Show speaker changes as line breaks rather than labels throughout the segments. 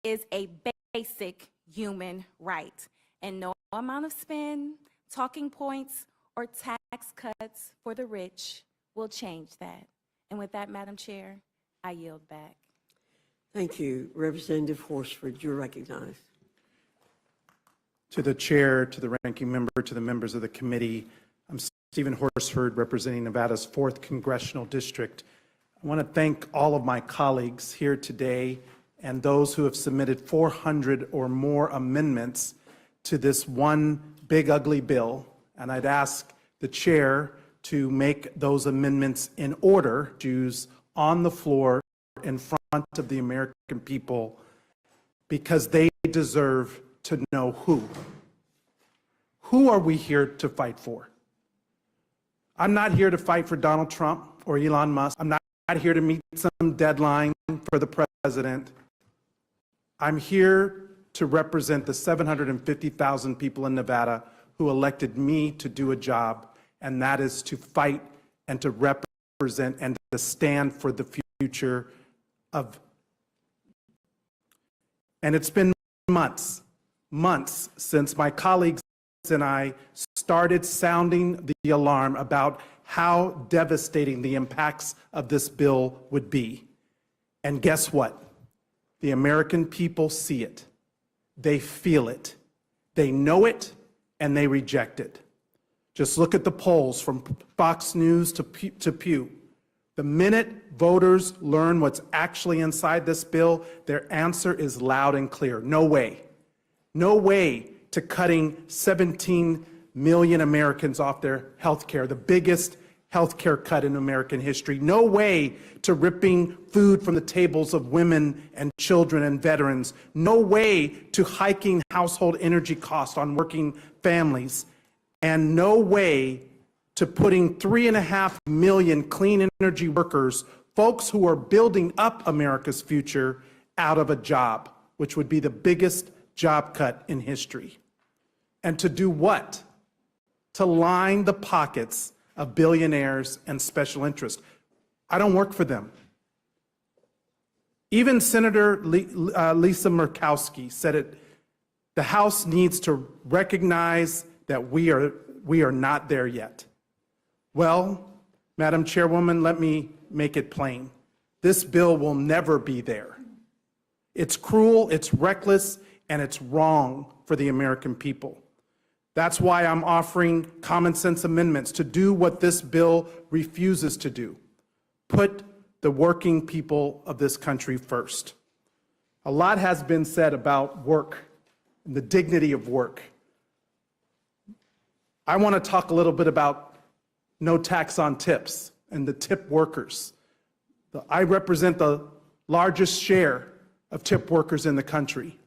is a basic human right, and no amount of spin, talking points, or tax cuts for the rich will change that. And with that, Madam Chair, I yield back.
Thank you. Representative Horsford, you're recognized.
To the chair, to the ranking member, to the members of the committee, I'm Stephen Horsford, representing Nevada's 4th Congressional District. I want to thank all of my colleagues here today and those who have submitted 400 or more amendments to this one big ugly bill. And I'd ask the chair to make those amendments in order, Jews on the floor in front of the American people, because they deserve to know who. Who are we here to fight for? I'm not here to fight for Donald Trump or Elon Musk. I'm not here to meet some deadline for the president. I'm here to represent the 750,000 people in Nevada who elected me to do a job, and that is to fight and to represent and to stand for the future of. And it's been months since my colleagues and I started sounding the alarm about how devastating the impacts of this bill would be. And guess what? The American people see it. They feel it. They know it, and they reject it. Just look at the polls from Fox News to Pew. The minute voters learn what's actually inside this bill, their answer is loud and clear. No way. No way to cutting 17 million Americans off their health care, the biggest health care cut in American history. No way to ripping food from the tables of women and children and veterans. No way to hiking household energy costs on working families. And no way to putting 3.5 million clean energy workers, folks who are building up America's future, out of a job, which would be the biggest job cut in history. And to do what? To line the pockets of billionaires and special interests. I don't work for them. Even Senator Lisa Murkowski said it. The House needs to recognize that we are not there yet. Well, Madam Chairwoman, let me make it plain. This bill will never be there. It's cruel, it's reckless, and it's wrong for the American people. That's why I'm offering common sense amendments to do what this bill refuses to do. Put the working people of this country first. A lot has been said about work and the dignity of work. I want to talk a little bit about no tax on tips and the tip workers. I represent the largest share of tip workers in the country.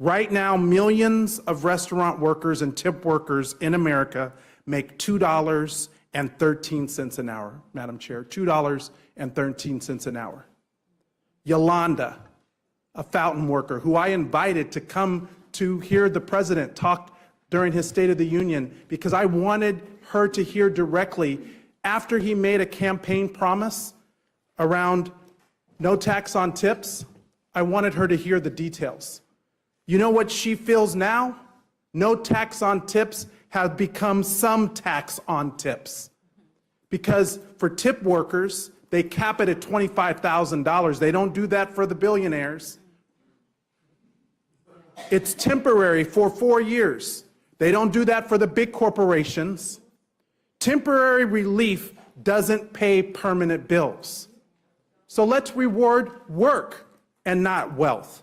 Right now, millions of restaurant workers and tip workers in America make $2.13 an hour, Madam Chair, $2.13 an hour. Yolanda, a fountain worker who I invited to come to hear the president talk during his State of the Union because I wanted her to hear directly after he made a campaign promise around no tax on tips. I wanted her to hear the details. You know what she feels now? No tax on tips has become some tax on tips. Because for tip workers, they cap it at $25,000. They don't do that for the billionaires. It's temporary for 4 years. They don't do that for the big corporations. Temporary relief doesn't pay permanent bills. So let's reward work and not wealth.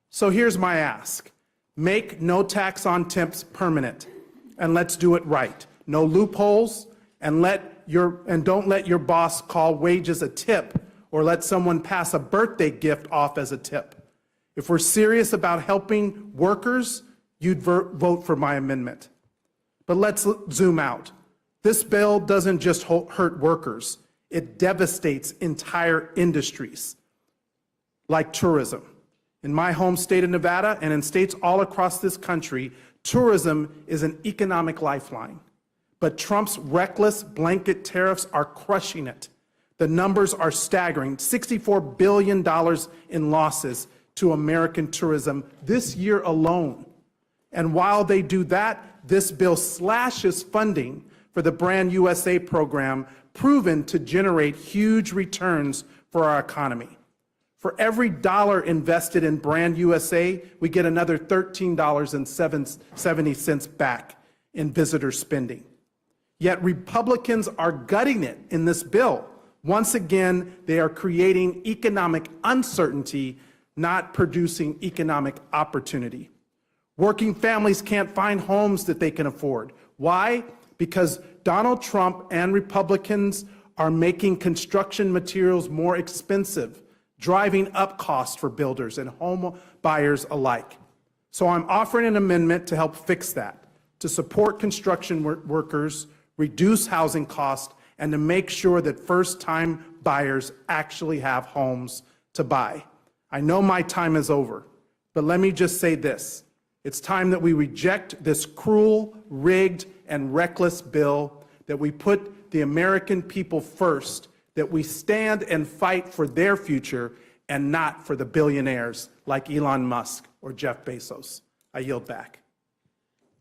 So here's my ask. Make no tax on tips permanent, and let's do it right. No loopholes, and don't let your boss call wages a tip or let someone pass a birthday gift off as a tip. If we're serious about helping workers, you'd vote for my amendment. But let's zoom out. This bill doesn't just hurt workers. It devastates entire industries, like tourism. In my home state of Nevada and in states all across this country, tourism is an economic lifeline. But Trump's reckless blanket tariffs are crushing it. The numbers are staggering. $64 billion in losses to American tourism this year alone. And while they do that, this bill slashes funding for the Brand USA program, proven to generate huge returns for our economy. For every dollar invested in Brand USA, we get another $13.70 back in visitor spending. Yet Republicans are gutting it in this bill. Once again, they are creating economic uncertainty, not producing economic opportunity. Working families can't find homes that they can afford. Why? Because Donald Trump and Republicans are making construction materials more expensive, driving up costs for builders and home buyers alike. So I'm offering an amendment to help fix that, to support construction workers, reduce housing costs, and to make sure that first-time buyers actually have homes to buy. I know my time is over, but let me just say this. It's time that we reject this cruel, rigged, and reckless bill, that we put the American people first, that we stand and fight for their future and not for the billionaires like Elon Musk or Jeff Bezos. I yield back.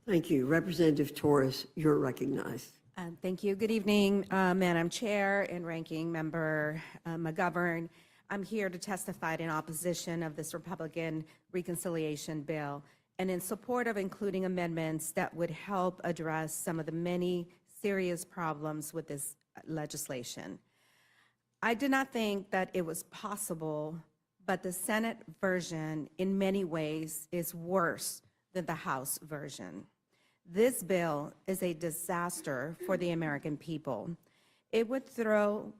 Thank you. Representative Torres, you're recognized.
Thank you. Good evening, Madam Chair and Ranking Member McGovern. I'm here to testify in opposition of this Republican reconciliation bill and in support of including amendments that would help address some of the many serious problems with this legislation. I did not think that it was possible, but the Senate version in many ways is worse than the House version. This bill is a disaster for the American people. It would throw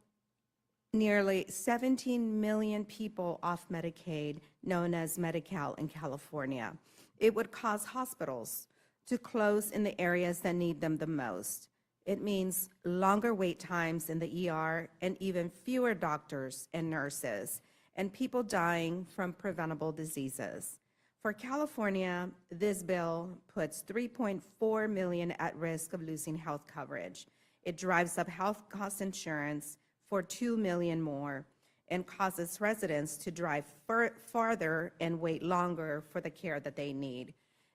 nearly 17 million people off Medicaid, known as Medi-Cal in California. It would cause hospitals to close in the areas that need them the most. It means longer wait times in the ER and even fewer doctors and nurses, and people dying from preventable diseases. For California, this bill puts 3.4 million at risk of losing health coverage. It drives up health cost insurance for 2 million more and causes residents to drive farther and wait longer for the care that they need.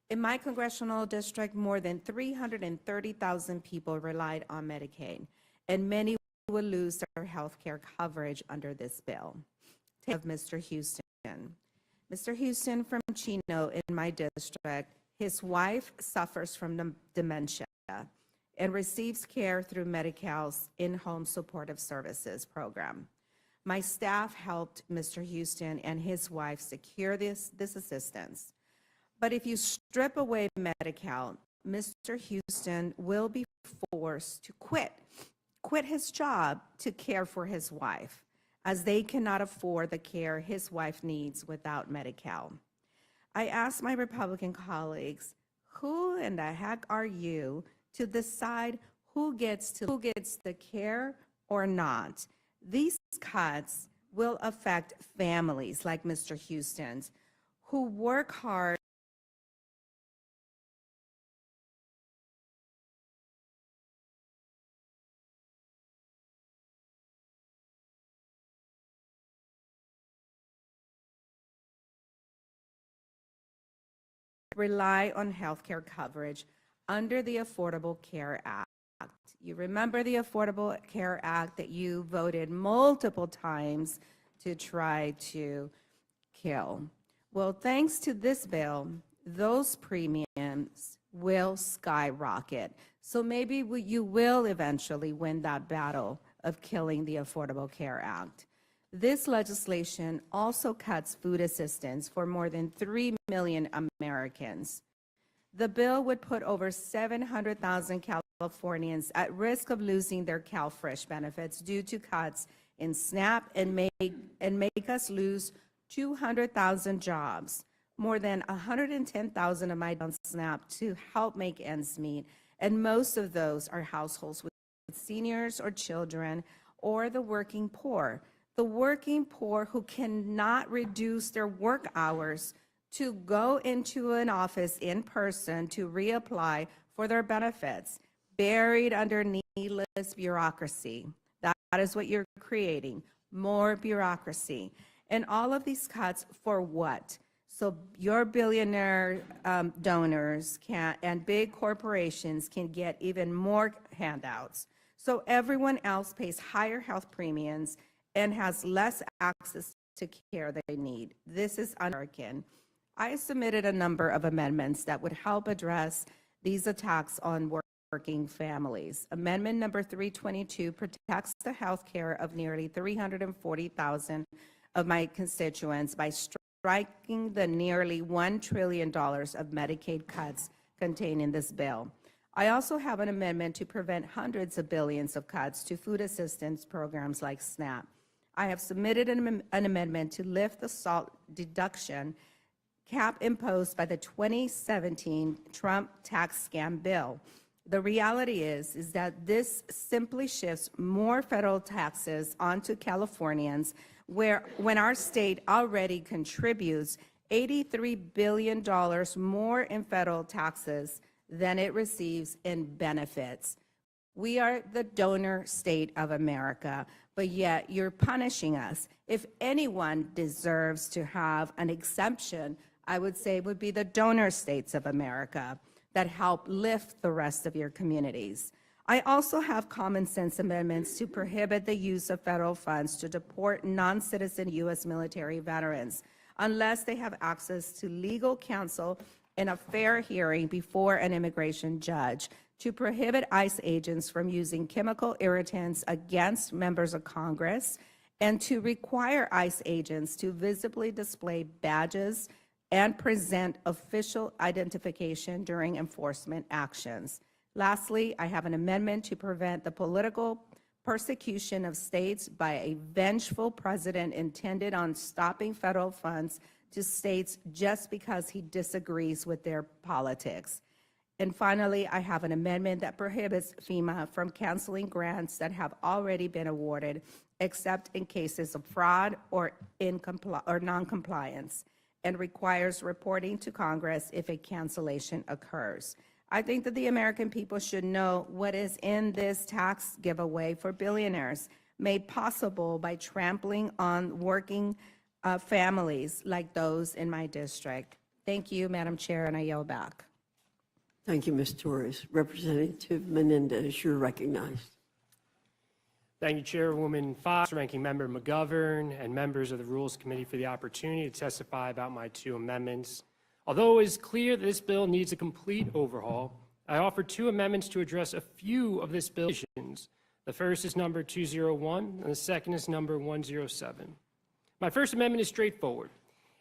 In my congressional district, more than 330,000 people relied on Medicaid, and many will lose their health care coverage under this bill. Take of Mr. Houston. Mr. Houston from Chino in my district, his wife suffers from dementia and receives care through Medi-Cal's in-home supportive services program. My staff helped Mr. Houston and his wife secure this assistance. But if you strip away Medi-Cal, Mr. Houston will be forced to quit his job to care for his wife, as they cannot afford the care his wife needs without Medi-Cal. I asked my Republican colleagues, who in the heck are you to decide who gets the care or not? These cuts will affect families like Mr. Houston's who work hard rely on health care coverage under the Affordable Care Act. You remember the Affordable Care Act that you voted multiple times to try to kill. Well, thanks to this bill, those premiums will skyrocket. So maybe you will eventually win that battle of killing the Affordable Care Act. This legislation also cuts food assistance for more than 3 million Americans. The bill would put over 700,000 Californians at risk of losing their CalFresh benefits due to cuts in SNAP and make us lose 200,000 jobs. More than 110,000 of my on SNAP to help make ends meet, and most of those are households with seniors or children or the working poor. The working poor who cannot reduce their work hours to go into an office in person to reapply for their benefits, buried under needless bureaucracy. That is what you're creating, more bureaucracy. And all of these cuts for what? So your billionaire donors and big corporations can get even more handouts. So everyone else pays higher health premiums and has less access to care they need. This is un-American. I submitted a number of amendments that would help address these attacks on working families. Amendment number 322 protects the health care of nearly 340,000 of my constituents by striking the nearly $1 trillion of Medicaid cuts contained in this bill. I also have an amendment to prevent hundreds of billions of cuts to food assistance programs like SNAP. I have submitted an amendment to lift the SALT deduction cap imposed by the 2017 Trump tax scam bill. The reality is that this simply shifts more federal taxes onto Californians, when our state already contributes $83 billion more in federal taxes than it receives in benefits. We are the donor state of America, but yet you're punishing us. If anyone deserves to have an exemption, I would say it would be the donor states of America that help lift the rest of your communities. I also have common sense amendments to prohibit the use of federal funds to deport non-citizen U.S. military veterans unless they have access to legal counsel and a fair hearing before an immigration judge, to prohibit ICE agents from using chemical irritants against members of Congress, and to require ICE agents to visibly display badges and present official identification during enforcement actions. Lastly, I have an amendment to prevent the political persecution of states by a vengeful president intended on stopping federal funds to states just because he disagrees with their politics. And finally, I have an amendment that prohibits FEMA from canceling grants that have already been awarded, except in cases of fraud or noncompliance, and requires reporting to Congress if a cancellation occurs. I think that the American people should know what is in this tax giveaway for billionaires, made possible by trampling on working families like those in my district. Thank you, Madam Chair, and I yield back.
Thank you, Ms. Torres. Representative Menendez, you're recognized.
Thank you, Chairwoman Fox, Ranking Member McGovern, and members of the Rules Committee for the opportunity to testify about my two amendments. Although it is clear that this bill needs a complete overhaul, I offer two amendments to address a few of this bill's issues. The first is number 201, and the second is number 107. My first amendment is straightforward.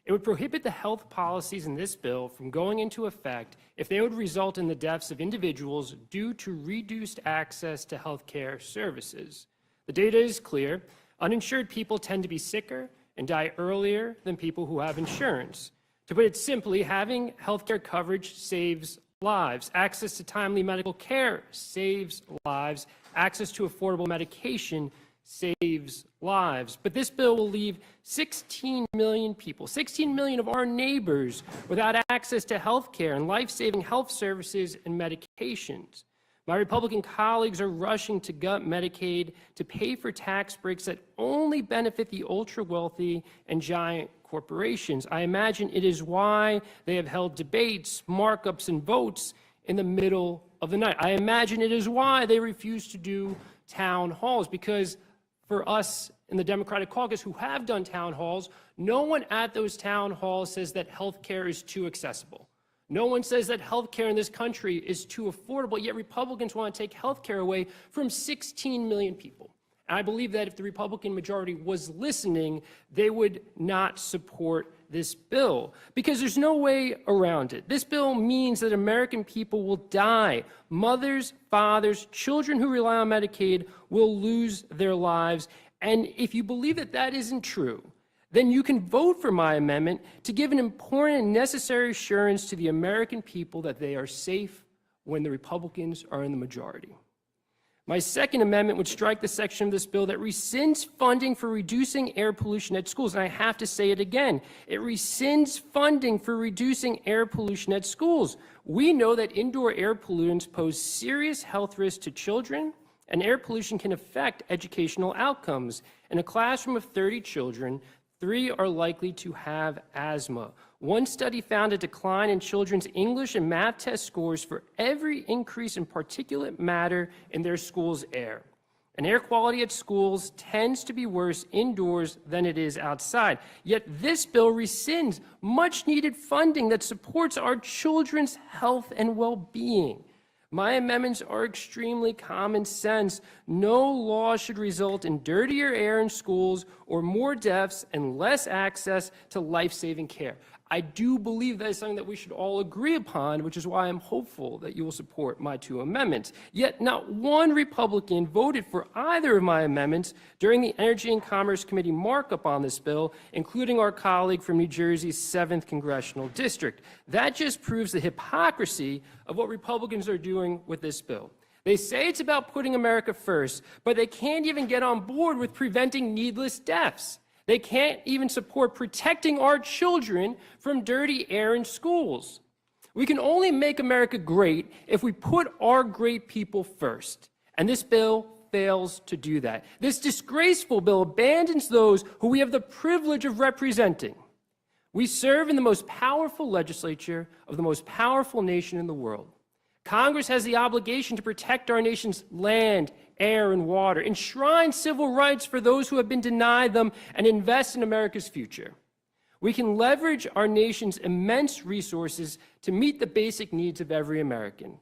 It would prohibit the health policies in this bill from going into effect if they would result in the deaths of individuals due to reduced access to health care services. The data is clear. Uninsured people tend to be sicker and die earlier than people who have insurance. To put it simply, having health care coverage saves lives. Access to timely medical care saves lives. Access to affordable medication saves lives. But this bill will leave 16 million people, 16 million of our neighbors, without access to health care and life-saving health services and medications. My Republican colleagues are rushing to gut Medicaid to pay for tax breaks that only benefit the ultra-wealthy and giant corporations. I imagine it is why they have held debates, markups, and votes in the middle of the night. I imagine it is why they refuse to do town halls, because for us in the Democratic caucus who have done town halls, no one at those town halls says that health care is too accessible. No one says that health care in this country is too affordable, yet Republicans want to take health care away from 16 million people. And I believe that if the Republican majority was listening, they would not support this bill, because there's no way around it. This bill means that American people will die. Mothers, fathers, children who rely on Medicaid will lose their lives. And if you believe that that isn't true, then you can vote for my amendment to give an important and necessary assurance to the American people that they are safe when the Republicans are in the majority. My second amendment would strike the section of this bill that rescinds funding for reducing air pollution at schools. And I have to say it again. It rescinds funding for reducing air pollution at schools. We know that indoor air pollutants pose serious health risks to children, and air pollution can affect educational outcomes. In a classroom of 30 children, 3 are likely to have asthma. One study found a decline in children's English and math test scores for every increase in particulate matter in their school's air. And air quality at schools tends to be worse indoors than it is outside. Yet this bill rescinds much-needed funding that supports our children's health and well-being. My amendments are extremely common sense. No law should result in dirtier air in schools or more deaths and less access to life-saving care. I do believe that is something that we should all agree upon, which is why I'm hopeful that you will support my 2 amendments. Yet not one Republican voted for either of my amendments during the Energy and Commerce Committee markup on this bill, including our colleague from New Jersey's 7th Congressional District. That just proves the hypocrisy of what Republicans are doing with this bill. They say it's about putting America first, but they can't even get on board with preventing needless deaths. They can't even support protecting our children from dirty air in schools. We can only make America great if we put our great people first. And this bill fails to do that. This disgraceful bill abandons those who we have the privilege of representing. We serve in the most powerful legislature of the most powerful nation in the world. Congress has the obligation to protect our nation's land, air, and water, enshrine civil rights for those who have been denied them, and invest in America's future. We can leverage our nation's immense resources to meet the basic needs of every American.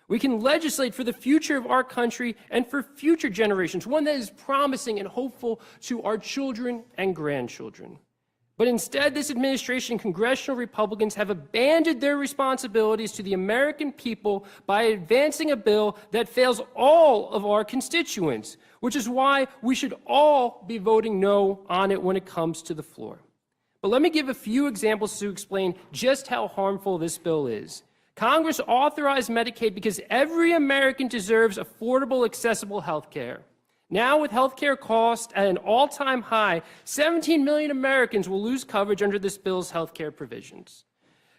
We can legislate for the future of our country and for future generations, one that is promising and hopeful to our children and grandchildren. But instead, this administration and congressional Republicans have abandoned their responsibilities to the American people by advancing a bill that fails all of our constituents, which is why we should all be voting no on it when it comes to the floor. But let me give a few examples to explain just how harmful this bill is. Congress authorized Medicaid because every American deserves affordable, accessible health care. Now, with health care costs at an all-time high, 17 million Americans will lose coverage under this bill's health care provisions.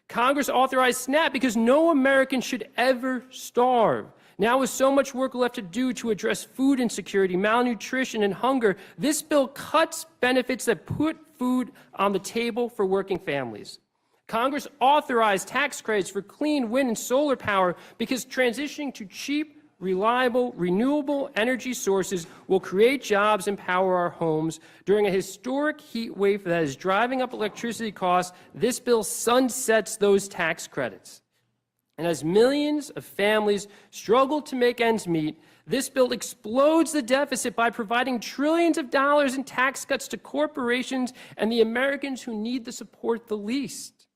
Congress authorized SNAP because no American should ever starve. Now, with so much work left to do to address food insecurity, malnutrition, and hunger, this bill cuts benefits that put food on the table for working families. Congress authorized tax credits for clean wind and solar power because transitioning to cheap, reliable, renewable energy sources will create jobs and power our homes. During a historic heat wave that is driving up electricity costs, this bill sunsets those tax credits. And as millions of families struggle to make ends meet, this bill explodes the deficit by providing trillions of dollars in tax cuts to corporations and the Americans who need the support the least.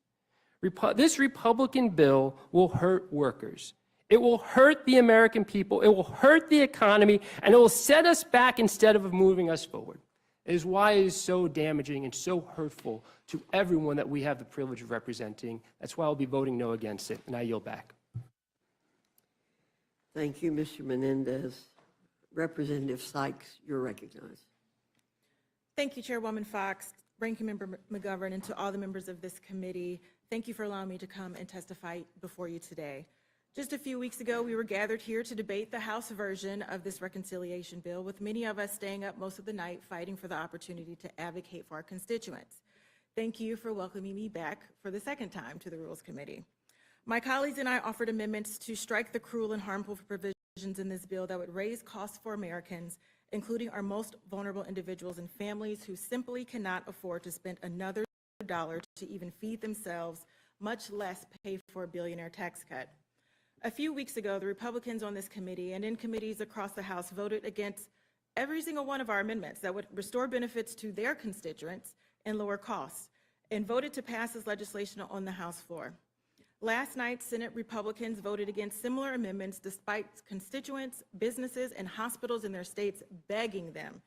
This Republican bill will hurt workers. It will hurt the American people, it will hurt the economy, and it will set us back instead of moving us forward. It is why it is so damaging and so hurtful to everyone that we have the privilege of representing. That's why I'll be voting no against it, and I yield back.
Thank you, Mr. Menendez. Representative Sykes, you're recognized.
Thank you, Chairwoman Fox, Ranking Member McGovern, and to all the members of this committee. Thank you for allowing me to come and testify before you today. Just a few weeks ago, we were gathered here to debate the House version of this reconciliation bill, with many of us staying up most of the night fighting for the opportunity to advocate for our constituents. Thank you for welcoming me back for the second time to the Rules Committee. My colleagues and I offered amendments to strike the cruel and harmful provisions in this bill that would raise costs for Americans, including our most vulnerable individuals and families who simply cannot afford to spend another dollar to even feed themselves, much less pay for a billionaire tax cut. A few weeks ago, the Republicans on this committee and in committees across the House voted against every single one of our amendments that would restore benefits to their constituents and lower costs, and voted to pass this legislation on the House floor. Last night, Senate Republicans voted against similar amendments despite constituents, businesses, and hospitals in their states begging them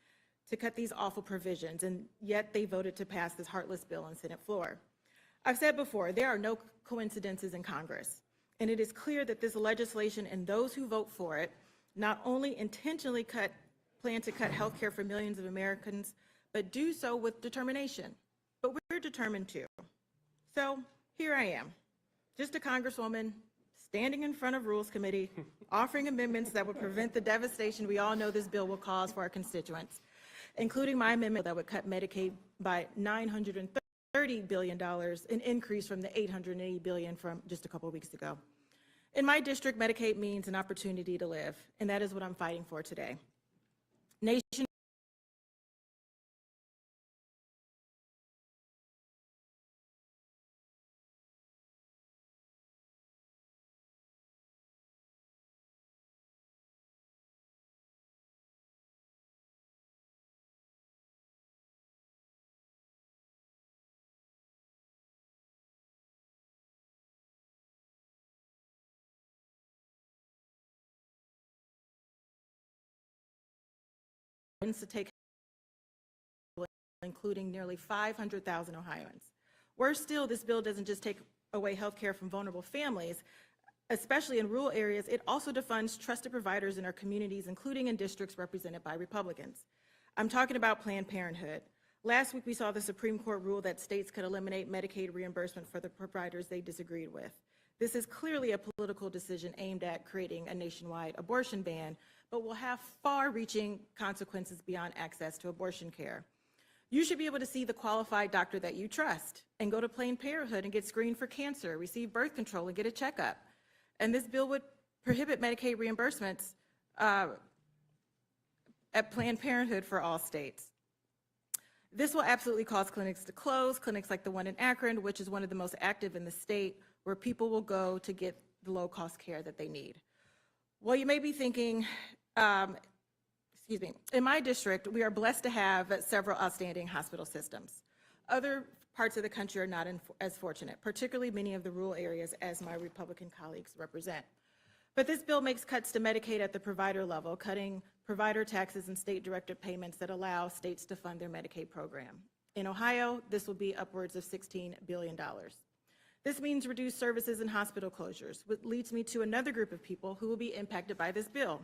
to cut these awful provisions, and yet they voted to pass this heartless bill on Senate floor. I've said before, there are no coincidences in Congress. And it is clear that this legislation and those who vote for it not only intentionally plan to cut health care for millions of Americans, but do so with determination. But we're determined too. So here I am, just a Congresswoman standing in front of Rules Committee, offering amendments that would prevent the devastation we all know this bill will cause for our constituents. including my amendment that would cut Medicaid by $930 billion, an increase from the $880 billion from just a couple of weeks ago. In my district, Medicaid means an opportunity to live, and that is what I'm fighting for today. Nation to take, including nearly 500,000 Ohioans. Worse still, this bill doesn't just take away health care from vulnerable families, especially in rural areas. It also defunds trusted providers in our communities, including in districts represented by Republicans. I'm talking about Planned Parenthood. Last week, we saw the Supreme Court rule that states could eliminate Medicaid reimbursement for the providers they disagreed with. This is clearly a political decision aimed at creating a nationwide abortion ban, but will have far-reaching consequences beyond access to abortion care. You should be able to see the qualified doctor that you trust and go to Planned Parenthood and get screened for cancer, receive birth control, and get a checkup. And this bill would prohibit Medicaid reimbursements at Planned Parenthood for all states. This will absolutely cause clinics to close, clinics like the one in Akron, which is one of the most active in the state, where people will go to get the low-cost care that they need. Well, you may be thinking, in my district, we are blessed to have several outstanding hospital systems. Other parts of the country are not as fortunate, particularly many of the rural areas, as my Republican colleagues represent. But this bill makes cuts to Medicaid at the provider level, cutting provider taxes and state-directed payments that allow states to fund their Medicaid program. In Ohio, this will be upwards of $16 billion. This means reduced services and hospital closures, which leads me to another group of people who will be impacted by this bill: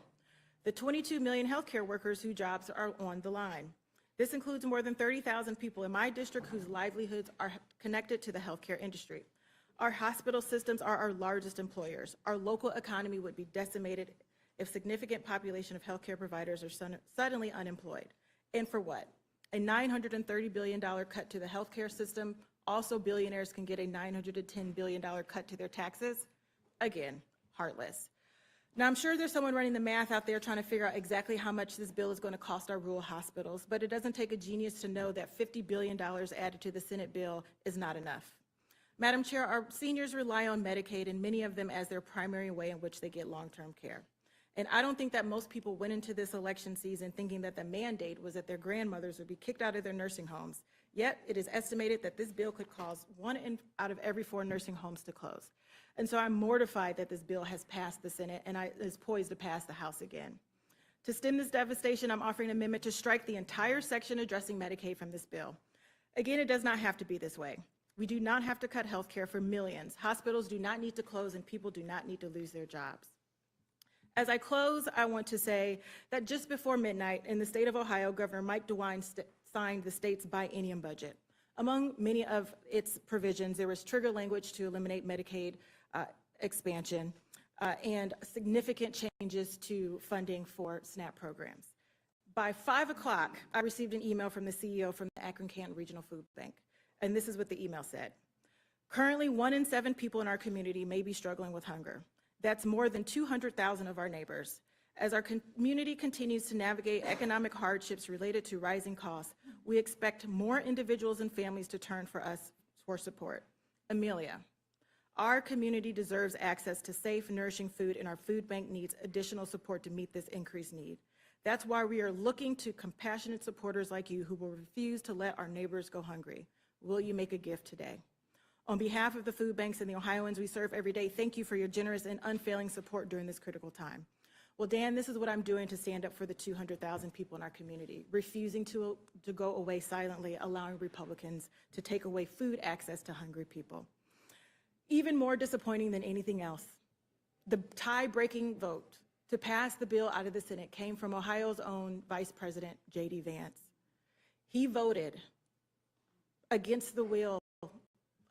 the 22 million healthcare workers whose jobs are on the line. This includes more than 30,000 people in my district whose livelihoods are connected to the healthcare industry. Our hospital systems are our largest employers. Our local economy would be decimated if significant population of healthcare providers are suddenly unemployed. And for what? A $930 billion cut to the healthcare system. Also, billionaires can get a $910 billion cut to their taxes. Again, heartless. Now, I'm sure there's someone running the math out there trying to figure out exactly how much this bill is going to cost our rural hospitals, but it doesn't take a genius to know that $50 billion added to the Senate bill is not enough. Madam Chair, our seniors rely on Medicaid, and many of them as their primary way in which they get long-term care. And I don't think that most people went into this election season thinking that the mandate was that their grandmothers would be kicked out of their nursing homes. Yet, it is estimated that this bill could cause 1 out of every 4 nursing homes to close. And so I'm mortified that this bill has passed the Senate and is poised to pass the House again. To stem this devastation, I'm offering an amendment to strike the entire section addressing Medicaid from this bill. Again, it does not have to be this way. We do not have to cut health care for millions. Hospitals do not need to close, and people do not need to lose their jobs. As I close, I want to say that just before midnight in the state of Ohio, Governor Mike DeWine signed the state's biennium budget. Among many of its provisions, there was trigger language to eliminate Medicaid expansion and significant changes to funding for SNAP programs. By 5 o'clock, I received an email from the CEO from the Akron-Canton Regional Food Bank, and this is what the email said. Currently, 1 in 7 people in our community may be struggling with hunger. That's more than 200,000 of our neighbors. As our community continues to navigate economic hardships related to rising costs, we expect more individuals and families to turn for us for support. Amelia, our community deserves access to safe, nourishing food, and our food bank needs additional support to meet this increased need. That's why we are looking to compassionate supporters like you who will refuse to let our neighbors go hungry. Will you make a gift today? On behalf of the food banks and the Ohioans we serve every day, thank you for your generous and unfailing support during this critical time. Well, Dan, this is what I'm doing to stand up for the 200,000 people in our community, refusing to go away silently, allowing Republicans to take away food access to hungry people. Even more disappointing than anything else, the tie-breaking vote to pass the bill out of the Senate came from Ohio's own Vice-President JD Vance. He voted against the will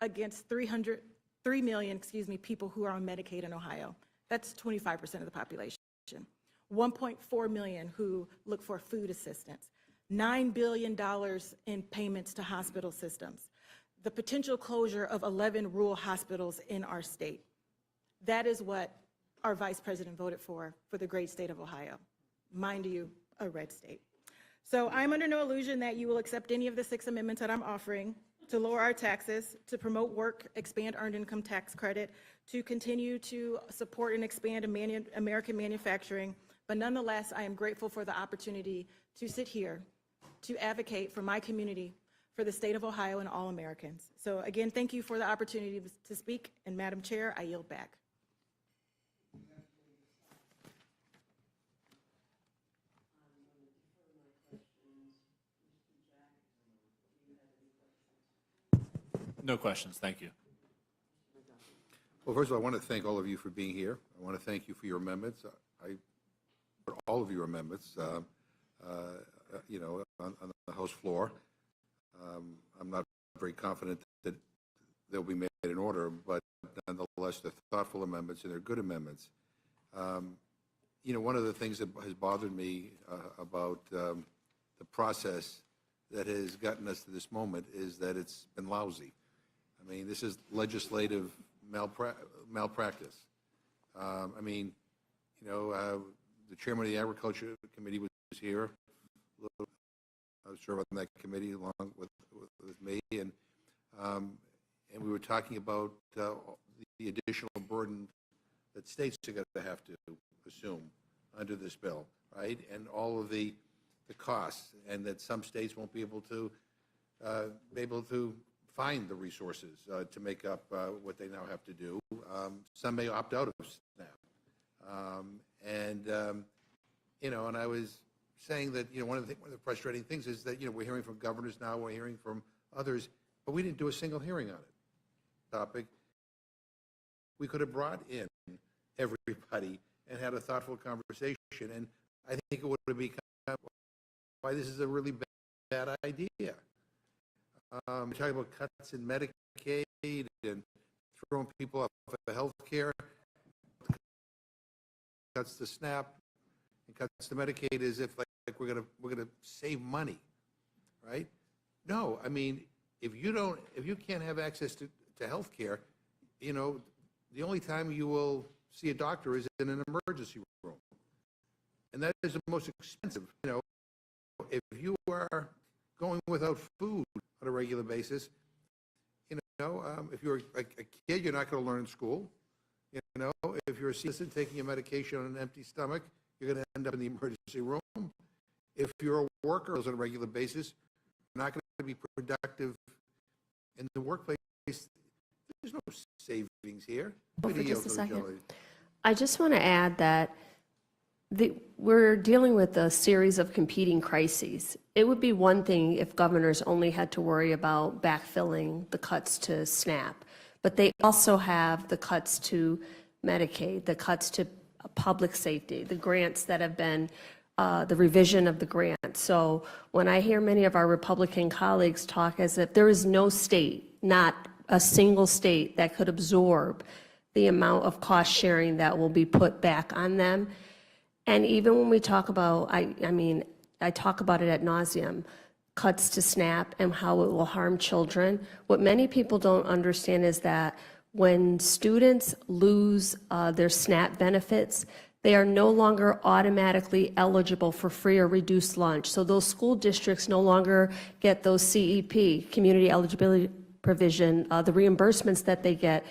against 3 million people who are on Medicaid in Ohio. That's 25% of the population. 1.4 million who look for food assistance. $9 billion in payments to hospital systems, the potential closure of 11 rural hospitals in our state. That is what our vice president voted for the great state of Ohio. Mind you, a red state. So I'm under no illusion that you will accept any of the 6 amendments that I'm offering to lower our taxes, to promote work, expand earned income tax credit, to continue to support and expand American manufacturing. But nonetheless, I am grateful for the opportunity to sit here to advocate for my community, for the state of Ohio and all Americans. So again, thank you for the opportunity to speak, and Madam Chair, I yield back.
No questions, thank you.
Well, first of all, I want to thank all of you for being here. I want to thank you for your amendments. For all of your amendments, you know, on the House floor. I'm not very confident that they'll be made in order, but nonetheless, they're thoughtful amendments and they're good amendments. You know, one of the things that has bothered me about the process that has gotten us to this moment is that it's been lousy. I mean, this is legislative malpractice. I mean, you know, the chairman of the Agriculture Committee was here. I was served on that committee along with me, and we were talking about the additional burden that states are going to have to assume under this bill, right? And all of the costs, and that some states won't be able to find the resources to make up what they now have to do. Some may opt out of SNAP, you know, and I was saying that, you know, one of the frustrating things is that, you know, we're hearing from governors now, we're hearing from others, but we didn't do a single hearing on it. Topic. We could have brought in everybody and had a thoughtful conversation, and I think it would have become why this is a really bad idea. We're talking about cuts in Medicaid and throwing people off of health care, cuts to SNAP, and cuts to Medicaid as if like we're gonna save money, right? No, I mean, if you can't have access to health care, you know, the only time you will see a doctor is in an emergency room, and that is the most expensive. You know, if you are going without food on a regular basis, you know, if you're a kid, you're not going to learn in school. You know, if you're a citizen taking your medication on an empty stomach, you're going to end up in the emergency room. If you're a worker on a regular basis, you're not going to be productive in the workplace. There's no savings here.
For just a second. I just want to add that we're dealing with a series of competing crises. It would be one thing if governors only had to worry about backfilling the cuts to SNAP, but they also have the cuts to Medicaid, the cuts to public safety, the grants that have been, the revision of the grant. So when I hear many of our Republican colleagues talk as if there is no state, not a single state, that could absorb the amount of cost sharing that will be put back on them. And even when we talk about, I talk about it ad nauseum, cuts to SNAP and how it will harm children. What many people don't understand is that when students lose their SNAP benefits, they are no longer automatically eligible for free or reduced lunch. So those school districts no longer get those CEP, community eligibility provision, the reimbursements that they get.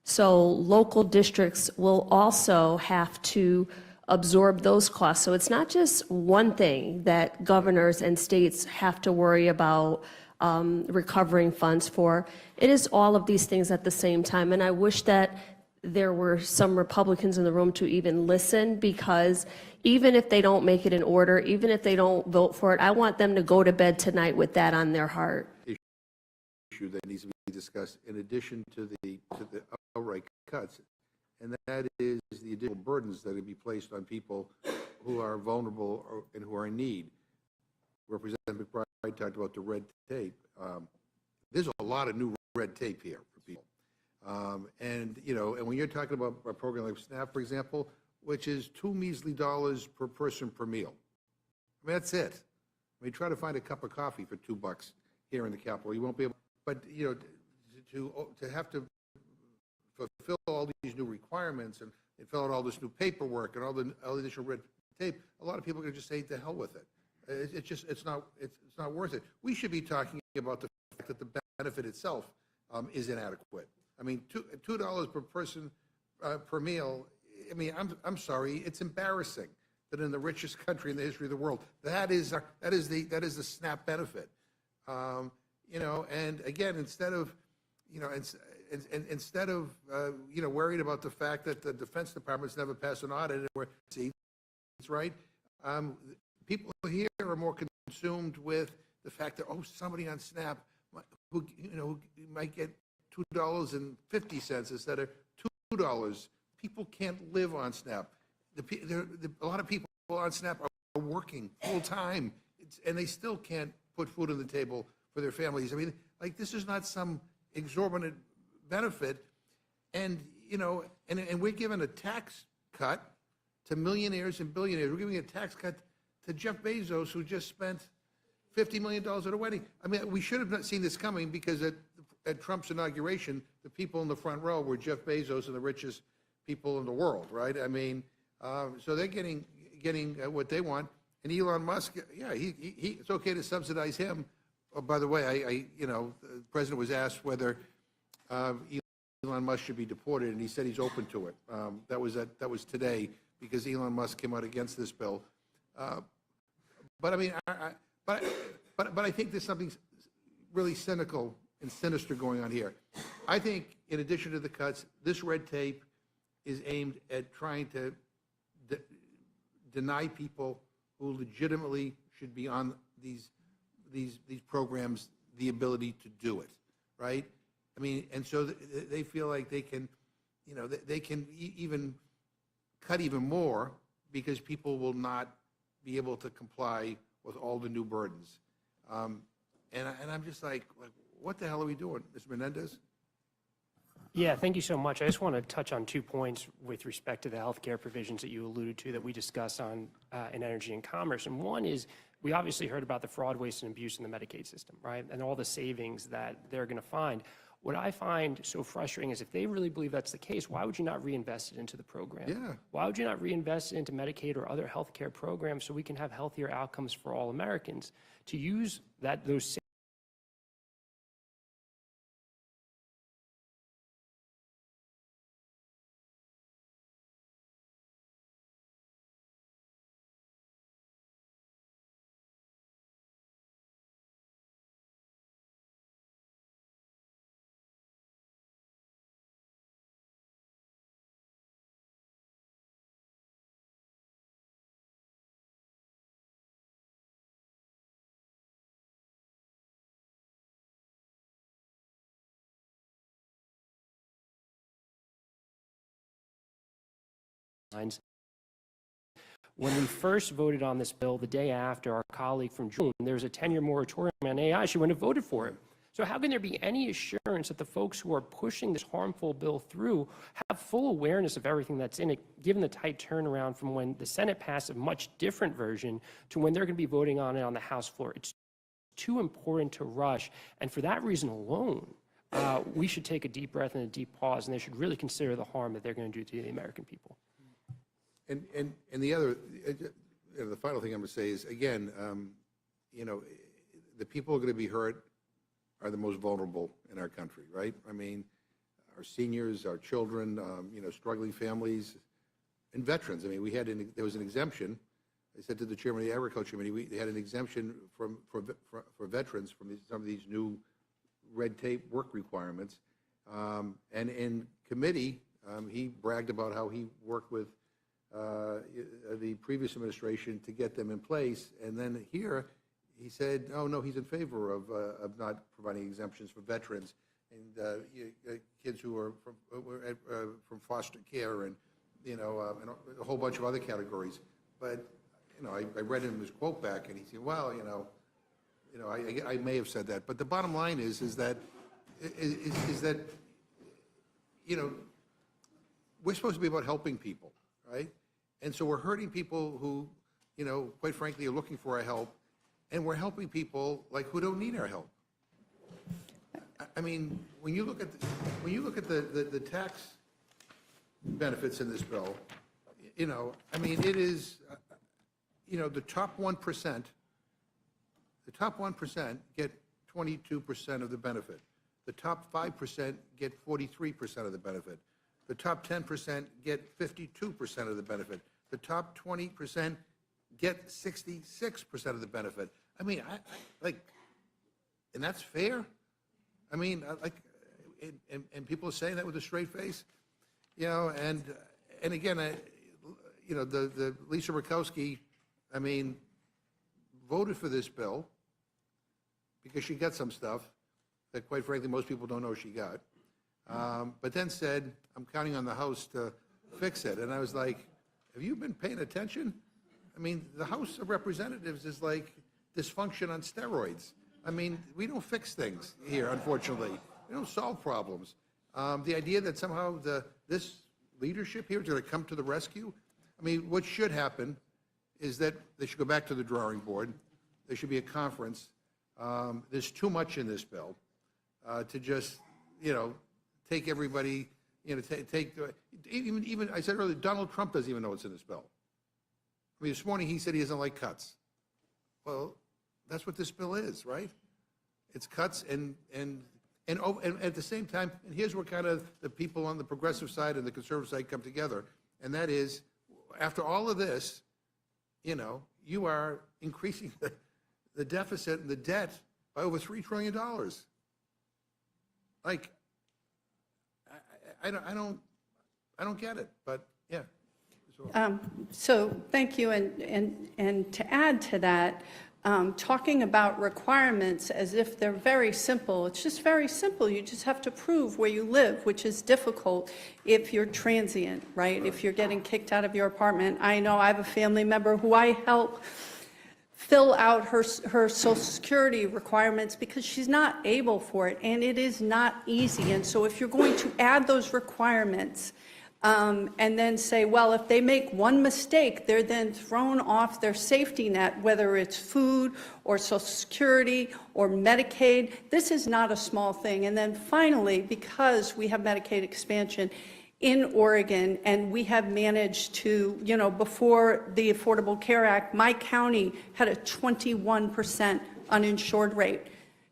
So local districts will also have to absorb those costs. So it's not just one thing that governors and states have to worry about recovering funds for. It is all of these things at the same time. And I wish that there were some Republicans in the room to even listen, because even if they don't make it in order, even if they don't vote for it, I want them to go to bed tonight with that on their heart.
Issue that needs to be discussed in addition to the outright cuts, and that is the additional burdens that would be placed on people who are vulnerable and who are in need. Representative McBride talked about the red tape. There's a lot of new red tape here for people. And, you know, and when you're talking about a program like SNAP, for example, which is $2 measly per person per meal. I mean, that's it. I mean, try to find a cup of coffee for $2 here in the Capitol. You won't be able, but, you know, to have to fulfill all these new requirements and fill out all this new paperwork and all the additional red tape, a lot of people are going to just say, to hell with it. It's not worth it. We should be talking about the fact that the benefit itself is inadequate. I mean, $2 per person per meal. I mean, I'm sorry, it's embarrassing that in the richest country in the history of the world, that is the SNAP benefit. You know, and again, instead of, you know, instead of you know, worried about the fact that the Defense Department's never passed an audit, and we're, see, it's right. People here are more consumed with the fact that, oh, somebody on SNAP who, you know, might get $2.50 instead of $2. People can't live on SNAP. A lot of people on SNAP are working full time, and they still can't put food on the table for their families. I mean, like, this is not some exorbitant benefit, and you know, and we're giving a tax cut to millionaires and billionaires. We're giving a tax cut to Jeff Bezos, who just spent $50 million at a wedding. I mean, we should have not seen this coming, because at Trump's inauguration, the people in the front row were Jeff Bezos and the richest people in the world, right? I mean, so they're getting what they want. And Elon Musk, yeah, it's okay to subsidize him. Oh, by the way, you know, the president was asked whether Elon Musk should be deported, and he said he's open to it. That was today, because Elon Musk came out against this bill. But I mean, but I think there's something really cynical and sinister going on here. I think, in addition to the cuts, this red tape is aimed at trying to deny people who legitimately should be on these programs the ability to do it, right? I mean, and so they feel like they can, you know, they can even cut even more, because people will not be able to comply with all the new burdens. And I'm just like, what the hell are we doing, Mr. Menendez?
Yeah, thank you so much. I just want to touch on 2 points with respect to the healthcare provisions that you alluded to that we discussed on in Energy and Commerce. And one is, we obviously heard about the fraud, waste, and abuse in the Medicaid system, right? And all the savings that they're going to find. What I find so frustrating is, if they really believe that's the case, why would you not reinvest it into the program?
Yeah.
Why would you not reinvest it into Medicaid or other healthcare programs so we can have healthier outcomes for all Americans? To use those lines. When we first voted on this bill, the day after, our colleague from June, there's a 10-year moratorium on AI, she wouldn't have voted for it. So how can there be any assurance that the folks who are pushing this harmful bill through have full awareness of everything that's in it, given the tight turnaround from when the Senate passed a much different version to when they're going to be voting on it on the House floor? It's too important to rush, and for that reason alone, we should take a deep breath and a deep pause, and they should really consider the harm that they're going to do to the American people.
And the other, the final thing I'm going to say is, again, you know, the people who are going to be hurt are the most vulnerable in our country, right? I mean, our seniors, our children, you know, struggling families, and veterans. I mean, there was an exemption. I said to the chairman of the Agriculture Committee, they had an exemption for veterans from some of these new red tape work requirements. And in committee, he bragged about how he worked with the previous administration to get them in place, and then here he said, oh no, he's in favor of not providing exemptions for veterans and kids who are from foster care, and you know, and a whole bunch of other categories. But you know, I read him his quote back, and he said, well, you know, I may have said that, but the bottom line is that you know, we're supposed to be about helping people, right? And so we're hurting people who, you know, quite frankly, are looking for our help. and we're helping people like who don't need our help. I mean, when you look at the tax benefits in this bill, you know, I mean, it is, you know, the top 1%, get 22% of the benefit. The top 5% get 43% of the benefit. The top 10% get 52% of the benefit. The top 20% get 66% of the benefit. I mean, I like, and that's fair? I mean, like, and people are saying that with a straight face, you know, and again, you know, the Lisa Murkowski, I mean, voted for this bill because she got some stuff that, quite frankly, most people don't know she got, but then said, I'm counting on the House to fix it. And I was like, have you been paying attention? I mean, the House of Representatives is like dysfunction on steroids. I mean, we don't fix things here, unfortunately. We don't solve problems. The idea that somehow this leadership here is going to come to the rescue, I mean, what should happen is that they should go back to the drawing board. There should be a conference. There's too much in this bill to just, you know, take everybody, you know, even I said earlier, Donald Trump doesn't even know what's in this bill. I mean, this morning he said he doesn't like cuts. Well, that's what this bill is, right? It's cuts and at the same time, and here's where kind of the people on the progressive side and the conservative side come together, and that is, after all of this, you know, you are increasing the deficit and the debt by over $3 trillion. Like, I don't get it, but yeah.
So thank you, and to add to that, talking about requirements as if they're very simple, it's just very simple. You just have to prove where you live, which is difficult if you're transient, right? If you're getting kicked out of your apartment. I know I have a family member who I help fill out her Social Security requirements because she's not able for it, and it is not easy. And so if you're going to add those requirements, and then say, well, if they make one mistake, they're then thrown off their safety net, whether it's food or Social Security or Medicaid. This is not a small thing. And then finally, because we have Medicaid expansion in Oregon, and we have managed to, you know, before the Affordable Care Act, my county had a 21% uninsured rate.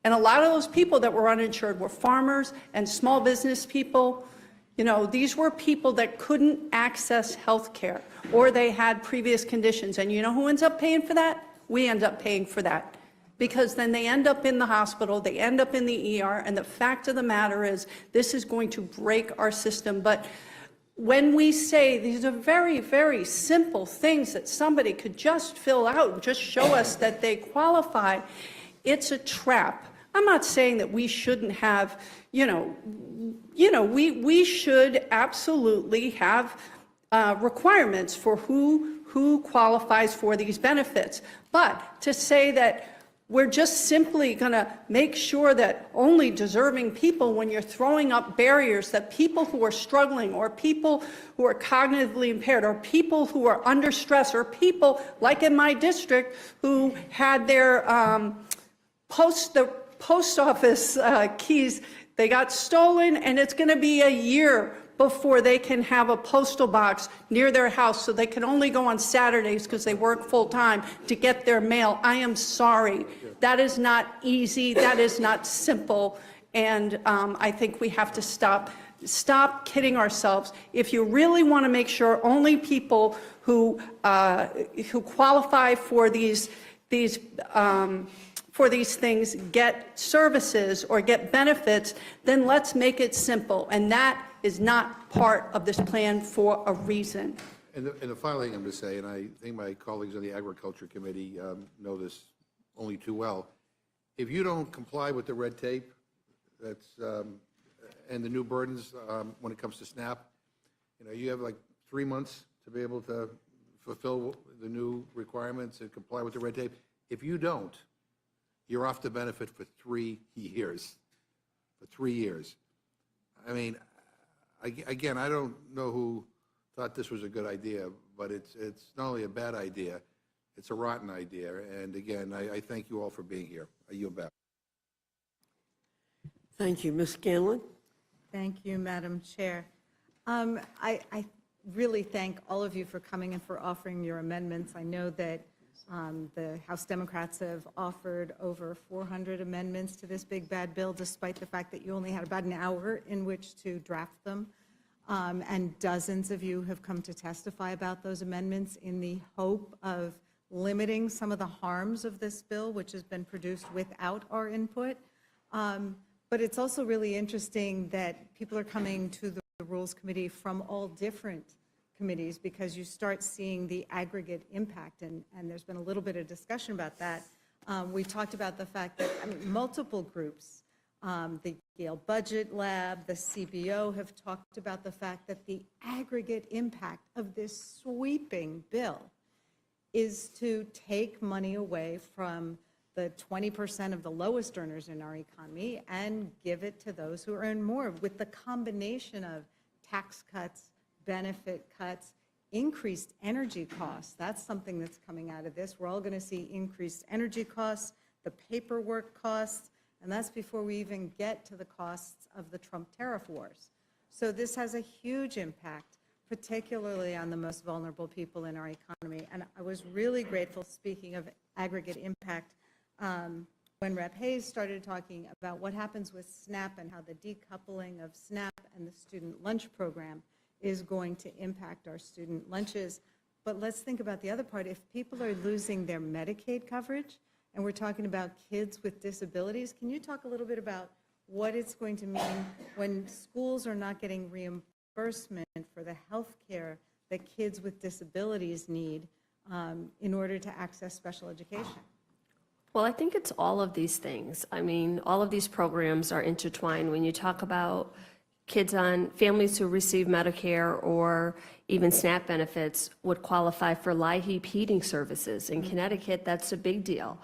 And a lot of those people that were uninsured were farmers and small business people. You know, these were people that couldn't access health care, or they had previous conditions. And you know who ends up paying for that? We end up paying for that. Because then they end up in the hospital, they end up in the ER, and the fact of the matter is this is going to break our system. But when we say these are very, very simple things that somebody could just fill out and just show us that they qualify, it's a trap. I'm not saying that we shouldn't have, we should absolutely have requirements for who qualifies for these benefits. But to say that we're just simply going to make sure that only deserving people, when you're throwing up barriers, that people who are struggling, or people who are cognitively impaired, or people who are under stress, or people like in my district who had their post office keys, they got stolen, and it's going to be a year before they can have a postal box near their house, so they can only go on Saturdays because they work full-time to get their mail. I am sorry. That is not easy. That is not simple. And I think we have to stop kidding ourselves. If you really want to make sure only people who qualify for these things get services or get benefits, then let's make it simple. And that is not part of this plan for a reason.
And the final thing I'm going to say, and I think my colleagues on the Agriculture Committee know this only too well, if you don't comply with the red tape that's and the new burdens when it comes to SNAP, you have like 3 months to be able to fulfill the new requirements and comply with the red tape. If you don't, you're off the benefit for 3 years. For 3 years. I mean, again, I don't know who thought this was a good idea, but it's not only a bad idea, It's a rotten idea. And again, I thank you all for being here. I yield back.
Thank you. Ms. Scanlon?
Thank you, Madam Chair. I really thank all of you for coming and for offering your amendments. I know that the House Democrats have offered over 400 amendments to this big bad bill, despite the fact that you only had about an hour in which to draft them. And dozens of you have come to testify about those amendments in the hope of limiting some of the harms of this bill, which has been produced without our input. But it's also really interesting that people are coming to the Rules Committee from all different committees, because you start seeing the aggregate impact, and there's been a little bit of discussion about that. We talked about the fact that multiple groups, the Yale Budget Lab, the CBO, have talked about the fact that the aggregate impact of this sweeping bill is to take money away from the 20% of the lowest earners in our economy and give it to those who earn more, with the combination of tax cuts, benefit cuts, increased energy costs. That's something that's coming out of this. We're all going to see increased energy costs, the paperwork costs, and that's before we even get to the costs of the Trump tariff wars. So this has a huge impact, particularly on the most vulnerable people in our economy. And I was really grateful, speaking of aggregate impact, when Rep. Hayes started talking about what happens with SNAP and how the decoupling of SNAP and the student lunch program is going to impact our student lunches. But let's think about the other part. If people are losing their Medicaid coverage, and we're talking about kids with disabilities, can you talk a little bit about what it's going to mean when schools are not getting reimbursement for the health care that kids with disabilities need in order to access special education?
Well, I think it's all of these things. I mean, all of these programs are intertwined. When you talk about families who receive Medicare or even SNAP benefits would qualify for LIHEAP heating services. In Connecticut, that's a big deal.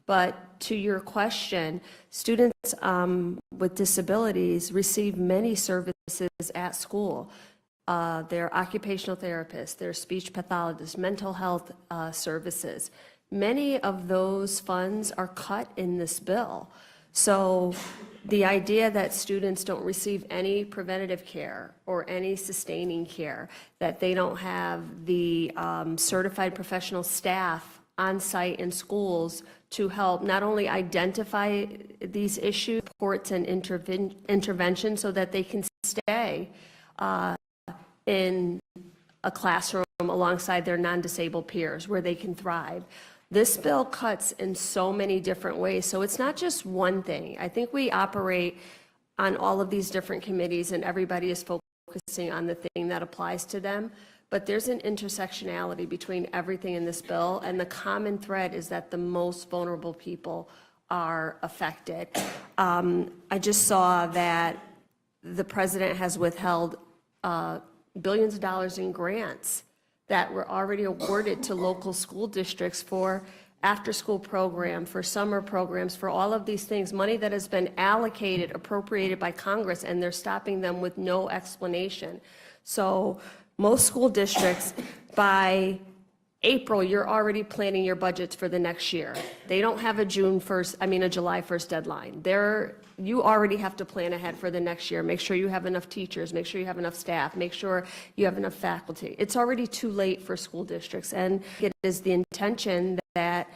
But to your question, students with disabilities receive many services at school. Their occupational therapists, their speech pathologists, mental health services. Many of those funds are cut in this bill. So the idea that students don't receive any preventative care or any sustaining care, that they don't have the certified professional staff on site in schools to help not only identify these issues, reports and intervention so that they can stay in a classroom alongside their non-disabled peers where they can thrive. This bill cuts in so many different ways, so it's not just one thing. I think we operate on all of these different committees and everybody is focusing on the thing that applies to them, but there's an intersectionality between everything in this bill, and the common thread is that the most vulnerable people are affected. I just saw that the president has withheld billions of dollars in grants that were already awarded to local school districts for after-school program, for summer programs, for all of these things, money that has been allocated, appropriated by Congress, and they're stopping them with no explanation. So most school districts, by April, you're already planning your budgets for the next year. They don't have a July 1st deadline. You already have to plan ahead for the next year. Make sure you have enough teachers, make sure you have enough staff, make sure you have enough faculty. It's already too late for school districts, and it is the intention that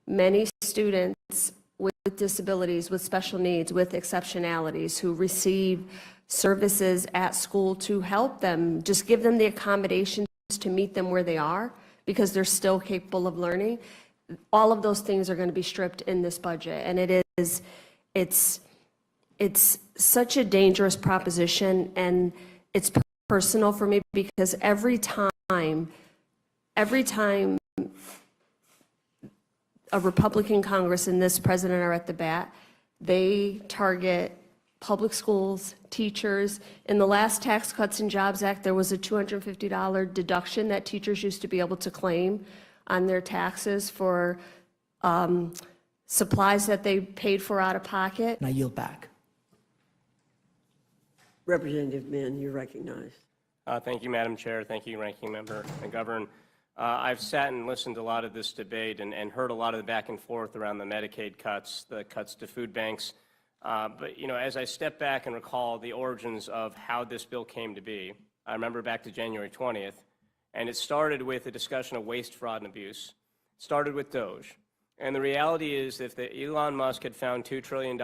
many students with disabilities, with special needs, with exceptionalities who receive services at school to help them, just give them the accommodations to meet them where they are, because they're still capable of learning. All of those things are going to be stripped in this budget, and it's such a dangerous proposition, and it's personal for me because every time a Republican Congress and this president are at the bat, they target public schools, teachers. In the last Tax Cuts and Jobs Act, there was a $250 deduction that teachers used to be able to claim on their taxes for supplies that they paid for out of pocket.
And I yield back.
Representative Mann, you're recognized.
Thank you, Madam Chair. Thank you, Ranking Member McGovern.
I've sat and listened to a lot of this debate and heard a lot of the back and forth around the Medicaid cuts, the cuts to food banks. But, you know, as I step back and recall the origins of how this bill came to be, I remember back to January 20th, and it started with a discussion of waste, fraud, and abuse. It started with Doge. And the reality is, if Elon Musk had found $2 trillion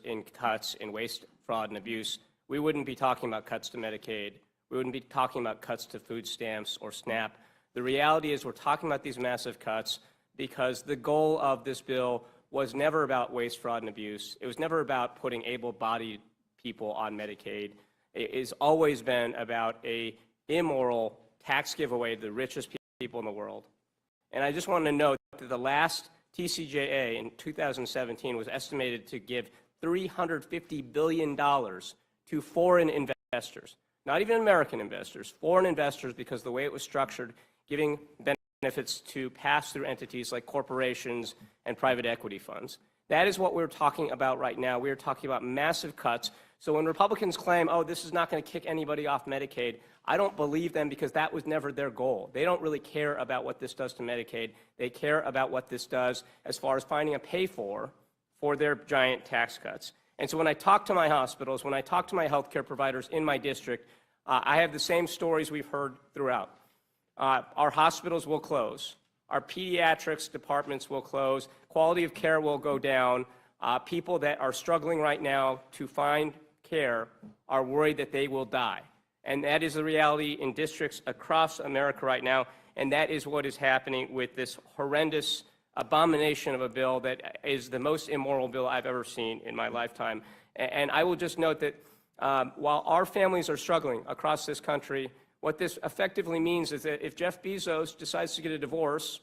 in cuts in waste, fraud, and abuse, we wouldn't be talking about cuts to Medicaid. We wouldn't be talking about cuts to food stamps or SNAP. The reality is we're talking about these massive cuts because the goal of this bill was never about waste, fraud, and abuse. It was never about putting able-bodied people on Medicaid. It has always been about a immoral tax giveaway to the richest people in the world. And I just want to note that the last TCJA in 2017 was estimated to give $350 billion to foreign investors, not even American investors, foreign investors, because the way it was structured, giving benefits to pass-through entities like corporations and private equity funds. That is what we're talking about right now. We're talking about massive cuts. So when Republicans claim, oh, this is not going to kick anybody off Medicaid, I don't believe them because that was never their goal. They don't really care about what this does to Medicaid. They care about what this does as far as finding a pay-for their giant tax cuts. And so when I talk to my hospitals, when I talk to my healthcare providers in my district, I have the same stories we've heard throughout. Our hospitals will close. Our pediatrics departments will close. Quality of care will go down. People that are struggling right now to find care are worried that they will die. And that is the reality in districts across America right now. And that is what is happening with this horrendous abomination of a bill that is the most immoral bill I've ever seen in my lifetime. And I will just note that while our families are struggling across this country, what this effectively means is that if Jeff Bezos decides to get a divorce,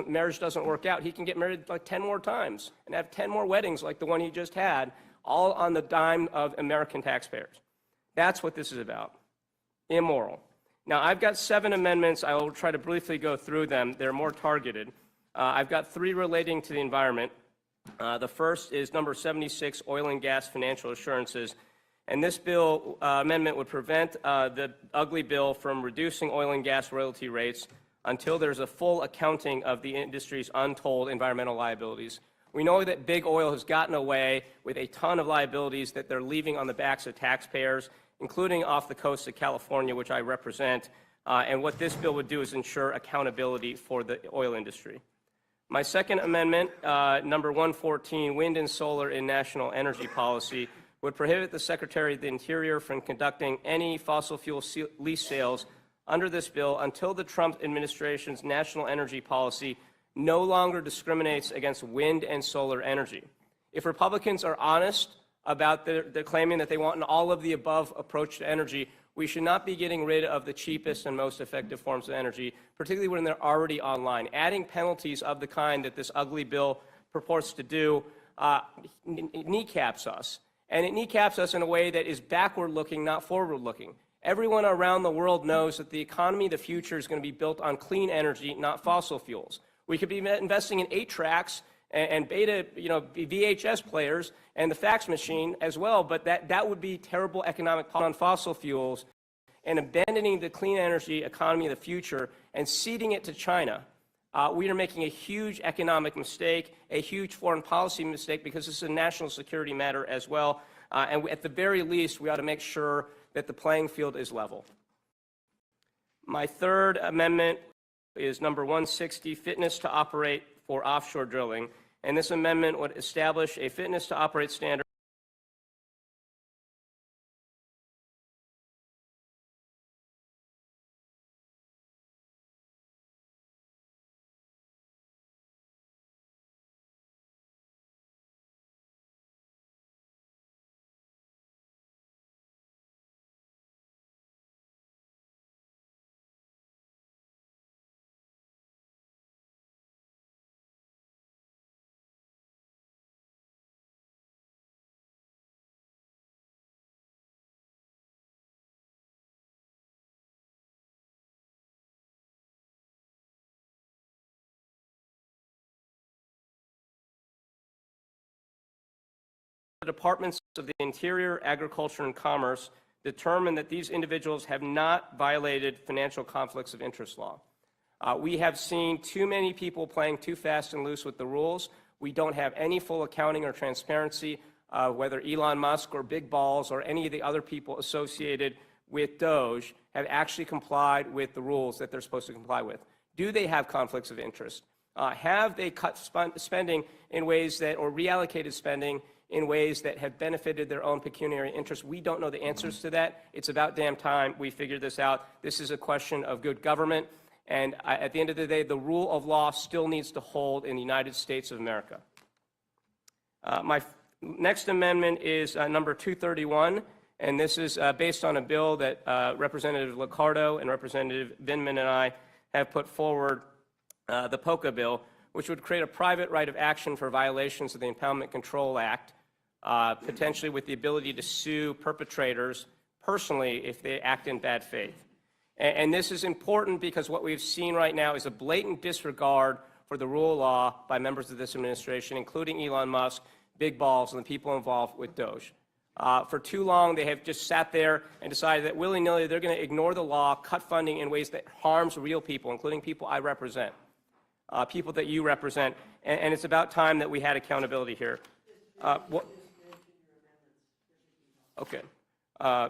marriage doesn't work out, he can get married like 10 more times and have 10 more weddings like the one he just had, all on the dime of American taxpayers. That's what this is about. Immoral. Now, I've got 7 amendments. I will try to briefly go through them. They're more targeted. I've got 3 relating to the environment. The first is number 76, oil and gas financial assurances. And this bill amendment would prevent the ugly bill from reducing oil and gas royalty rates until there's a full accounting of the industry's untold environmental liabilities. We know that big oil has gotten away with a ton of liabilities that they're leaving on the backs of taxpayers, including off the coast of California, which I represent. And what this bill would do is ensure accountability for the oil industry. My second amendment, number 114, wind and solar in national energy policy, would prohibit the Secretary of the Interior from conducting any fossil fuel lease sales under this bill until the Trump administration's national energy policy no longer discriminates against wind and solar energy. If Republicans are honest about their claiming that they want an all-of-the-above approach to energy, we should not be getting rid of the cheapest and most effective forms of energy, particularly when they're already online. Adding penalties of the kind that this ugly bill purports to do kneecaps us. And it kneecaps us in a way that is backward-looking, not forward-looking. Everyone around the world knows that the economy of the future is going to be built on clean energy, not fossil fuels. We could be investing in 8-tracks and beta, VHS players and the fax machine as well, but that would be terrible economic policy on fossil fuels and abandoning the clean energy economy of the future and ceding it to China. We are making a huge economic mistake, a huge foreign policy mistake, because this is a national security matter as well. And at the very least, we ought to make sure that the playing field is level. My third amendment is number 160, fitness to operate for offshore drilling. And this amendment would establish a fitness to operate standard the Departments of the Interior, Agriculture, and Commerce determine that these individuals have not violated financial conflicts of interest law. We have seen too many people playing too fast and loose with the rules. We don't have any full accounting or transparency, whether Elon Musk or Big Balls or any of the other people associated with Doge have actually complied with the rules that they're supposed to comply with. Do they have conflicts of interest? Have they cut spending in ways that, or reallocated spending in ways that have benefited their own pecuniary interests? We don't know the answers to that. It's about damn time we figure this out. This is a question of good government. And at the end of the day, the rule of law still needs to hold in the United States of America. My next amendment is number 231, and this is based on a bill that Representative Liccardo and Representative Vindman and I have put forward, the POCA bill, which would create a private right of action for violations of the Impoundment Control Act, potentially with the ability to sue perpetrators personally if they act in bad faith. And this is important because what we've seen right now is a blatant disregard for the rule of law by members of this administration, including Elon Musk, Big Balls, and the people involved with Doge. For too long, they have just sat there and decided that willy-nilly they're going to ignore the law, cut funding in ways that harms real people, including people I represent, people that you represent, and it's about time that we had accountability here. Okay,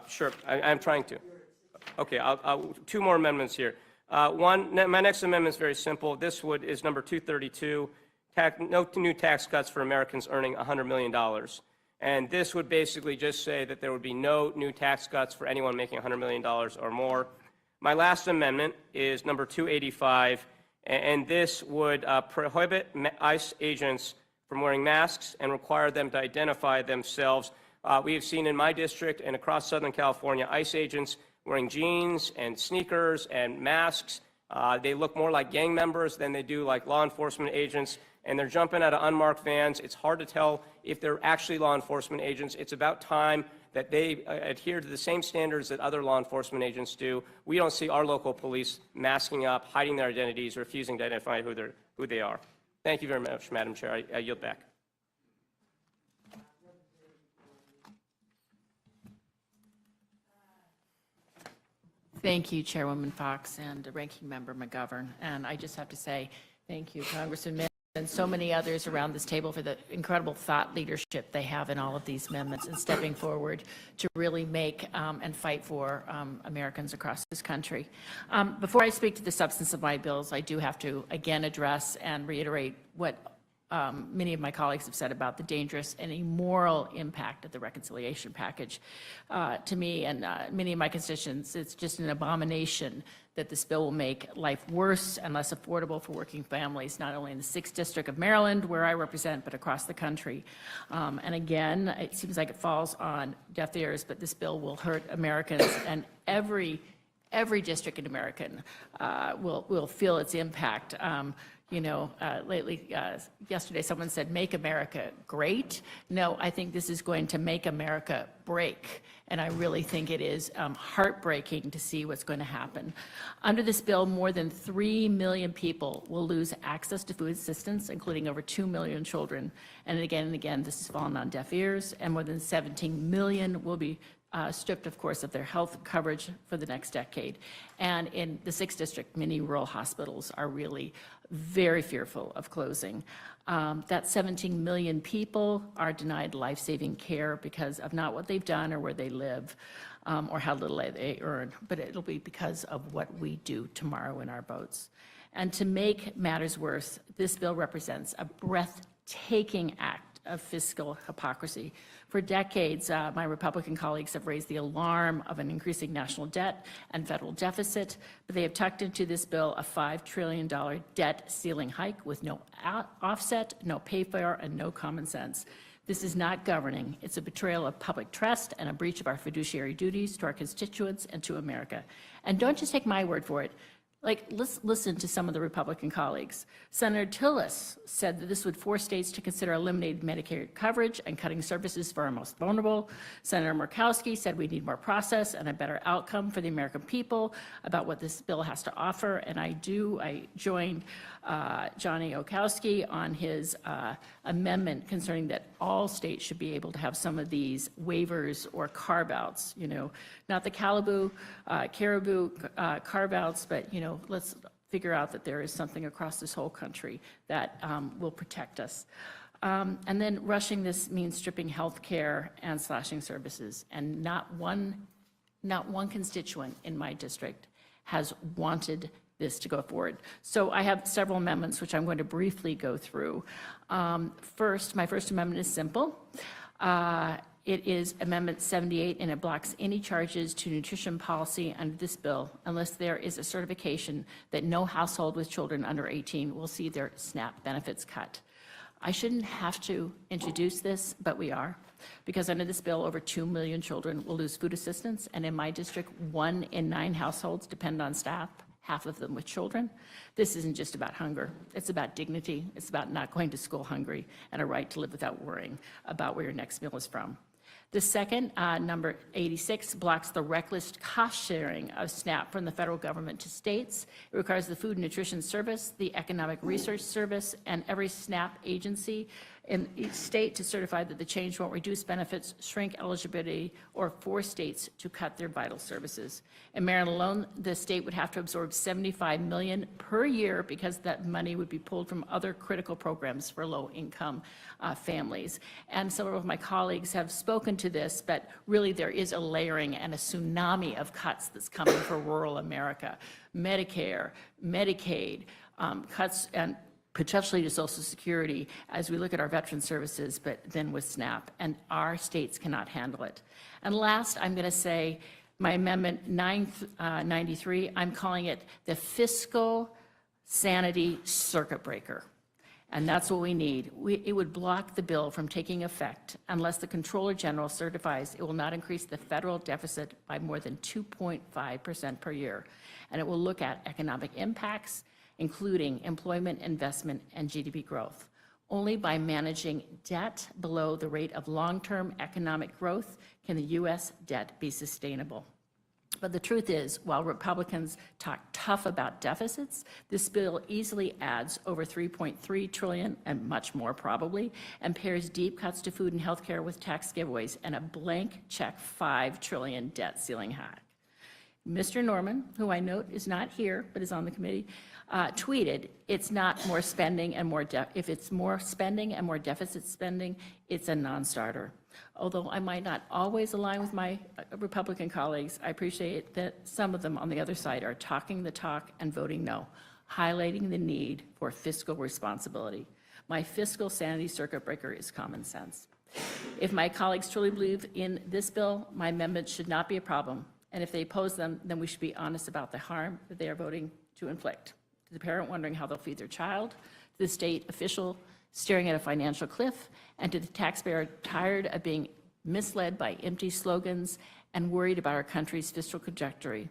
sure, I'm trying to. Okay, two more amendments here. My next amendment is very simple. This is number 232, no new tax cuts for Americans earning $100 million. And this would basically just say that there would be no new tax cuts for anyone making $100 million or more. My last amendment is number 285, and this would prohibit ICE agents from wearing masks and require them to identify themselves. We have seen in my district and across Southern California, ICE agents wearing jeans and sneakers and masks. They look more like gang members than they do like law enforcement agents, and they're jumping out of unmarked vans. It's hard to tell if they're actually law enforcement agents. It's about time that they adhere to the same standards that other law enforcement agents do. We don't see our local police masking up, hiding their identities, refusing to identify who they are. Thank you very much, Madam Chair. I yield back.
Thank you, Chairwoman Fox and Ranking Member McGovern. And I just have to say thank you, Congressman Mitt, and so many others around this table for the incredible thought leadership they have in all of these amendments and stepping forward to really make and fight for Americans across this country. Before I speak to the substance of my bills, I do have to again address and reiterate what many of my colleagues have said about the dangerous and immoral impact of the reconciliation package. To me and many of my constituents, it's just an abomination that this bill will make life worse and less affordable for working families, not only in the 6th District of Maryland, where I represent, but across the country. And again, it seems like it falls on deaf ears, but this bill will hurt Americans, and every district in America will feel its impact. Yesterday someone said, make America great. No, I think this is going to make America break. And I really think it is heartbreaking to see what's going to happen. Under this bill, more than 3 million people will lose access to food assistance, including over 2 million children. And again, this has fallen on deaf ears, and more than 17 million will be stripped, of course, of their health coverage for the next decade. And in the 6th District, many rural hospitals are really very fearful of closing. That 17 million people are denied life-saving care because of not what they've done or where they live or how little they earn, but it'll be because of what we do tomorrow in our votes. And to make matters worse, this bill represents a breathtaking act of fiscal hypocrisy. For decades, my Republican colleagues have raised the alarm of an increasing national debt and federal deficit, but they have tucked into this bill a $5 trillion debt ceiling hike with no offset, no pay for, and no common sense. This is not governing. It's a betrayal of public trust and a breach of our fiduciary duties to our constituents and to America. And don't just take my word for it. Let's listen to some of the Republican colleagues. Senator Tillis said that this would force states to consider eliminating Medicare coverage and cutting services for our most vulnerable. Senator Murkowski said we need more process and a better outcome for the American people about what this bill has to offer. And I joined Johnny Okowski on his amendment concerning that all states should be able to have some of these waivers or carve-outs, not the caribou carve-outs, but, let's figure out that there is something across this whole country that will protect us. And then rushing this means stripping health care and slashing services. And not one constituent in my district has wanted this to go forward. So I have several amendments, which I'm going to briefly go through. First, my first amendment is simple. It is Amendment 78, and it blocks any charges to nutrition policy under this bill unless there is a certification that no household with children under 18 will see their SNAP benefits cut. I shouldn't have to introduce this, but we are, because under this bill, over 2 million children will lose food assistance, and in my district, 1 in 9 households depend on SNAP, half of them with children. This isn't just about hunger. It's about dignity. It's about not going to school hungry and a right to live without worrying about where your next meal is from. The second, number 86, blocks the reckless cost sharing of SNAP from the federal government to states. It requires the Food and Nutrition Service, the Economic Research Service, and every SNAP agency in each state to certify that the change won't reduce benefits, shrink eligibility, or force states to cut their vital services. In Maryland alone, the state would have to absorb $75 million per year because that money would be pulled from other critical programs for low-income families. And several of my colleagues have spoken to this, but really there is a layering and a tsunami of cuts that's coming for rural America. Medicare, Medicaid, cuts and potentially to Social Security as we look at our veteran services, but then with SNAP, and our states cannot handle it. And last, I'm going to say my amendment 993, I'm calling it the fiscal sanity circuit breaker. And that's what we need. It would block the bill from taking effect unless the Comptroller General certifies it will not increase the federal deficit by more than 2.5% per year. And it will look at economic impacts, including employment, investment, and GDP growth. Only by managing debt below the rate of long-term economic growth can the U.S. debt be sustainable. But the truth is, while Republicans talk tough about deficits, this bill easily adds over $3.3 trillion, and much more probably, and pairs deep cuts to food and health care with tax giveaways and a blank check $5 trillion debt ceiling hack. Mr. Norman, who I note is not here but is on the committee, tweeted, "It's not more spending and more if it's more spending and more deficit spending, it's a non-starter." Although I might not always align with my Republican colleagues, I appreciate that some of them on the other side are talking the talk and voting no, highlighting the need for fiscal responsibility. My fiscal sanity circuit breaker is common sense. If my colleagues truly believe in this bill, my amendments should not be a problem. And if they oppose them, then we should be honest about the harm that they are voting to inflict. To the parent wondering how they'll feed their child, to the state official staring at a financial cliff, and to the taxpayer tired of being misled by empty slogans and worried about our country's fiscal trajectory.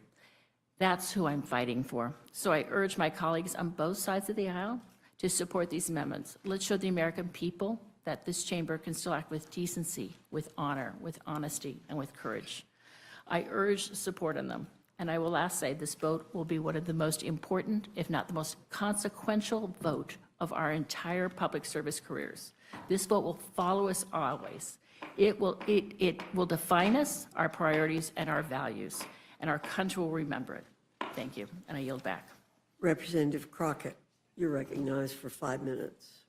That's who I'm fighting for. So I urge my colleagues on both sides of the aisle to support these amendments. Let's show the American people that this chamber can still act with decency, with honor, with honesty, and with courage. I urge support on them. And I will last say this vote will be one of the most important, if not the most consequential vote of our entire public service careers. This vote will follow us always. It will define us, our priorities, and our values, and our country will remember it. Thank you, and I yield back.
Representative Crockett, you're recognized for 5 minutes.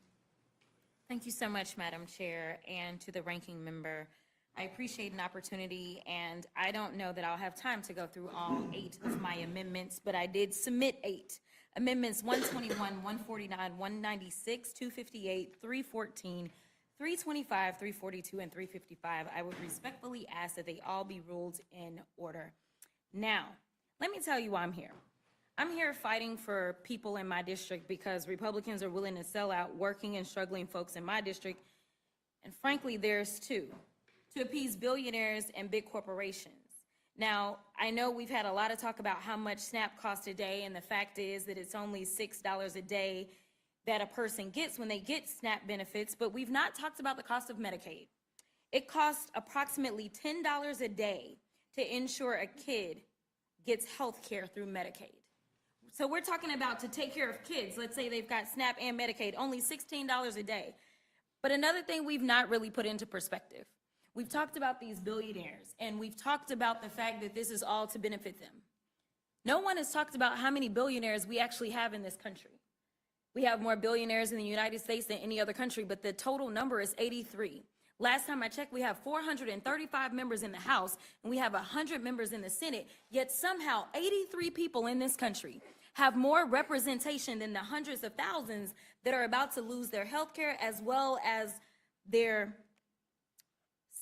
Thank you so much, Madam Chair, and to the ranking member. I appreciate an opportunity, and I don't know that I'll have time to go through all 8 of my amendments, but I did submit 8. Amendments 121, 149, 196, 258, 314, 325, 342, and 355. I would respectfully ask that they all be ruled in order. Now, let me tell you why I'm here. I'm here fighting for people in my district because Republicans are willing to sell out working and struggling folks in my district, and frankly, there's two, to appease billionaires and big corporations. Now, I know we've had a lot of talk about how much SNAP costs a day, and the fact is that it's only $6 a day that a person gets when they get SNAP benefits, but we've not talked about the cost of Medicaid. It costs approximately $10 a day to ensure a kid gets health care through Medicaid. So we're talking about to take care of kids, let's say they've got SNAP and Medicaid, only $16 a day. But another thing we've not really put into perspective, we've talked about these billionaires, and we've talked about the fact that this is all to benefit them. No one has talked about how many billionaires we actually have in this country. We have more billionaires in the United States than any other country, but the total number is 83. Last time I checked, we have 435 members in the House, and we have 100 members in the Senate, yet somehow 83 people in this country have more representation than the hundreds of thousands that are about to lose their health care as well as their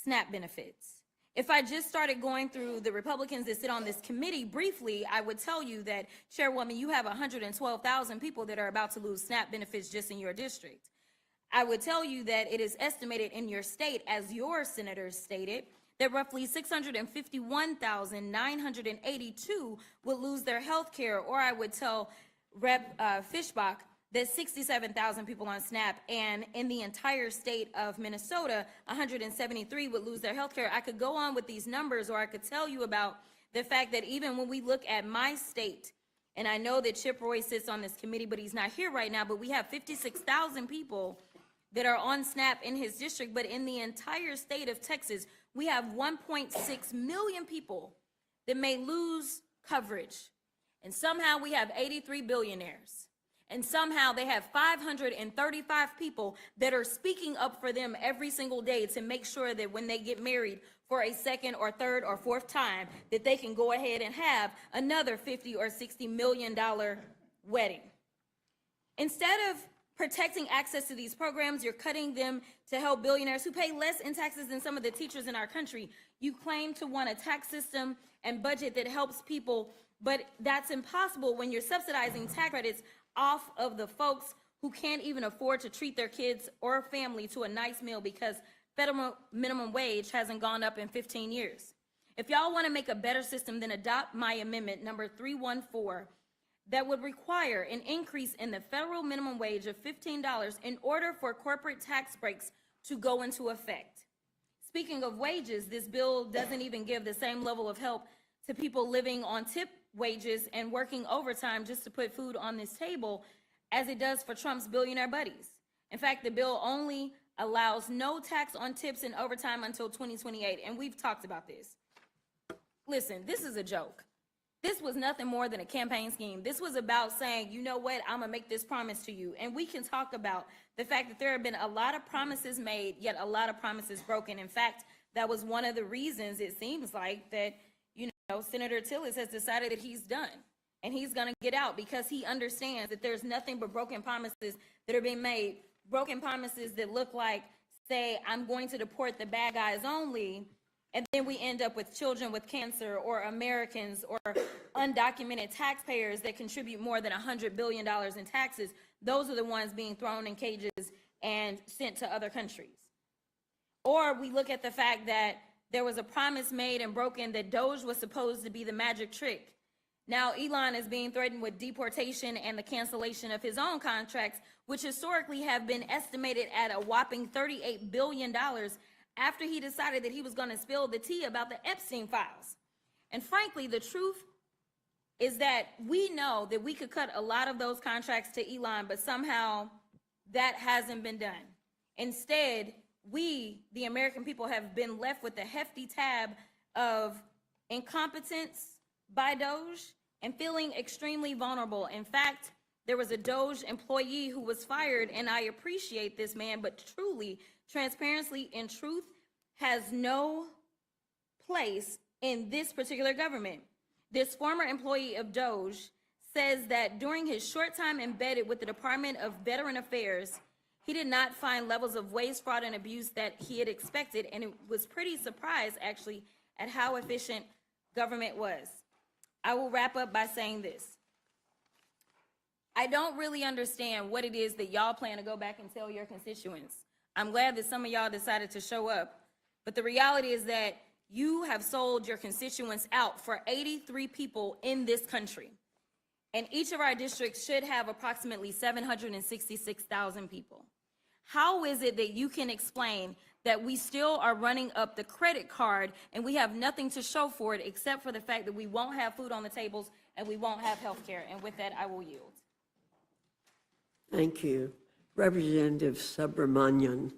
SNAP benefits. If I just started going through the Republicans that sit on this committee briefly, I would tell you that, Chairwoman, you have 112,000 people that are about to lose SNAP benefits just in your district. I would tell you that it is estimated in your state, as your senators stated, that roughly 651,982 will lose their health care, or I would tell Rep. Fishbach that 67,000 people on SNAP, and in the entire state of Minnesota, 173 would lose their health care. I could go on with these numbers, or I could tell you about the fact that even when we look at my state, and I know that Chip Roy sits on this committee, but he's not here right now, but we have 56,000 people that are on SNAP in his district, but in the entire state of Texas, we have 1.6 million people that may lose coverage. And somehow we have 83 billionaires. And somehow they have 535 people that are speaking up for them every single day to make sure that when they get married for a second or third or fourth time, that they can go ahead and have another $50 or $60 million wedding. Instead of protecting access to these programs, you're cutting them to help billionaires who pay less in taxes than some of the teachers in our country. You claim to want a tax system and budget that helps people, but that's impossible when you're subsidizing tax credits off of the folks who can't even afford to treat their kids or family to a nice meal because federal minimum wage hasn't gone up in 15 years. If y'all want to make a better system, then adopt my amendment number 314 that would require an increase in the federal minimum wage of $15 in order for corporate tax breaks to go into effect. Speaking of wages, this bill doesn't even give the same level of help to people living on tip wages and working overtime just to put food on this table as it does for Trump's billionaire buddies. In fact, the bill only allows no tax on tips and overtime until 2028, and we've talked about this. Listen, this is a joke. This was nothing more than a campaign scheme. This was about saying, you know what, I'm gonna make this promise to you. And we can talk about the fact that there have been a lot of promises made, yet a lot of promises broken. In fact, that was one of the reasons it seems like that, you know, Senator Tillis has decided that he's done and he's gonna get out because he understands that there's nothing but broken promises that are being made. Broken promises that look like, say, I'm going to deport the bad guys only, and then we end up with children with cancer or Americans or undocumented taxpayers that contribute more than $100 billion in taxes. Those are the ones being thrown in cages and sent to other countries. Or we look at the fact that there was a promise made and broken that DOGE was supposed to be the magic trick. Now Elon is being threatened with deportation and the cancellation of his own contracts, which historically have been estimated at a whopping $38 billion after he decided that he was going to spill the tea about the Epstein files. And frankly, the truth is that we know that we could cut a lot of those contracts to Elon, but somehow that hasn't been done. Instead, we, the American people, have been left with a hefty tab of incompetence by DOGE and feeling extremely vulnerable. In fact, there was a DOGE employee who was fired, and I appreciate this man, but truly, transparency and truth has no place in this particular government. This former employee of DOGE says that during his short time embedded with the Department of Veteran Affairs, he did not find levels of waste, fraud, and abuse that he had expected, and it was pretty surprised, actually, at how efficient government was. I will wrap up by saying this. I don't really understand what it is that y'all plan to go back and tell your constituents. I'm glad that some of y'all decided to show up, but the reality is that you have sold your constituents out for 83 people in this country. And each of our districts should have approximately 766,000 people. How is it that you can explain that we still are running up the credit card and we have nothing to show for it except for the fact that we won't have food on the tables and we won't have health care? And with that, I will yield.
Thank you. Representative Subramanian.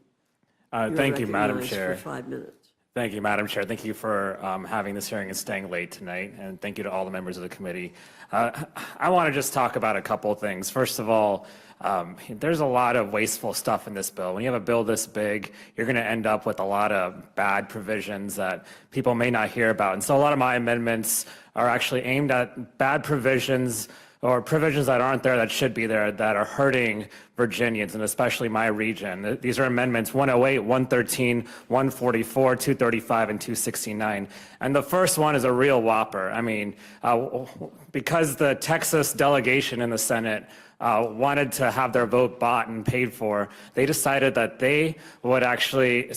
Thank you, Madam
recognized
Chair.
for 5 minutes.
Thank you, Madam Chair. Thank you for having this hearing and staying late tonight, and thank you to all the members of the committee. I want to just talk about a couple of things. First of all, there's a lot of wasteful stuff in this bill. When you have a bill this big, you're going to end up with a lot of bad provisions that people may not hear about. And so a lot of my amendments are actually aimed at bad provisions or provisions that aren't there that should be there that are hurting Virginians, and especially my region. These are amendments 108, 113, 144, 235, and 269. And the first one is a real whopper. I mean, because the Texas delegation in the Senate wanted to have their vote bought and paid for, they decided that they would actually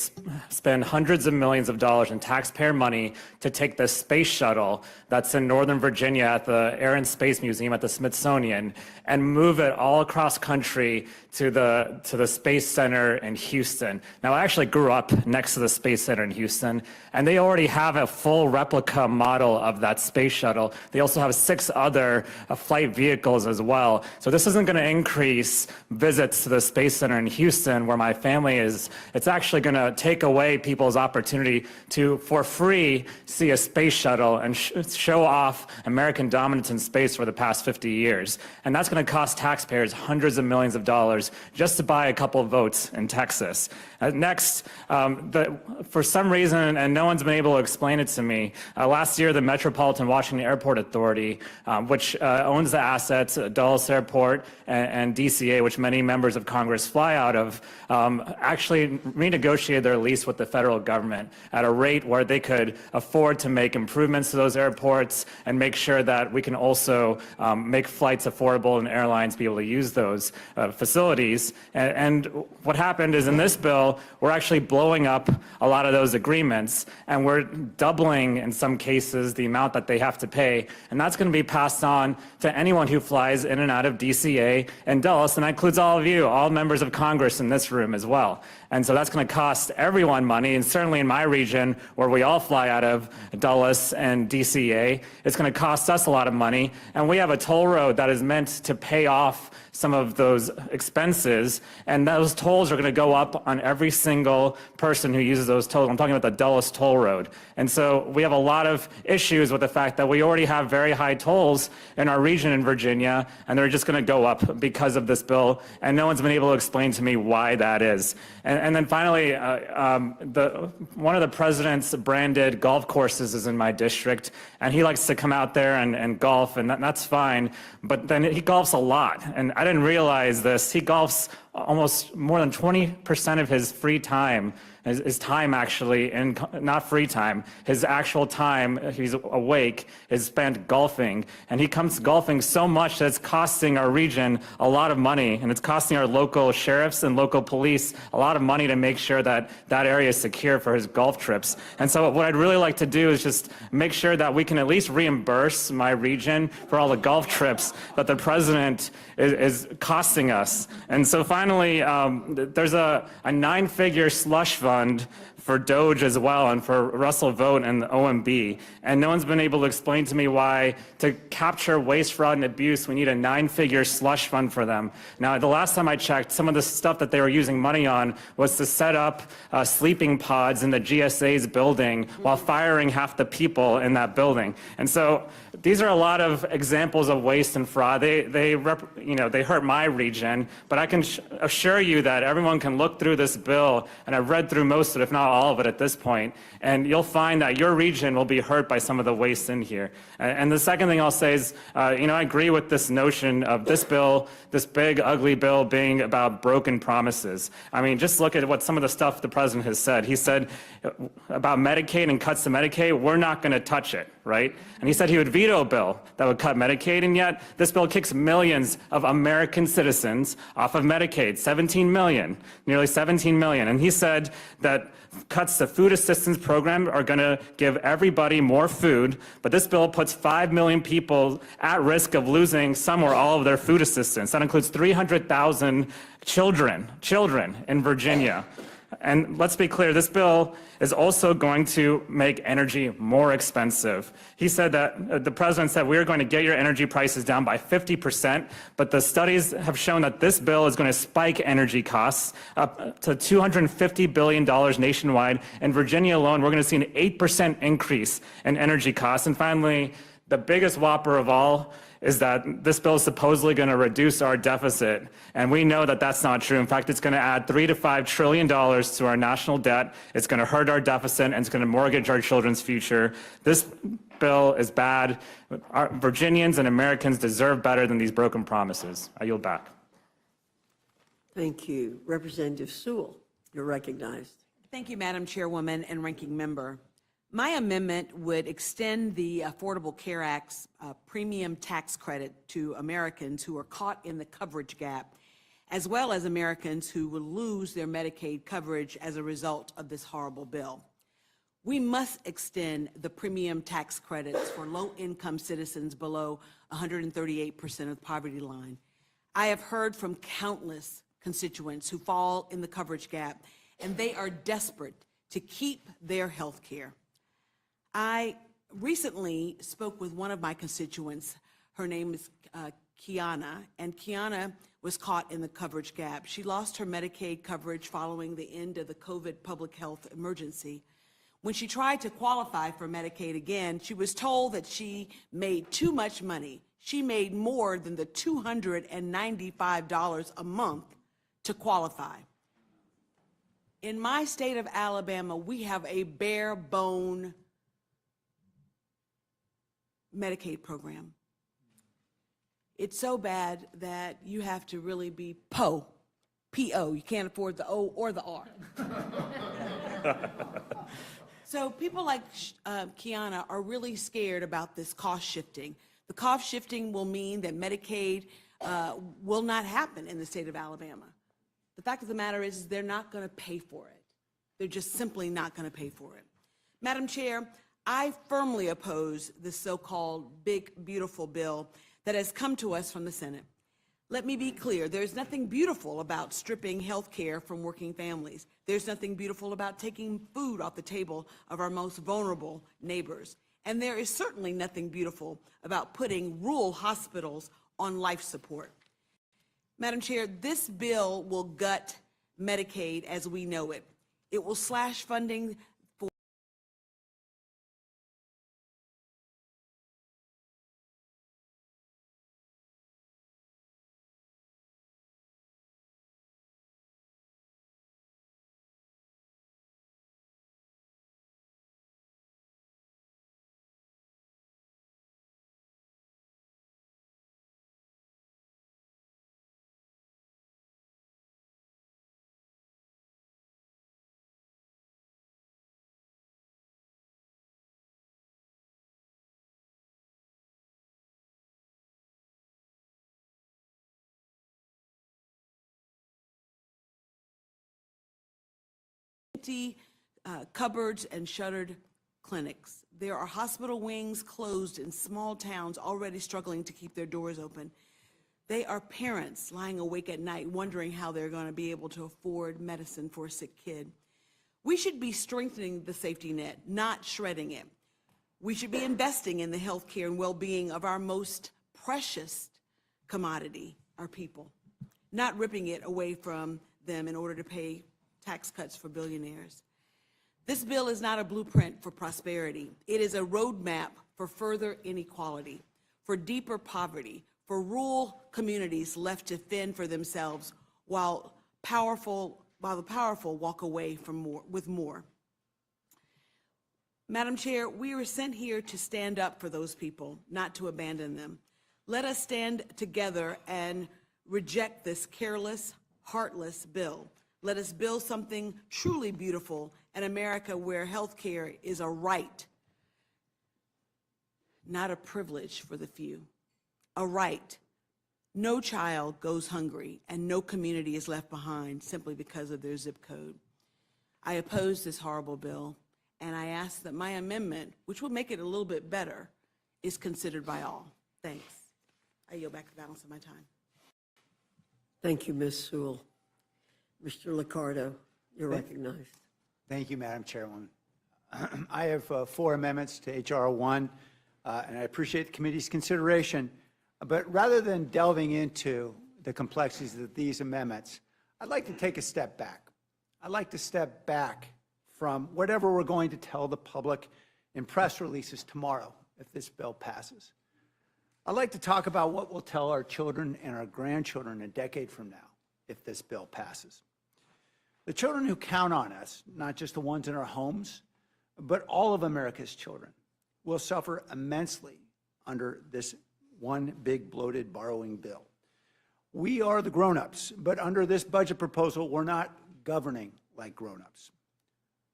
spend hundreds of millions of dollars in taxpayer money to take the space shuttle that's in Northern Virginia at the Air and Space Museum at the Smithsonian and move it all across country to the Space Center in Houston. Now, I actually grew up next to the Space Center in Houston, and they already have a full replica model of that space shuttle. They also have 6 other flight vehicles as well. So this isn't going to increase visits to the Space Center in Houston, where my family is. It's actually going to take away people's opportunity to, for free, see a space shuttle and show off American dominance in space for the past 50 years. And that's going to cost taxpayers hundreds of millions of dollars just to buy a couple of votes in Texas. Next, for some reason, and no one's been able to explain it to me, last year the Metropolitan Washington Airport Authority, which owns the assets at Dulles Airport and DCA, which many members of Congress fly out of, actually renegotiated their lease with the federal government at a rate where they could afford to make improvements to those airports and make sure that we can also make flights affordable and airlines be able to use those facilities. And what happened is in this bill, we're actually blowing up a lot of those agreements, and we're doubling, in some cases, the amount that they have to pay. And that's going to be passed on to anyone who flies in and out of DCA and Dulles, and that includes all of you, all members of Congress in this room as well. And so that's going to cost everyone money, and certainly in my region, where we all fly out of Dulles and DCA, it's going to cost us a lot of money. And we have a toll road that is meant to pay off some of those expenses, and those tolls are going to go up on every single person who uses those tolls. I'm talking about the Dulles toll road. And so we have a lot of issues with the fact that we already have very high tolls in our region in Virginia, and they're just going to go up because of this bill, and no one's been able to explain to me why that is. And then finally, one of the president's branded golf courses is in my district, and he likes to come out there and golf, and that's fine, but then he golfs a lot. And I didn't realize this. He golfs almost more than 20% of his free time, his time actually, and not free time, his actual time, he's awake, is spent golfing. And he comes golfing so much that it's costing our region a lot of money, and it's costing our local sheriffs and local police a lot of money to make sure that that area is secure for his golf trips. And so what I'd really like to do is just make sure that we can at least reimburse my region for all the golf trips that the president is costing us. And so finally, there's a 9-figure slush fund for DOGE as well, and for Russell Vote and the OMB. And no one's been able to explain to me why, to capture waste, fraud, and abuse, we need a 9-figure slush fund for them. Now, the last time I checked, some of the stuff that they were using money on was to set up sleeping pods in the GSA's building while firing half the people in that building. And so these are a lot of examples of waste and fraud. They hurt my region, but I can assure you that everyone can look through this bill, and I've read through most of it, if not all of it at this point, and you'll find that your region will be hurt by some of the waste in here. And the second thing I'll say is, I agree with this notion of this bill, this big, ugly bill being about broken promises. I mean, just look at what some of the stuff the president has said. He said about Medicaid and cuts to Medicaid, we're not going to touch it, right? And he said he would veto a bill that would cut Medicaid, and yet this bill kicks millions of American citizens off of Medicaid, 17 million, nearly 17 million. And he said that cuts to food assistance program are going to give everybody more food, but this bill puts 5 million people at risk of losing some or all of their food assistance. That includes 300,000 children in Virginia. And let's be clear, this bill is also going to make energy more expensive. He said that, the president said, we're going to get your energy prices down by 50%, but the studies have shown that this bill is going to spike energy costs up to $250 billion nationwide. In Virginia alone, we're going to see an 8% increase in energy costs. And finally, the biggest whopper of all is that this bill is supposedly going to reduce our deficit, and we know that that's not true. In fact, it's going to add $3 to $5 trillion to our national debt. It's going to hurt our deficit, and it's going to mortgage our children's future. This bill is bad. Our Virginians and Americans deserve better than these broken promises. I yield back.
Thank you. Representative Sewell, you're recognized.
Thank you, Madam Chairwoman and Ranking Member. My amendment would extend the Affordable Care Act's premium tax credit to Americans who are caught in the coverage gap, as well as Americans who will lose their Medicaid coverage as a result of this horrible bill. We must extend the premium tax credits for low-income citizens below 138% of the poverty line. I have heard from countless constituents who fall in the coverage gap, and they are desperate to keep their health care. I recently spoke with one of my constituents. Her name is Kiana, and Kiana was caught in the coverage gap. She lost her Medicaid coverage following the end of the COVID public health emergency. When she tried to qualify for Medicaid again, she was told that she made too much money. She made more than the $295 a month to qualify. In my state of Alabama, we have a bare bone Medicaid program. It's so bad that you have to really be P-O. You can't afford the O or the R. So people like Kiana are really scared about this cost shifting. The cost shifting will mean that Medicaid will not happen in the state of Alabama. The fact of the matter is they're not going to pay for it. They're just simply not going to pay for it. Madam Chair, I firmly oppose this so-called big, beautiful bill that has come to us from the Senate. Let me be clear, there's nothing beautiful about stripping health care from working families. There's nothing beautiful about taking food off the table of our most vulnerable neighbors. And there is certainly nothing beautiful about putting rural hospitals on life support. Madam Chair, this bill will gut Medicaid as we know it. It will slash funding for empty cupboards and shuttered clinics. There are hospital wings closed in small towns already struggling to keep their doors open. They are parents lying awake at night wondering how they're going to be able to afford medicine for a sick kid. We should be strengthening the safety net, not shredding it. We should be investing in the health care and well-being of our most precious commodity, our people, not ripping it away from them in order to pay tax cuts for billionaires. This bill is not a blueprint for prosperity. It is a roadmap for further inequality, for deeper poverty, for rural communities left to fend for themselves while the powerful walk away with more. Madam Chair, we were sent here to stand up for those people, not to abandon them. Let us stand together and reject this careless, heartless bill. Let us build something truly beautiful, an America where health care is a right, not a privilege for the few. A right. No child goes hungry and no community is left behind simply because of their zip code. I oppose this horrible bill, and I ask that my amendment, which will make it a little bit better, is considered by all. Thanks. I yield back the balance of my time.
Thank you, Ms. Sewell. Mr. Liccardo. You're recognized.
Thank you, Madam Chairwoman. I have 4 amendments to H.R. 1, and I appreciate the committee's consideration. But rather than delving into the complexities of these amendments, I'd like to take a step back. I'd like to step back from whatever we're going to tell the public in press releases tomorrow if this bill passes. I'd like to talk about what we'll tell our children and our grandchildren a decade from now if this bill passes. The children who count on us, not just the ones in our homes, but all of America's children, will suffer immensely under this one big bloated borrowing bill. We are the grown-ups, but under this budget proposal, we're not governing like grown-ups.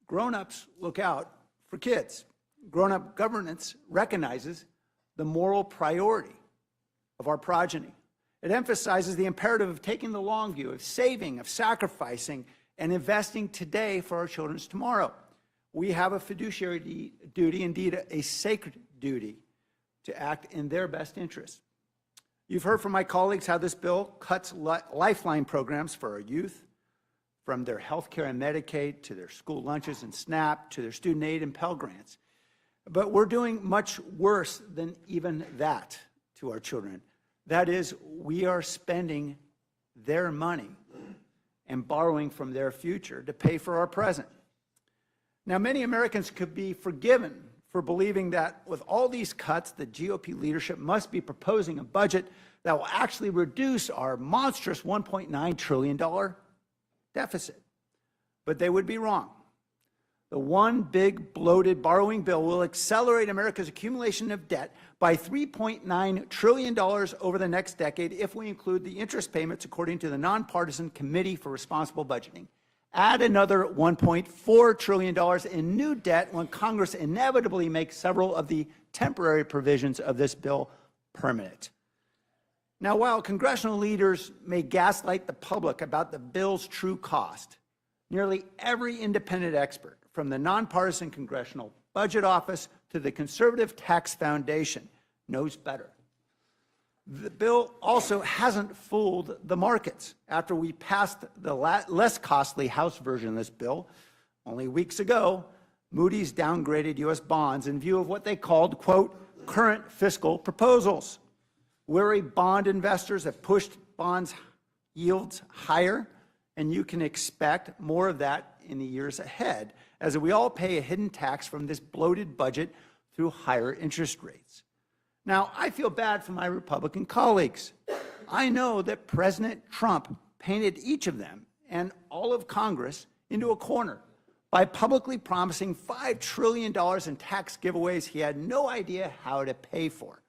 Grown-ups look out for kids. Grown-up governance recognizes the moral priority of our progeny. It emphasizes the imperative of taking the long view, of saving, of sacrificing, and investing today for our children's tomorrow. We have a fiduciary duty, indeed a sacred duty, to act in their best interest. You've heard from my colleagues how this bill cuts lifeline programs for our youth, from their health care and Medicaid to their school lunches and SNAP to their student aid and Pell Grants. But we're doing much worse than even that to our children. That is, we are spending their money and borrowing from their future to pay for our present. Now, many Americans could be forgiven for believing that with all these cuts, the GOP leadership must be proposing a budget that will actually reduce our monstrous $1.9 trillion deficit. But they would be wrong. The one big bloated borrowing bill will accelerate America's accumulation of debt by $3.9 trillion over the next decade if we include the interest payments according to the Nonpartisan Committee for Responsible Budgeting. Add another $1.4 trillion in new debt when Congress inevitably makes several of the temporary provisions of this bill permanent. Now, while congressional leaders may gaslight the public about the bill's true cost, nearly every independent expert, from the Nonpartisan Congressional Budget Office to the Conservative Tax Foundation, knows better. The bill also hasn't fooled the markets. After we passed the less costly House version of this bill, only weeks ago, Moody's downgraded U.S. bonds in view of what they called, quote, current fiscal proposals. Wary bond investors have pushed bonds yields higher, and you can expect more of that in the years ahead, as we all pay a hidden tax from this bloated budget through higher interest rates. Now, I feel bad for my Republican colleagues. I know that President Trump painted each of them and all of Congress into a corner by publicly promising $5 trillion in tax giveaways he had no idea how to pay for.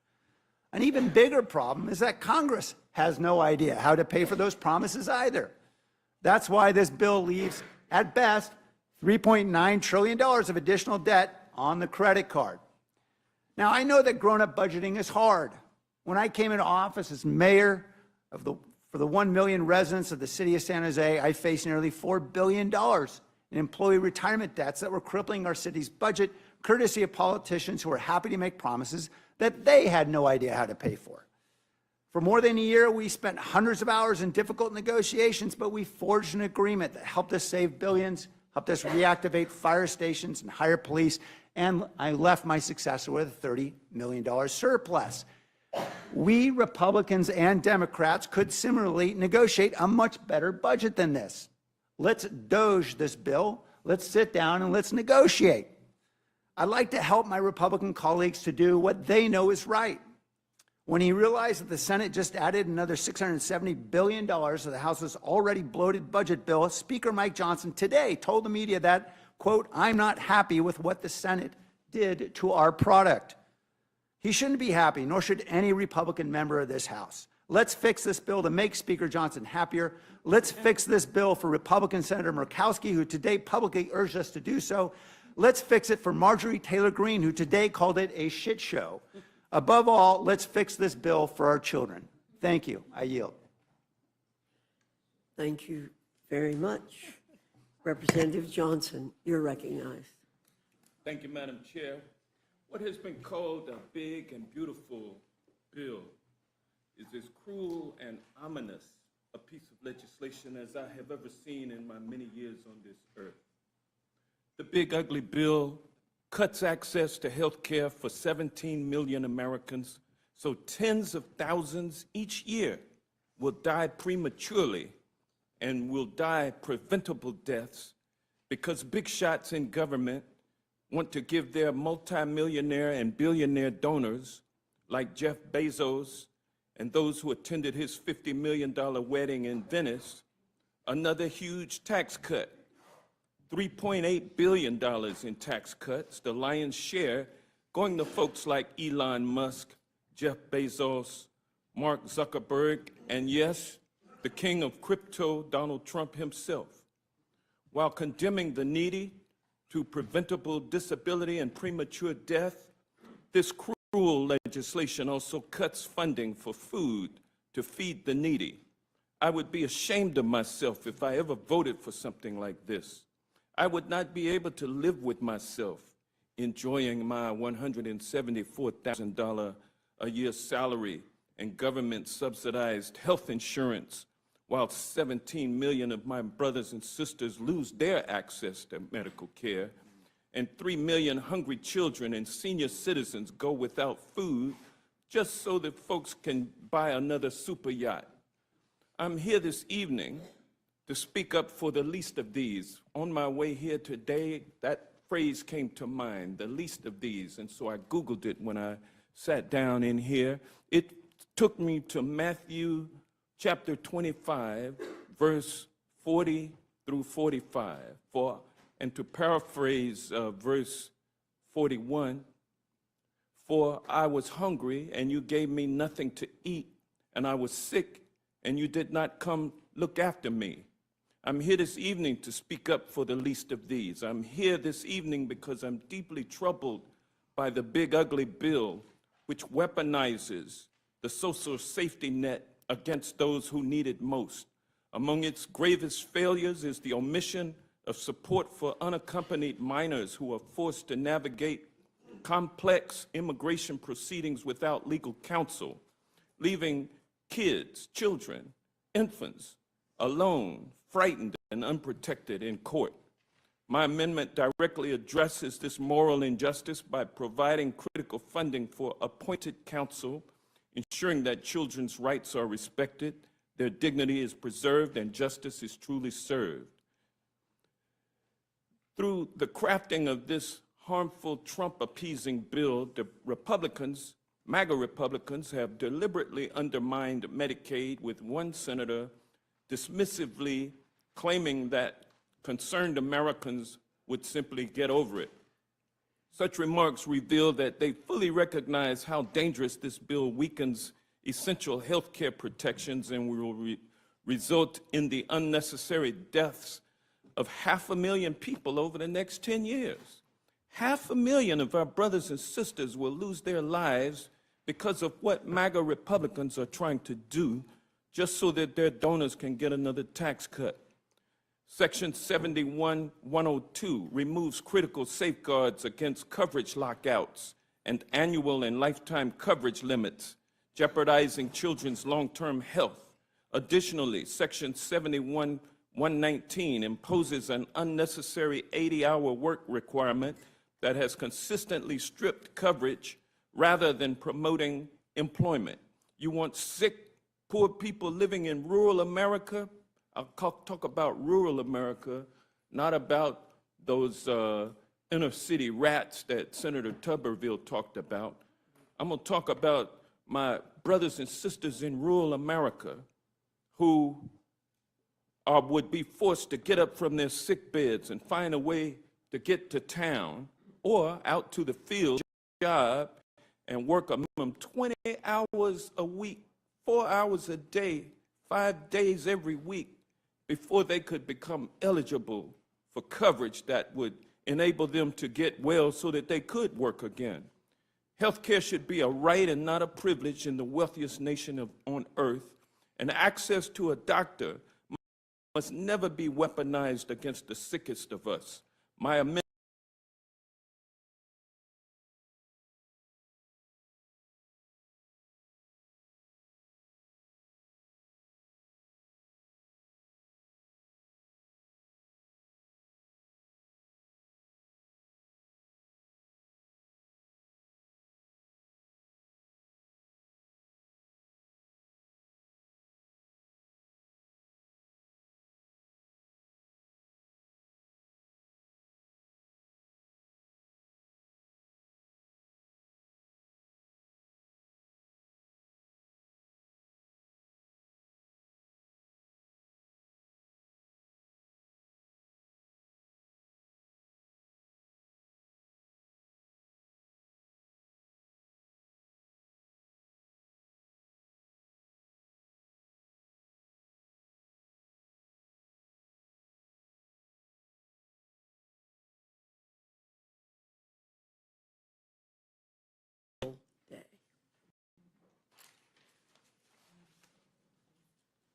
An even bigger problem is that Congress has no idea how to pay for those promises either. That's why this bill leaves, at best, $3.9 trillion of additional debt on the credit card. Now, I know that grown-up budgeting is hard. When I came into office as mayor for the 1 million residents of the city of San Jose, I faced nearly $4 billion in employee retirement debts that were crippling our city's budget, courtesy of politicians who were happy to make promises that they had no idea how to pay for. For more than a year, we spent hundreds of hours in difficult negotiations, but we forged an agreement that helped us save billions, helped us reactivate fire stations and hire police, and I left my successor with a $30 million surplus. We, Republicans and Democrats, could similarly negotiate a much better budget than this. Let's doge this bill, let's sit down and let's negotiate. I'd like to help my Republican colleagues to do what they know is right. When he realized that the Senate just added another $670 billion to the House's already bloated budget bill, Speaker Mike Johnson today told the media that, quote, I'm not happy with what the Senate did to our product. He shouldn't be happy, nor should any Republican member of this House. Let's fix this bill to make Speaker Johnson happier. Let's fix this bill for Republican Senator Murkowski, who today publicly urged us to do so. Let's fix it for Marjorie Taylor Greene, who today called it a shit show. Above all, let's fix this bill for our children. Thank you. I yield.
Thank you very much. Representative Johnson, you're recognized.
Thank you, Madam Chair. What has been called a big and beautiful bill is as cruel and ominous a piece of legislation as I have ever seen in my many years on this earth. The big ugly bill cuts access to health care for 17 million Americans, so tens of thousands each year will die prematurely and will die preventable deaths because big shots in government want to give their multimillionaire and billionaire donors like Jeff Bezos and those who attended his $50 million wedding in Venice another huge tax cut. $3.8 billion in tax cuts, the lion's share going to folks like Elon Musk, Jeff Bezos, Mark Zuckerberg, and yes, the king of crypto, Donald Trump himself. While condemning the needy to preventable disability and premature death, this cruel legislation also cuts funding for food to feed the needy. I would be ashamed of myself if I ever voted for something like this. I would not be able to live with myself enjoying my $174,000 a year salary and government-subsidized health insurance, while 17 million of my brothers and sisters lose their access to medical care, and 3 million hungry children and senior citizens go without food just so that folks can buy another super yacht. I'm here this evening to speak up for the least of these. On my way here today, that phrase came to mind, the least of these, and so I Googled it when I sat down in here. It took me to Matthew chapter 25, verse 40 through 45, and to paraphrase verse 41, for I was hungry, and you gave me nothing to eat, and I was sick, and you did not come look after me. I'm here this evening to speak up for the least of these. I'm here this evening because I'm deeply troubled by the big ugly bill which weaponizes the social safety net against those who need it most. Among its gravest failures is the omission of support for unaccompanied minors who are forced to navigate complex immigration proceedings without legal counsel, leaving kids, children, infants alone, frightened and unprotected in court. My amendment directly addresses this moral injustice by providing critical funding for appointed counsel, ensuring that children's rights are respected, their dignity is preserved, and justice is truly served. Through the crafting of this harmful Trump-appeasing bill, the Republicans, MAGA Republicans, have deliberately undermined Medicaid, with one senator dismissively claiming that concerned Americans would simply get over it. Such remarks reveal that they fully recognize how dangerous this bill weakens essential health care protections and will result in the unnecessary deaths of 500,000 people over the next 10 years. 500,000 of our brothers and sisters will lose their lives because of what MAGA Republicans are trying to do just so that their donors can get another tax cut. Section 71102 removes critical safeguards against coverage lockouts and annual and lifetime coverage limits, jeopardizing children's long-term health. Additionally, Section 71119 imposes an unnecessary 80-hour work requirement that has consistently stripped coverage rather than promoting employment. You want sick, poor people living in rural America? I'll talk about rural America, not about those inner city rats that Senator Tuberville talked about. I'm going to talk about my brothers and sisters in rural America who would be forced to get up from their sick beds and find a way to get to town or out to the field job and work a minimum 20 hours a week, 4 hours a day, 5 days every week before they could become eligible for coverage that would enable them to get well so that they could work again. Health care should be a right and not a privilege in the wealthiest nation on earth, and access to a doctor must never be weaponized against the sickest of us. My amendment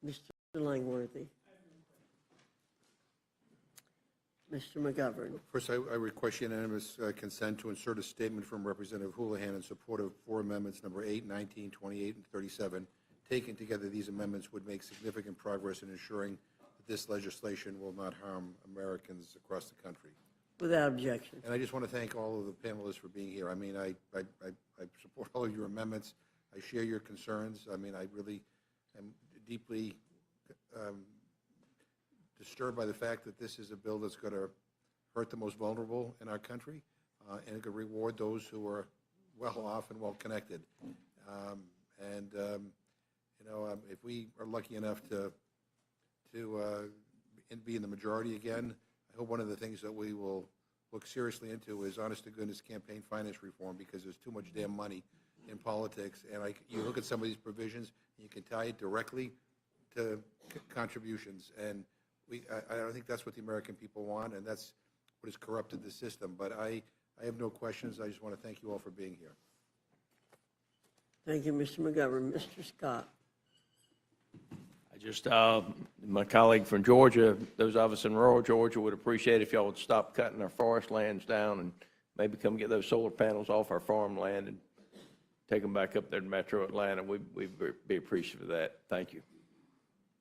Mr. Langworthy. Mr. McGovern.
First, I request unanimous consent to insert a statement from Representative Houlihan in support of 4 amendments, number 8, 19, 28, and 37. Taken together, these amendments would make significant progress in ensuring that this legislation will not harm Americans across the country.
Without objection.
And I just want to thank all of the panelists for being here. I mean, I support all of your amendments. I share your concerns. I mean, I really am deeply disturbed by the fact that this is a bill that's going to hurt the most vulnerable in our country, and it could reward those who are well off and well connected. If we are lucky enough to be in the majority again, I hope one of the things that we will look seriously into is honest-to-goodness campaign finance reform, because there's too much damn money in politics. And you look at some of these provisions, and you can tie it directly to contributions. And I don't think that's what the American people want, and that's what has corrupted the system. But I have no questions. I just want to thank you all for being here.
Thank you, Mr. McGovern. Mr. Scott.
Just my colleague from Georgia, those of us in rural Georgia would appreciate if y'all would stop cutting our forest lands down and maybe come get those solar panels off our farmland and take them back up there to Metro Atlanta. We'd be appreciative of that. Thank you.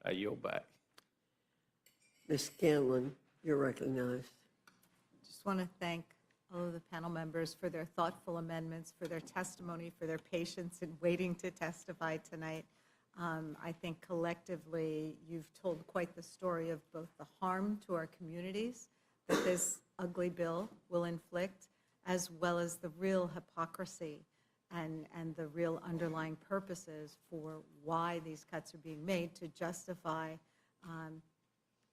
I yield back.
Ms. Scanlon, you're recognized.
Just want to thank all of the panel members for their thoughtful amendments, for their testimony, for their patience in waiting to testify tonight. I think collectively you've told quite the story of both the harm to our communities that this ugly bill will inflict, as well as the real hypocrisy and the real underlying purposes for why these cuts are being made to justify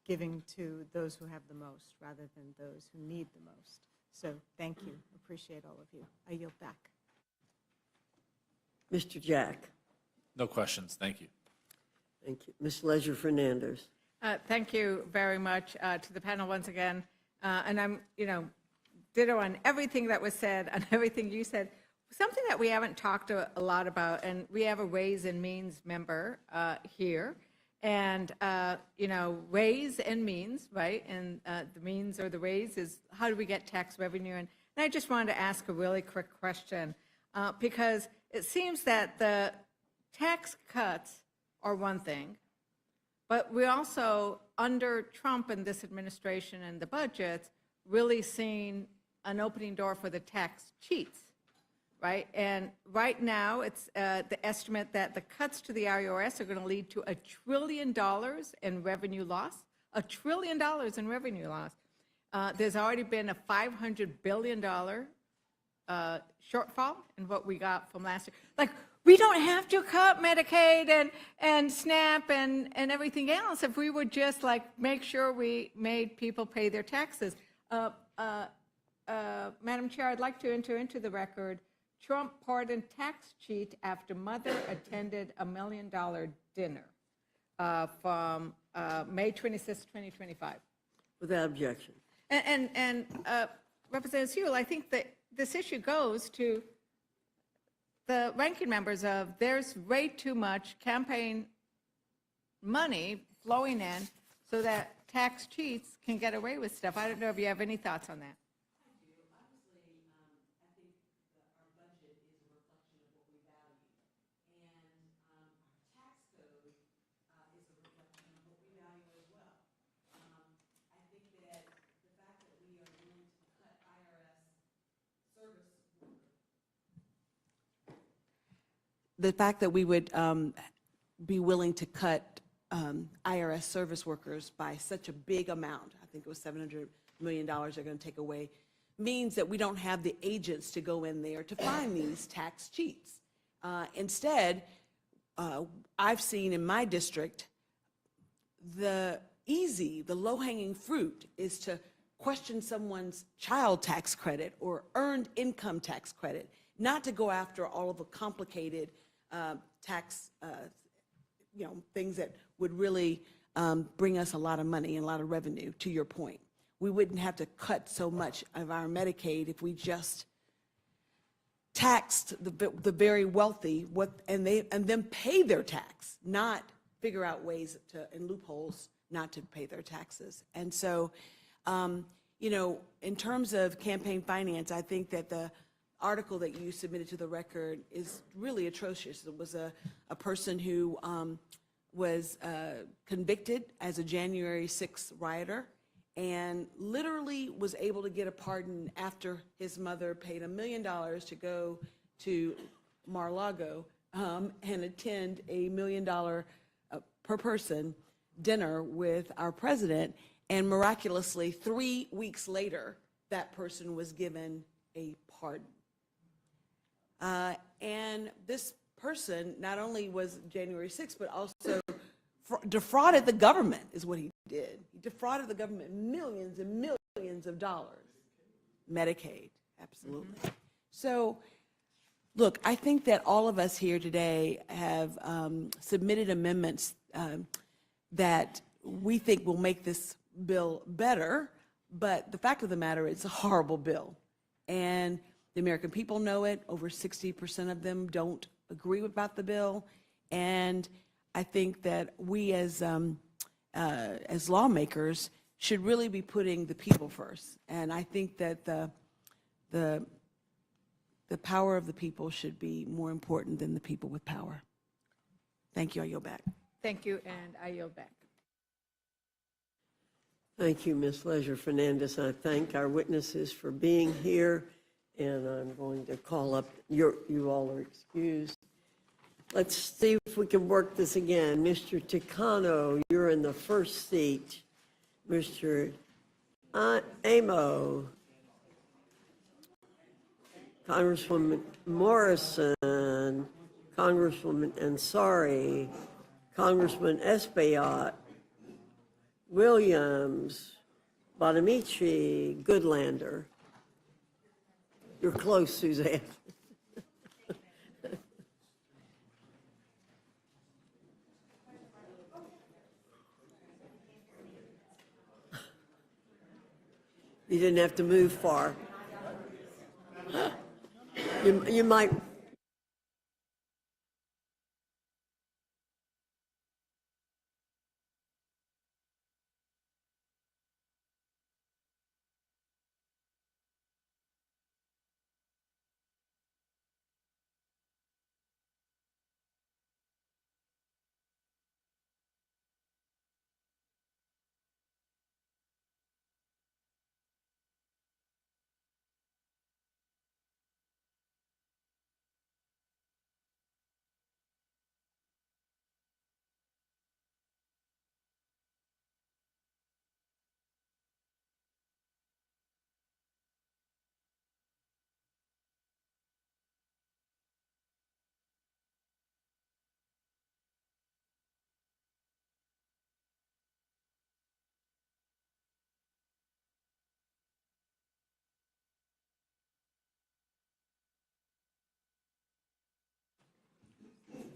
giving to those who have the most rather than those who need the most. So thank you. Appreciate all of you. I yield back.
Mr. Jack.
No questions. Thank you.
Thank you. Ms. Leisure Fernandez.
Thank you very much to the panel once again. And I'm, ditto on everything that was said and everything you said. Something that we haven't talked a lot about, and we have a Ways and Means member here. And, ways and means, right? And the means or the ways is how do we get tax revenue? And I just wanted to ask a really quick question because it seems that the tax cuts are one thing, but we also, under Trump and this administration and the budgets, really seen an opening door for the tax cheats, right? And right now, it's the estimate that the cuts to the IRS are going to lead to $1 trillion in revenue loss, $1 trillion in revenue loss. There's already been a $500 billion shortfall in what we got from last year. Like, we don't have to cut Medicaid and SNAP and everything else if we would just make sure we made people pay their taxes. Madam Chair, I'd like to enter into the record, Trump pardoned tax cheat after mother attended $1 million dinner from May 26, 2025.
Without objection.
And Representative Sewell, I think that this issue goes to the ranking members of there's way too much campaign money flowing in so that tax cheats can get away with stuff. I don't know if you have any thoughts on that.
The fact that we would be willing to cut IRS service workers by such a big amount, I think it was $700 million they're going to take away, means that we don't have the agents to go in there to find these tax cheats. Instead, I've seen in my district, the low-hanging fruit is to question someone's child tax credit or earned income tax credit, not to go after all of the complicated tax, things that would really bring us a lot of money and a lot of revenue, to your point. We wouldn't have to cut so much of our Medicaid if we just taxed the very wealthy and then pay their tax, not figure out ways to, and loopholes not to pay their taxes. And so, you know, in terms of campaign finance, I think that the article that you submitted to the record is really atrocious. It was a person who was convicted as a January 6th rioter and literally was able to get a pardon after his mother paid $1 million to go to Mar-a-Lago and attend a $1 million per person dinner with our president. And miraculously, 3 weeks later, that person was given a pardon. And this person not only was January 6th, but also defrauded the government, is what he did. He defrauded the government millions and millions of dollars. Medicaid, absolutely. So, look, I think that all of us here today have submitted amendments that we think will make this bill better, but the fact of the matter is it's a horrible bill. And the American people know it. Over 60% of them don't agree about the bill. And I think that we as lawmakers should really be putting the people first. And I think that the power of the people should be more important than the people with power. Thank you. I yield back.
Thank you, and I yield back.
Thank you, Ms. Leisure Fernandez. I thank our witnesses for being here, and I'm going to call up, you all are excused. Let's see if we can work this again. Mr. Takano, you're in the first seat. Mr. Amo, Congresswoman Morrison, Congresswoman Ansari, Congressman Espaillat, Williams, Bonamici, Goodlander. You're close, Suzanne. You didn't have to move far. You might.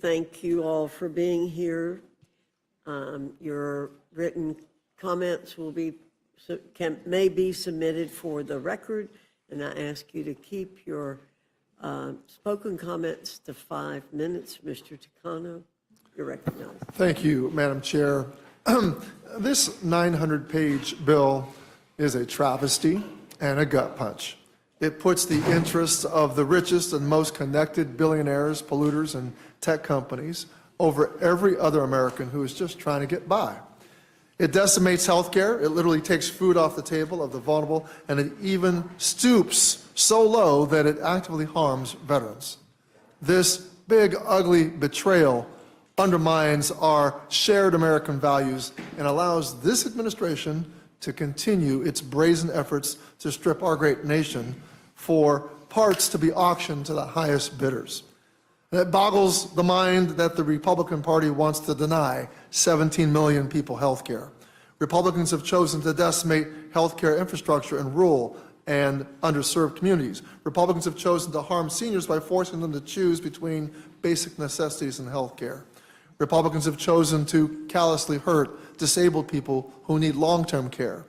Thank you all for being here. Your written comments may be submitted for the record, and I ask you to keep your spoken comments to 5 minutes. Mr. Takano, you're recognized.
Thank you, Madam Chair. This 900-page bill is a travesty and a gut punch. It puts the interests of the richest and most connected billionaires, polluters, and tech companies over every other American who is just trying to get by. It decimates health care. It literally takes food off the table of the vulnerable, and it even stoops so low that it actively harms veterans. This big, ugly betrayal undermines our shared American values and allows this administration to continue its brazen efforts to strip our great nation for parts to be auctioned to the highest bidders. And it boggles the mind that the Republican Party wants to deny 17 million people health care. Republicans have chosen to decimate health care infrastructure in rural and underserved communities. Republicans have chosen to harm seniors by forcing them to choose between basic necessities and health care. Republicans have chosen to callously hurt disabled people who need long-term care.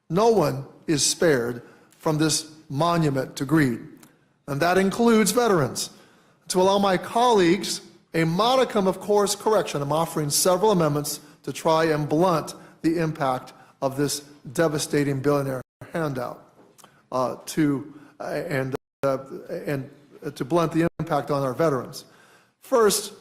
No one is spared from this monument to greed, and that includes veterans. To allow my colleagues A modicum of course correction. I'm offering several amendments to try and blunt the impact of this devastating billionaire handout, to blunt the impact on our veterans. First,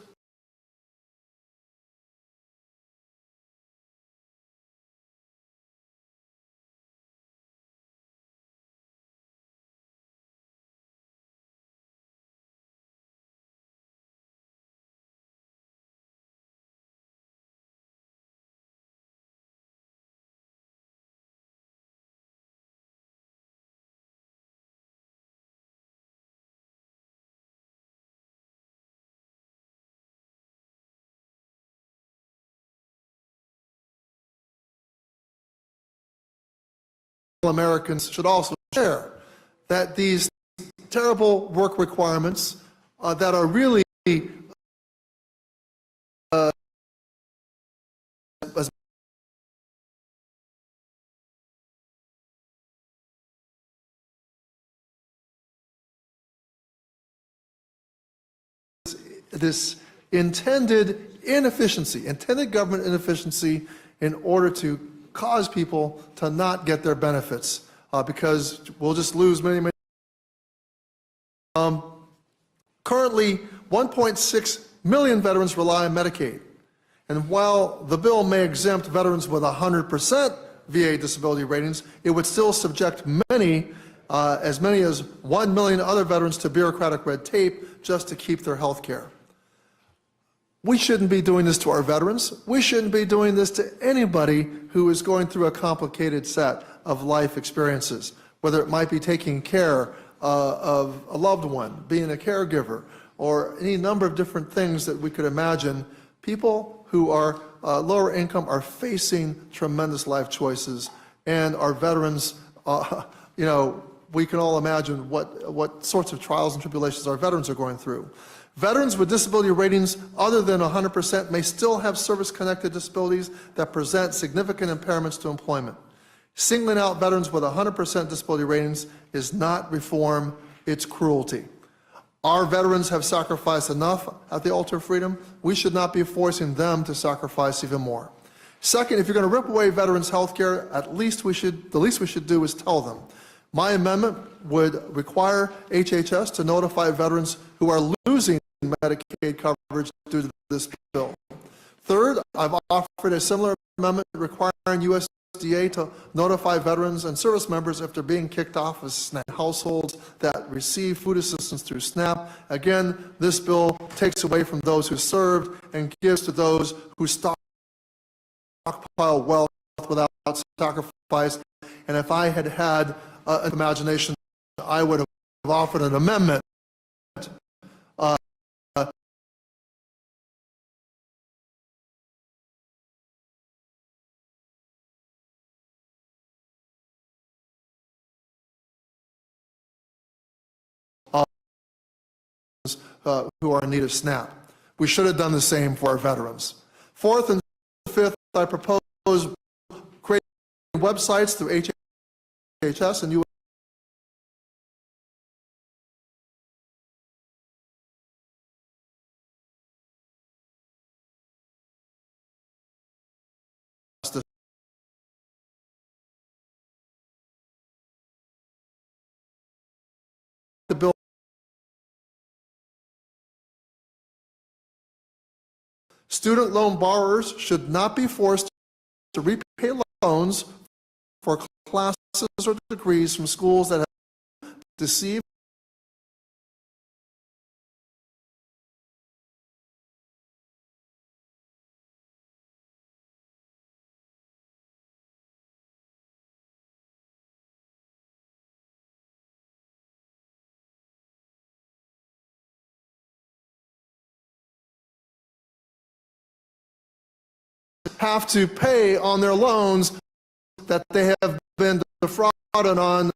Americans should also share that these terrible work requirements that are really as this intended government inefficiency in order to cause people to not get their benefits because we'll just lose many. Currently, 1.6 million veterans rely on Medicaid. And while the bill may exempt veterans with 100% VA disability ratings, it would still subject as many as 1 million other veterans to bureaucratic red tape just to keep their health care. We shouldn't be doing this to our veterans. We shouldn't be doing this to anybody who is going through a complicated set of life experiences, whether it might be taking care of a loved one, being a caregiver, or any number of different things that we could imagine. People who are lower income are facing tremendous life choices, and our veterans, we can all imagine what sorts of trials and tribulations our veterans are going through. Veterans with disability ratings other than 100% may still have service-connected disabilities that present significant impairments to employment. Singling out veterans with 100% disability ratings is not reform, it's cruelty. Our veterans have sacrificed enough at the altar of freedom. We should not be forcing them to sacrifice even more. Second, if you're going to rip away veterans' health care, the least we should do is tell them. My amendment would require HHS to notify veterans who are losing Medicaid coverage due to this bill. Third, I've offered a similar amendment requiring USDA to notify veterans and service members if they're being kicked off of SNAP households that receive food assistance through SNAP. Again, this bill takes away from those who served and gives to those who stockpile wealth without sacrifice. And if I had had an imagination, I would have offered an amendment who are in need of SNAP. We should have done the same for our veterans. Fourth and fifth, I propose creating websites through HHS and the bill. Student loan borrowers should not be forced to repay loans for classes or degrees from schools that have deceived have to pay on their loans that they have been defrauded on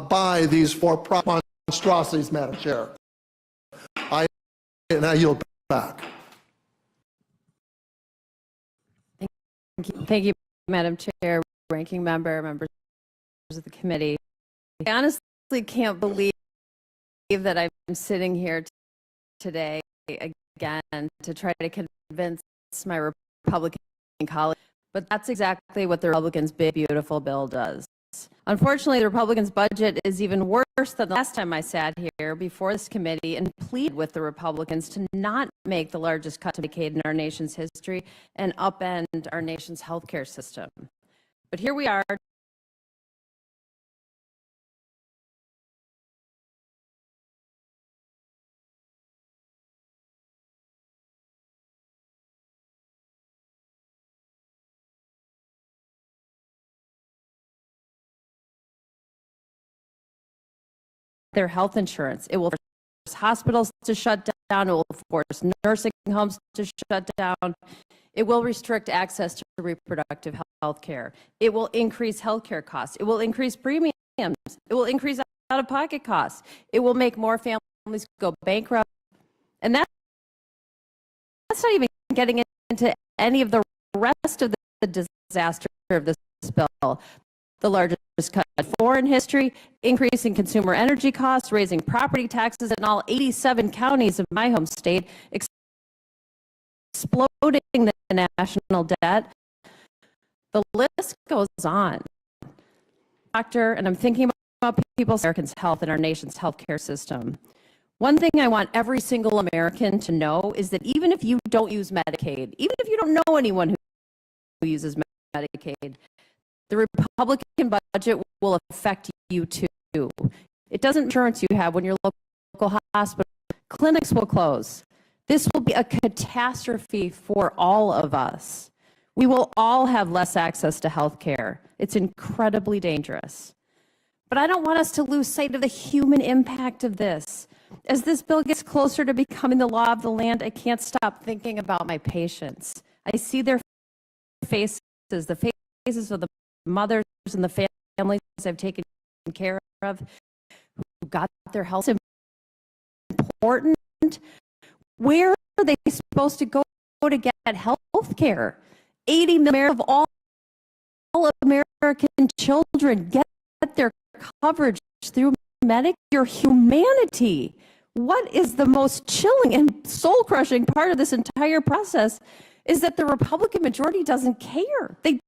by these for-profit monstrosities, Madam Chair. I yield back.
Thank you, Madam Chair, Ranking Member, members of the committee. I honestly can't believe that I'm sitting here today again to try to convince my Republican colleagues, but that's exactly what the Republicans' big, beautiful bill does. Unfortunately, the Republicans' budget is even worse than the last time I sat here before this committee and pleaded with the Republicans to not make the largest cut to Medicaid in our nation's history and upend our nation's healthcare system. But here we are. Their health insurance. It will force hospitals to shut down. It will force nursing homes to shut down. It will restrict access to reproductive health care. It will increase health care costs. It will increase premiums. It will increase out-of-pocket costs. It will make more families go bankrupt. And that's not even getting into any of the rest of the disaster of this bill. The largest cut in foreign history, increasing consumer energy costs, raising property taxes in all 87 counties of my home state, exploding the national debt. The list goes on. Doctor, and I'm thinking about people's Americans' health and our nation's healthcare system. One thing I want every single American to know is that even if you don't use Medicaid, even if you don't know anyone who uses Medicaid, the Republican budget will affect you too. It doesn't insurance you have when your local hospital, clinics will close. This will be a catastrophe for all of us. We will all have less access to health care. It's incredibly dangerous. But I don't want us to lose sight of the human impact of this. As this bill gets closer to becoming the law of the land, I can't stop thinking about my patients. I see their faces, the faces of the mothers and the families I've taken care of who got their health important. Where are they supposed to go to get health care? 80 million of all American children get their coverage through Medicaid. Your humanity. What is the most chilling and soul-crushing part of this entire process is that the Republican majority doesn't care. They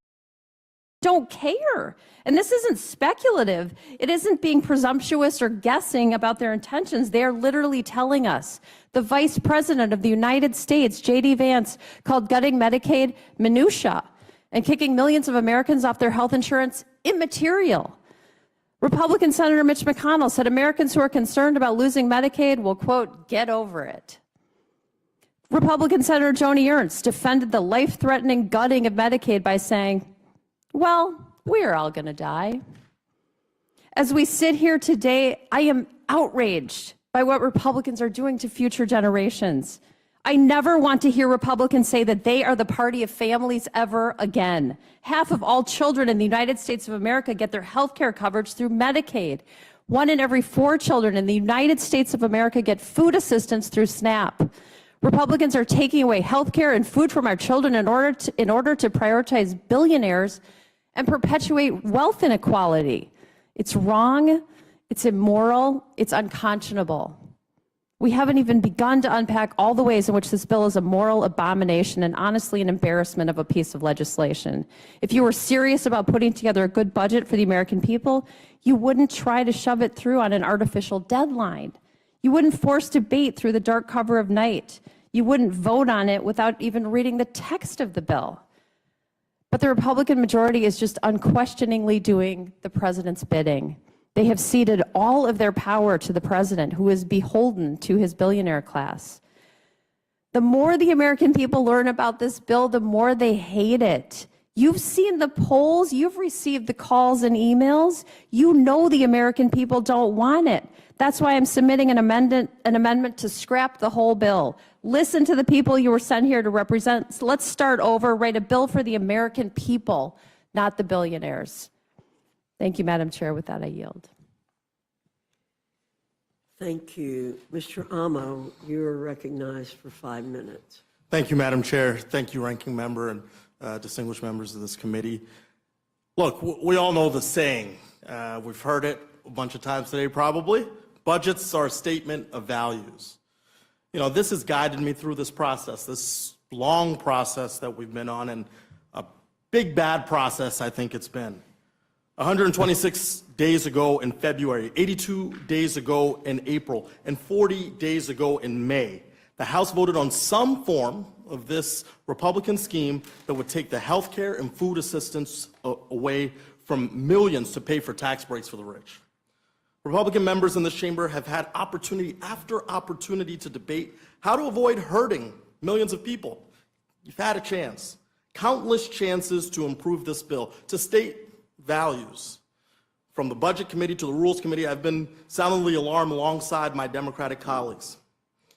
don't care. And this isn't speculative. It isn't being presumptuous or guessing about their intentions. They are literally telling us. The Vice-President of the United States, JD Vance, called gutting Medicaid minutia and kicking millions of Americans off their health insurance immaterial. Republican Senator Mitch McConnell said Americans who are concerned about losing Medicaid will, quote, get over it. Republican Senator Joni Ernst defended the life-threatening gutting of Medicaid by saying, well, we're all going to die. As we sit here today, I am outraged by what Republicans are doing to future generations. I never want to hear Republicans say that they are the party of families ever again. Half of all children in the United States of America get their health care coverage through Medicaid. 1 in every 4 children in the United States of America get food assistance through SNAP. Republicans are taking away health care and food from our children in order to prioritize billionaires and perpetuate wealth inequality. It's wrong, it's immoral, it's unconscionable. We haven't even begun to unpack all the ways in which this bill is a moral abomination and honestly an embarrassment of a piece of legislation. If you were serious about putting together a good budget for the American people, you wouldn't try to shove it through on an artificial deadline. You wouldn't force debate through the dark cover of night. You wouldn't vote on it without even reading the text of the bill. But the Republican majority is just unquestioningly doing the president's bidding. They have ceded all of their power to the president, who is beholden to his billionaire class. The more the American people learn about this bill, the more they hate it. You've seen the polls, you've received the calls and emails. You know the American people don't want it. That's why I'm submitting an amendment to scrap the whole bill. Listen to the people you were sent here to represent. So let's start over, write a bill for the American people, not the billionaires. Thank you, Madam Chair. With that, I yield.
Thank you. Mr. Amo, you're recognized for 5 minutes.
Thank you, Madam Chair. Thank you, Ranking Member and distinguished members of this committee. Look, we all know the saying. We've heard it a bunch of times today, probably. Budgets are a statement of values. You know, this has guided me through this process, this long process that we've been on, and a big bad process I think it's been. 126 days ago in February, 82 days ago in April, and 40 days ago in May, the House voted on some form of this Republican scheme that would take the health care and food assistance away from millions to pay for tax breaks for the rich. Republican members in this chamber have had opportunity after opportunity to debate how to avoid hurting millions of people. You've had a chance, countless chances to improve this bill, to state values. From the Budget Committee to the Rules Committee, I've been sounding the alarm alongside my Democratic colleagues.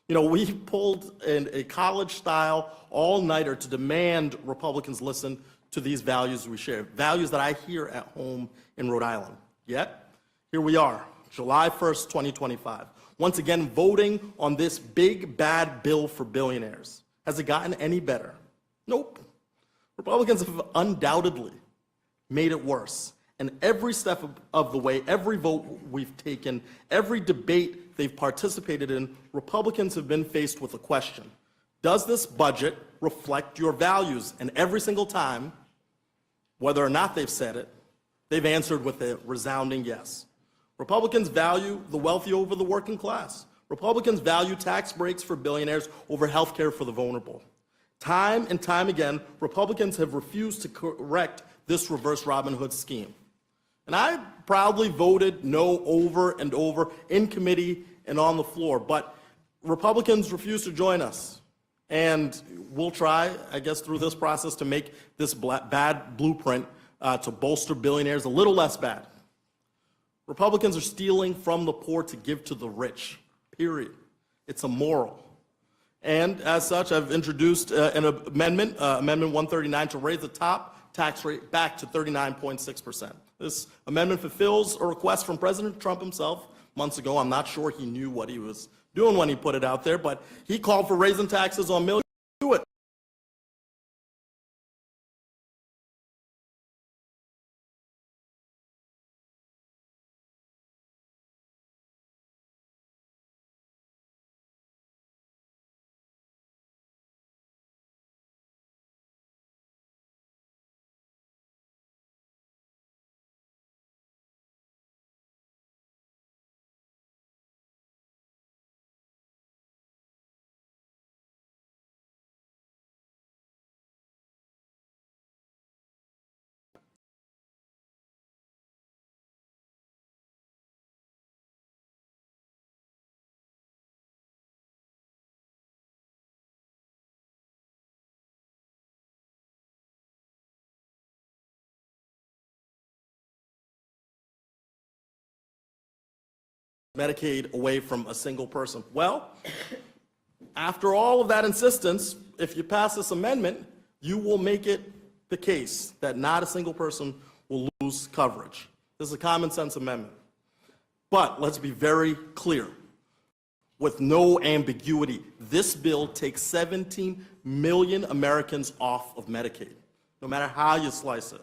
You know, we pulled a college-style all-nighter to demand Republicans listen to these values we share, values that I hear at home in Rhode Island. Yet, here we are, July 1st, 2025, once again voting on this big, bad bill for billionaires. Has it gotten any better? Nope. Republicans have undoubtedly made it worse. And every step of the way, every vote we've taken, every debate they've participated in, Republicans have been faced with a question. Does this budget reflect your values? And every single time, whether or not they've said it, they've answered with a resounding yes. Republicans value the wealthy over the working class. Republicans value tax breaks for billionaires over health care for the vulnerable. Time and time again, Republicans have refused to correct this reverse Robin Hood scheme. And I proudly voted no over and over in committee and on the floor, but Republicans refuse to join us. And we'll try, I guess, through this process to make this bad blueprint to bolster billionaires a little less bad. Republicans are stealing from the poor to give to the rich, period. It's immoral. And as such, I've introduced an amendment, Amendment 139, to raise the top tax rate back to 39.6%. This amendment fulfills a request from President Trump himself months ago. I'm not sure he knew what he was doing when he put it out there, but he called for raising taxes on millions. Do it. Medicaid away from a single person. Well, after all of that insistence, if you pass this amendment, you will make it the case that not a single person will lose coverage. This is a common sense amendment. But let's be very clear, with no ambiguity, this bill takes 17 million Americans off of Medicaid, no matter how you slice it.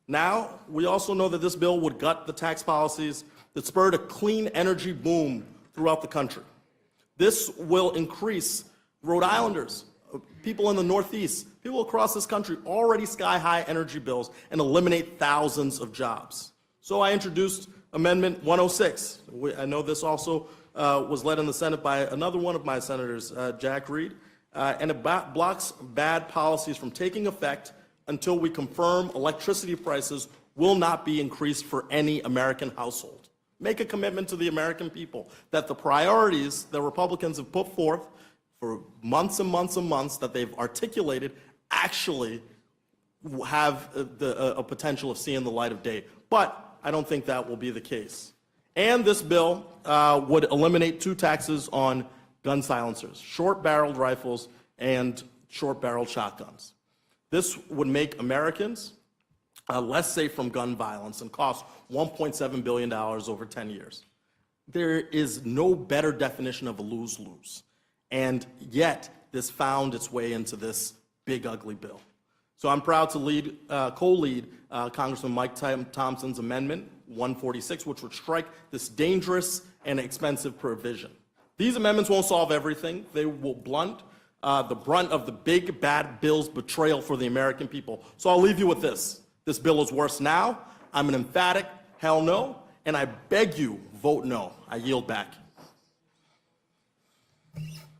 Now, we also know that this bill would gut the tax policies that spurred a clean energy boom throughout the country. This will increase Rhode Islanders, people in the Northeast, people across this country already sky-high energy bills and eliminate thousands of jobs. So I introduced Amendment 106. I know this also was led in the Senate by another one of my senators, Jack Reed, and it blocks bad policies from taking effect until we confirm electricity prices will not be increased for any American household. Make a commitment to the American people that the priorities that Republicans have put forth for months and months and months that they've articulated actually have a potential of seeing the light of day. But I don't think that will be the case. And this bill would eliminate two taxes on gun silencers, short-barreled rifles and short-barreled shotguns. This would make Americans less safe from gun violence and cost $1.7 billion over 10 years. There is no better definition of a lose-lose. And yet, this found its way into this big, ugly bill. So I'm proud to co-lead Congressman Mike Thompson's Amendment 146, which would strike this dangerous and expensive provision. These amendments won't solve everything. They will blunt the brunt of the big bad bill's betrayal for the American people. So I'll leave you with this. This bill is worse now. I'm an emphatic hell no, and I beg you, vote no. I yield back.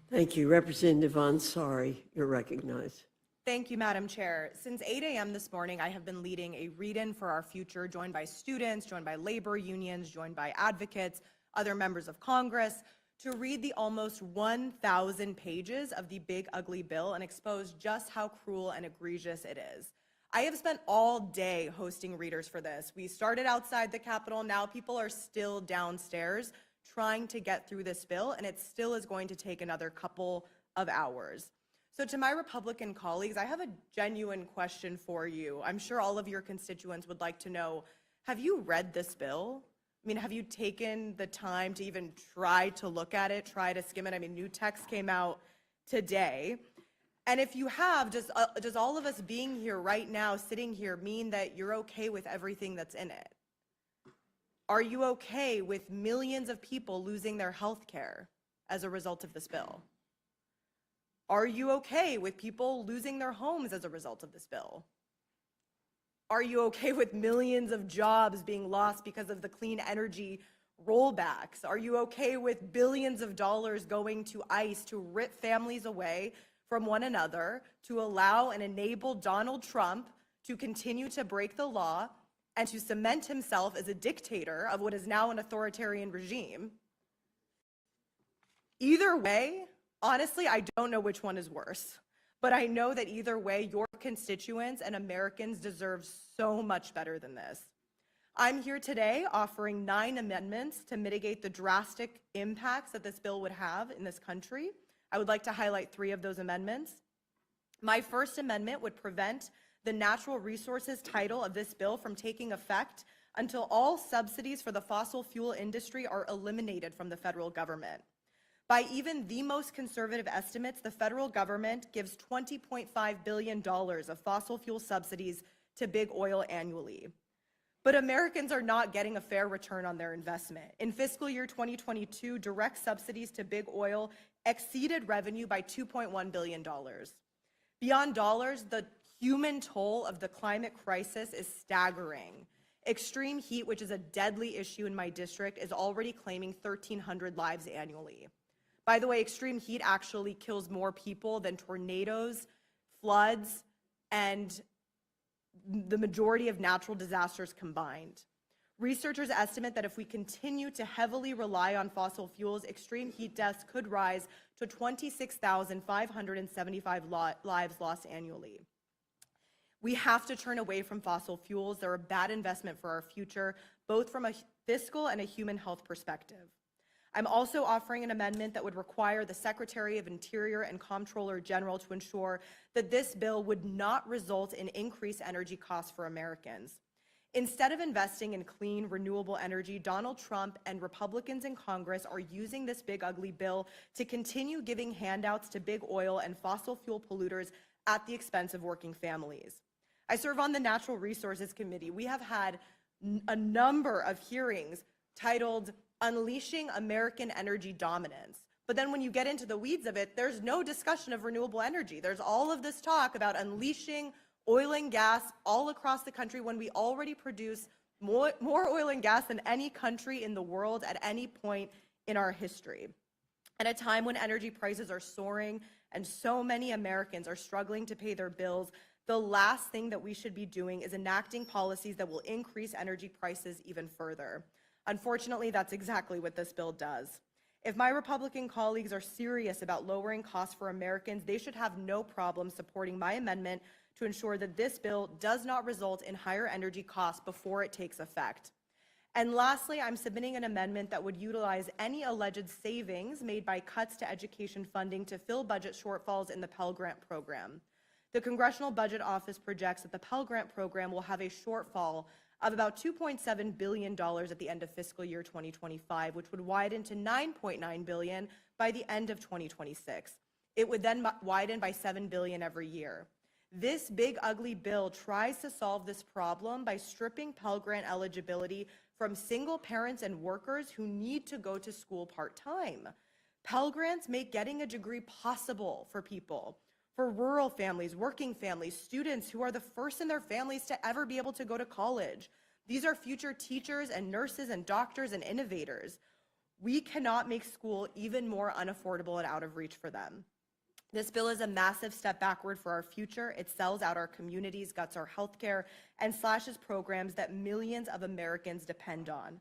Thank you. Representative Ansari, you're recognized.
Thank you, Madam Chair. Since 8 a.m. this morning, I have been leading a read-in for our future, joined by students, joined by labor unions, joined by advocates, other members of Congress, to read the almost 1,000 pages of the big, ugly bill and expose just how cruel and egregious it is. I have spent all day hosting readers for this. We started outside the Capitol. Now people are still downstairs trying to get through this bill, and it still is going to take another couple of hours. So to my Republican colleagues, I have a genuine question for you. I'm sure all of your constituents would like to know, have you read this bill? I mean, have you taken the time to even try to look at it, try to skim it? I mean, new text came out today. And if you have, does all of us being here right now, sitting here, mean that you're okay with everything that's in it? Are you okay with millions of people losing their health care as a result of this bill? Are you okay with people losing their homes as a result of this bill? Are you okay with millions of jobs being lost because of the clean energy rollbacks? Are you okay with billions of dollars going to ICE to rip families away from one another, to allow and enable Donald Trump to continue to break the law and to cement himself as a dictator of what is now an authoritarian regime? Either way, honestly, I don't know which one is worse, but I know that either way, your constituents and Americans deserve so much better than this. I'm here today offering 9 amendments to mitigate the drastic impacts that this bill would have in this country. I would like to highlight 3 of those amendments. My first amendment would prevent the natural resources title of this bill from taking effect until all subsidies for the fossil fuel industry are eliminated from the federal government. By even the most conservative estimates, the federal government gives $20.5 billion of fossil fuel subsidies to big oil annually. But Americans are not getting a fair return on their investment. In fiscal year 2022, direct subsidies to big oil exceeded revenue by $2.1 billion. Beyond dollars, the human toll of the climate crisis is staggering. Extreme heat, which is a deadly issue in my district, is already claiming 1,300 lives annually. By the way, extreme heat actually kills more people than tornadoes, floods, and the majority of natural disasters combined. Researchers estimate that if we continue to heavily rely on fossil fuels, extreme heat deaths could rise to 26,575 lives lost annually. We have to turn away from fossil fuels. They're a bad investment for our future, both from a fiscal and a human health perspective. I'm also offering an amendment that would require the Secretary of Interior and Comptroller General to ensure that this bill would not result in increased energy costs for Americans. Instead of investing in clean, renewable energy, Donald Trump and Republicans in Congress are using this big, ugly bill to continue giving handouts to big oil and fossil fuel polluters at the expense of working families. I serve on the Natural Resources Committee. We have had a number of hearings titled Unleashing American Energy Dominance. But then when you get into the weeds of it, there's no discussion of renewable energy. There's all of this talk about unleashing oil and gas all across the country when we already produce more oil and gas than any country in the world at any point in our history. At a time when energy prices are soaring and so many Americans are struggling to pay their bills, the last thing that we should be doing is enacting policies that will increase energy prices even further. Unfortunately, that's exactly what this bill does. If my Republican colleagues are serious about lowering costs for Americans, they should have no problem supporting my amendment to ensure that this bill does not result in higher energy costs before it takes effect. And lastly, I'm submitting an amendment that would utilize any alleged savings made by cuts to education funding to fill budget shortfalls in the Pell Grant program. The Congressional Budget Office projects that the Pell Grant program will have a shortfall of about $2.7 billion at the end of fiscal year 2025, which would widen to $9.9 billion by the end of 2026. It would then widen by $7 billion every year. This big, ugly bill tries to solve this problem by stripping Pell Grant eligibility from single parents and workers who need to go to school part-time. Pell Grants make getting a degree possible for people, for rural families, working families, students who are the first in their families to ever be able to go to college. These are future teachers and nurses and doctors and innovators. We cannot make school even more unaffordable and out of reach for them. This bill is a massive step backward for our future. It sells out our communities, guts our healthcare, and slashes programs that millions of Americans depend on.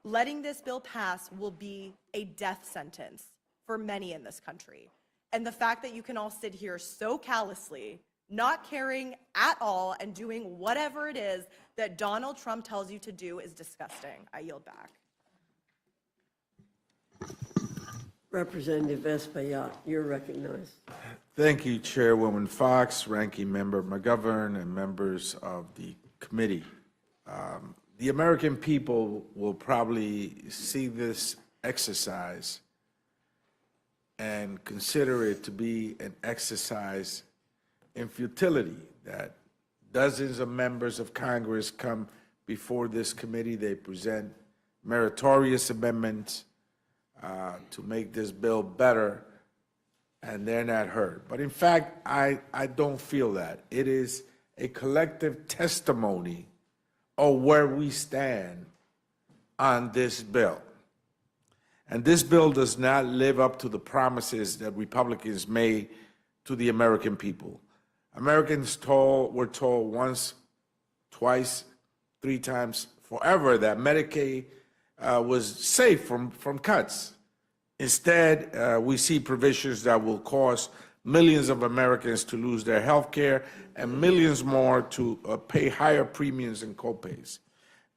Letting this bill pass will be a death sentence for many in this country. And the fact that you can all sit here so callously, not caring at all, and doing whatever it is that Donald Trump tells you to do is disgusting. I yield back.
Representative Espaillat, you're recognized.
Thank you, Chairwoman Fox, Ranking Member McGovern, and members of the committee. The American people will probably see this exercise and consider it to be an exercise in futility, that dozens of members of Congress come before this committee, they present meritorious amendments to make this bill better, and they're not heard. But in fact, I don't feel that. It is a collective testimony of where we stand on this bill. And this bill does not live up to the promises that Republicans made to the American people. Americans were told once, twice, 3 times, forever that Medicaid was safe from cuts. Instead, we see provisions that will cause millions of Americans to lose their health care and millions more to pay higher premiums and copays.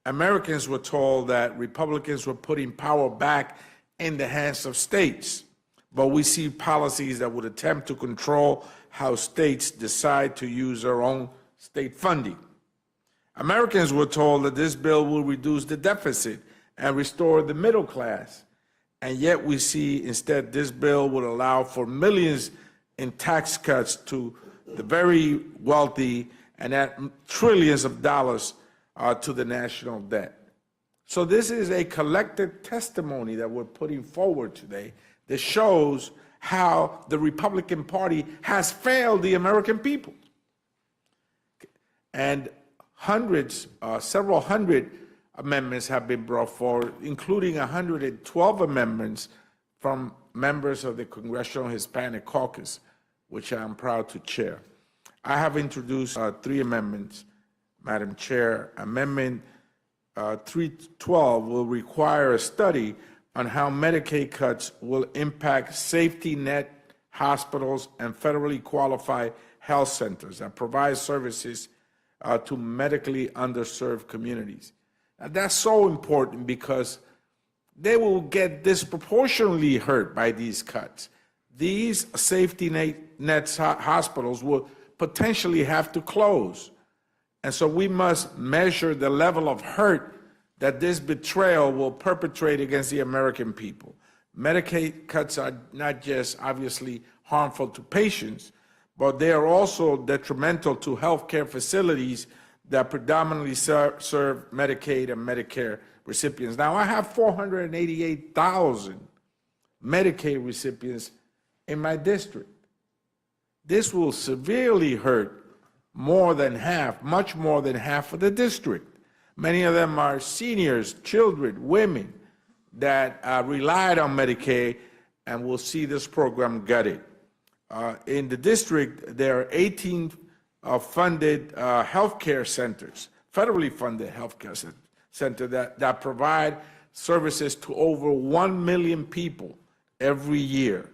Americans were told that Republicans were putting power back in the hands of states, but we see policies that would attempt to control how states decide to use their own state funding. Americans were told that this bill will reduce the deficit and restore the middle class, and yet we see instead this bill would allow for millions in tax cuts to the very wealthy and add trillions of dollars to the national debt. So this is a collective testimony that we're putting forward today that shows how the Republican Party has failed the American people. And several hundred amendments have been brought forward, including 112 amendments from members of the Congressional Hispanic Caucus, which I'm proud to chair. I have introduced 3 amendments, Madam Chair. Amendment 312 will require a study on how Medicaid cuts will impact safety net hospitals and federally qualified health centers that provide services to medically underserved communities. Now, that's so important because they will get disproportionately hurt by these cuts. These safety net hospitals will potentially have to close. And so we must measure the level of hurt that this betrayal will perpetrate against the American people. Medicaid cuts are not just obviously harmful to patients, but they are also detrimental to healthcare facilities that predominantly serve Medicaid and Medicare recipients. Now, I have 488,000 Medicaid recipients in my district. This will severely hurt more than half, much more than half of the district. Many of them are seniors, children, women that relied on Medicaid and will see this program gutted. In the district, there are 18 funded healthcare centers, federally funded healthcare centers that provide services to over 1 million people every year.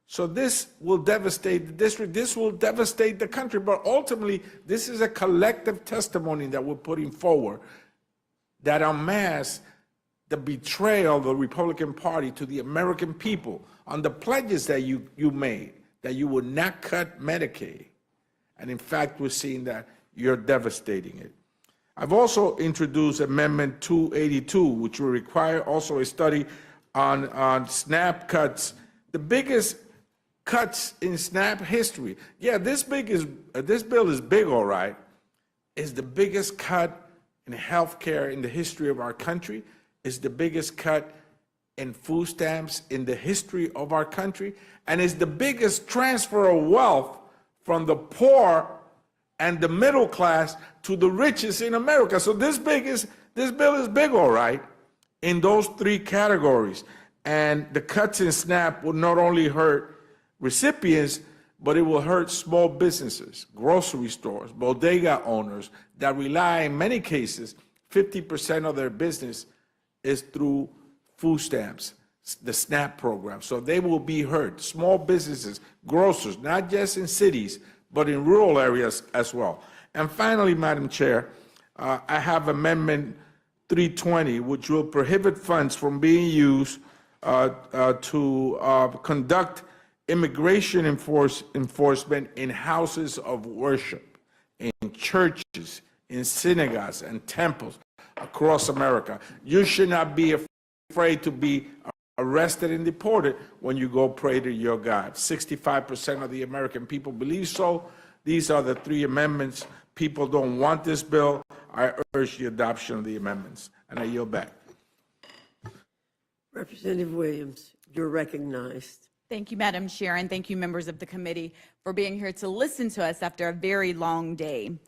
So this will devastate the district, this will devastate the country, but ultimately, this is a collective testimony that we're putting forward that unmasks the betrayal of the Republican Party to the American people on the pledges that you made, that you would not cut Medicaid. And in fact, we're seeing that you're devastating it. I've also introduced Amendment 282, which will require also a study on SNAP cuts, the biggest cuts in SNAP history. Yeah, this bill is big, all right. It's the biggest cut in health care in the history of our country. It's the biggest cut in food stamps in the history of our country, and is the biggest transfer of wealth from the poor and the middle class to the richest in America. So this bill is big, all right, in those three categories. And the cuts in SNAP will not only hurt recipients, but it will hurt small businesses, grocery stores, bodega owners that rely, in many cases, 50% of their business is through food stamps, the SNAP program. So they will be hurt. Small businesses, grocers, not just in cities, but in rural areas as well. And finally, Madam Chair, I have Amendment 320, which will prohibit funds from being used to conduct immigration enforcement in houses of worship, in churches, in synagogues and temples across America. You should not be afraid to be arrested and deported when you go pray to your God. 65% of the American people believe so. These are the three amendments. People don't want this bill. I urge the adoption of the amendments, and I yield back.
Representative Williams, you're recognized.
Thank you, Madam Chair, and thank you, members of the committee, for being here to listen to us after a very long day.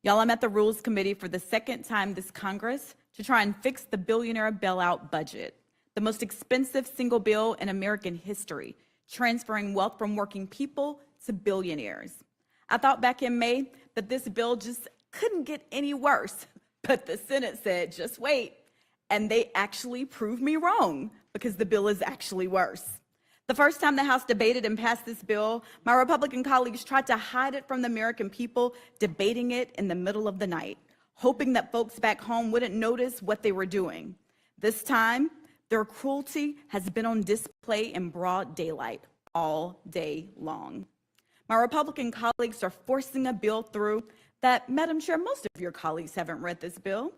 Y'all, I'm at the Rules Committee for the second time this Congress to try and fix the billionaire bailout budget, the most expensive single bill in American history, transferring wealth from working people to billionaires. I thought back in May that this bill just couldn't get any worse, but the Senate said, just wait, and they actually proved me wrong because the bill is actually worse. The first time the House debated and passed this bill, my Republican colleagues tried to hide it from the American people, debating it in the middle of the night, hoping that folks back home wouldn't notice what they were doing. This time, their cruelty has been on display in broad daylight all day long. My Republican colleagues are forcing a bill through that, Madam Chair, most of your colleagues haven't read this bill.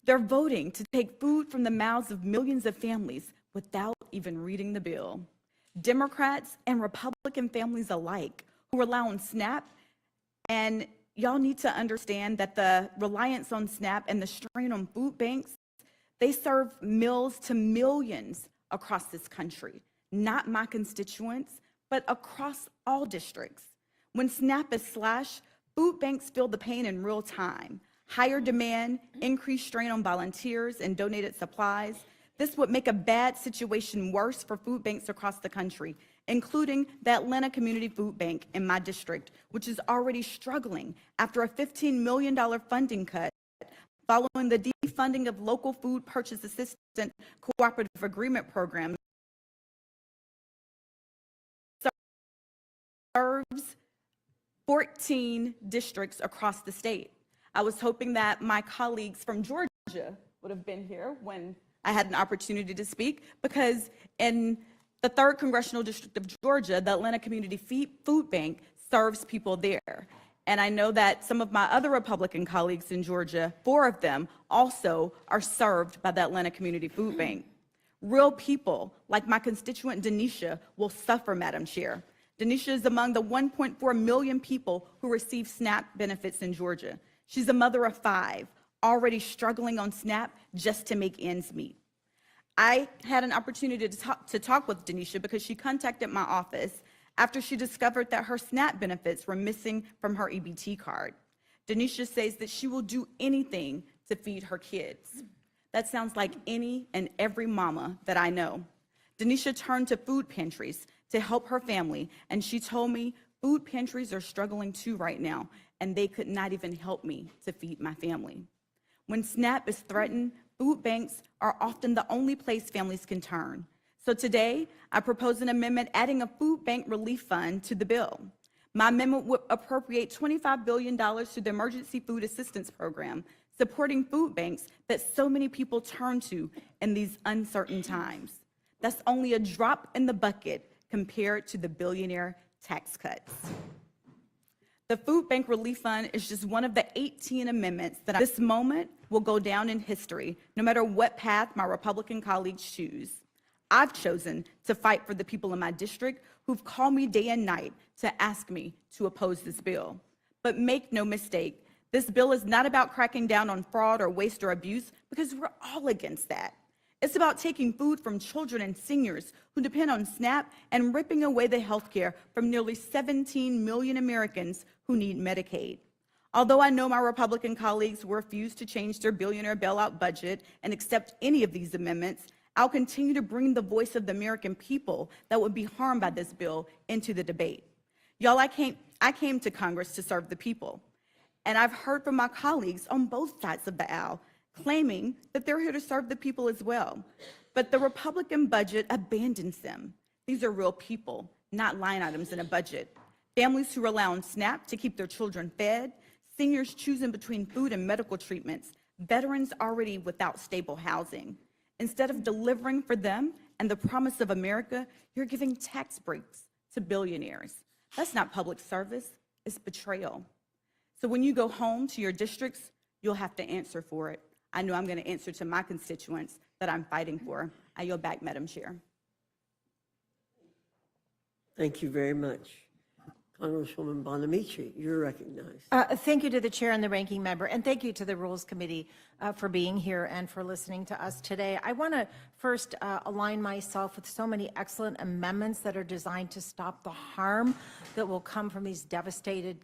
They're voting to take food from the mouths of millions of families without even reading the bill. Democrats and Republican families alike who rely on SNAP, and y'all need to understand that the reliance on SNAP and the strain on food banks, they serve meals to millions across this country, not my constituents, but across all districts. When SNAP is slashed, food banks feel the pain in real time. Higher demand, increased strain on volunteers and donated supplies. This would make a bad situation worse for food banks across the country, including the Atlanta Community Food Bank in my district, which is already struggling after a $15 million funding cut following the defunding of local food purchase assistant cooperative agreement programs. Serves 14 districts across the state. I was hoping that my colleagues from Georgia would have been here when I had an opportunity to speak, because in the 3rd Congressional District of Georgia, the Atlanta Community Food Bank serves people there. And I know that some of my other Republican colleagues in Georgia, 4 of them, also are served by the Atlanta Community Food Bank. Real people, like my constituent Denisha, will suffer, Madam Chair. Denisha is among the 1.4 million people who receive SNAP benefits in Georgia. She's a mother of 5, already struggling on SNAP just to make ends meet. I had an opportunity to talk with Denisha because she contacted my office after she discovered that her SNAP benefits were missing from her EBT card. Denisha says that she will do anything to feed her kids. That sounds like any and every mama that I know. Denisha turned to food pantries to help her family, and she told me food pantries are struggling too right now, and they could not even help me to feed my family. When SNAP is threatened, food banks are often the only place families can turn. So today, I propose an amendment adding a food bank relief fund to the bill. My amendment would appropriate $25 billion to the Emergency Food Assistance Program, supporting food banks that so many people turn to in these uncertain times. That's only a drop in the bucket compared to the billionaire tax cuts. The Food Bank Relief Fund is just one of the 18 amendments that this moment will go down in history, no matter what path my Republican colleagues choose. I've chosen to fight for the people in my district who've called me day and night to ask me to oppose this bill. But make no mistake, this bill is not about cracking down on fraud or waste or abuse, because we're all against that. It's about taking food from children and seniors who depend on SNAP and ripping away the health care from nearly 17 million Americans who need Medicaid. Although I know my Republican colleagues will refuse to change their billionaire bailout budget and accept any of these amendments, I'll continue to bring the voice of the American people that would be harmed by this bill into the debate. Y'all, I came to Congress to serve the people, and I've heard from my colleagues on both sides of the aisle claiming that they're here to serve the people as well. But the Republican budget abandons them. These are real people, not line items in a budget. Families who rely on SNAP to keep their children fed, seniors choosing between food and medical treatments, veterans already without stable housing. Instead of delivering for them and the promise of America, you're giving tax breaks to billionaires. That's not public service, it's betrayal. So when you go home to your districts, you'll have to answer for it. I know I'm going to answer to my constituents that I'm fighting for. I yield back, Madam Chair.
Thank you very much. Congresswoman Bonamici, you're recognized.
Thank you to the chair and the ranking member, and thank you to the Rules Committee for being here and for listening to us today. I want to first align myself with so many excellent amendments that are designed to stop the harm that will come from these devastating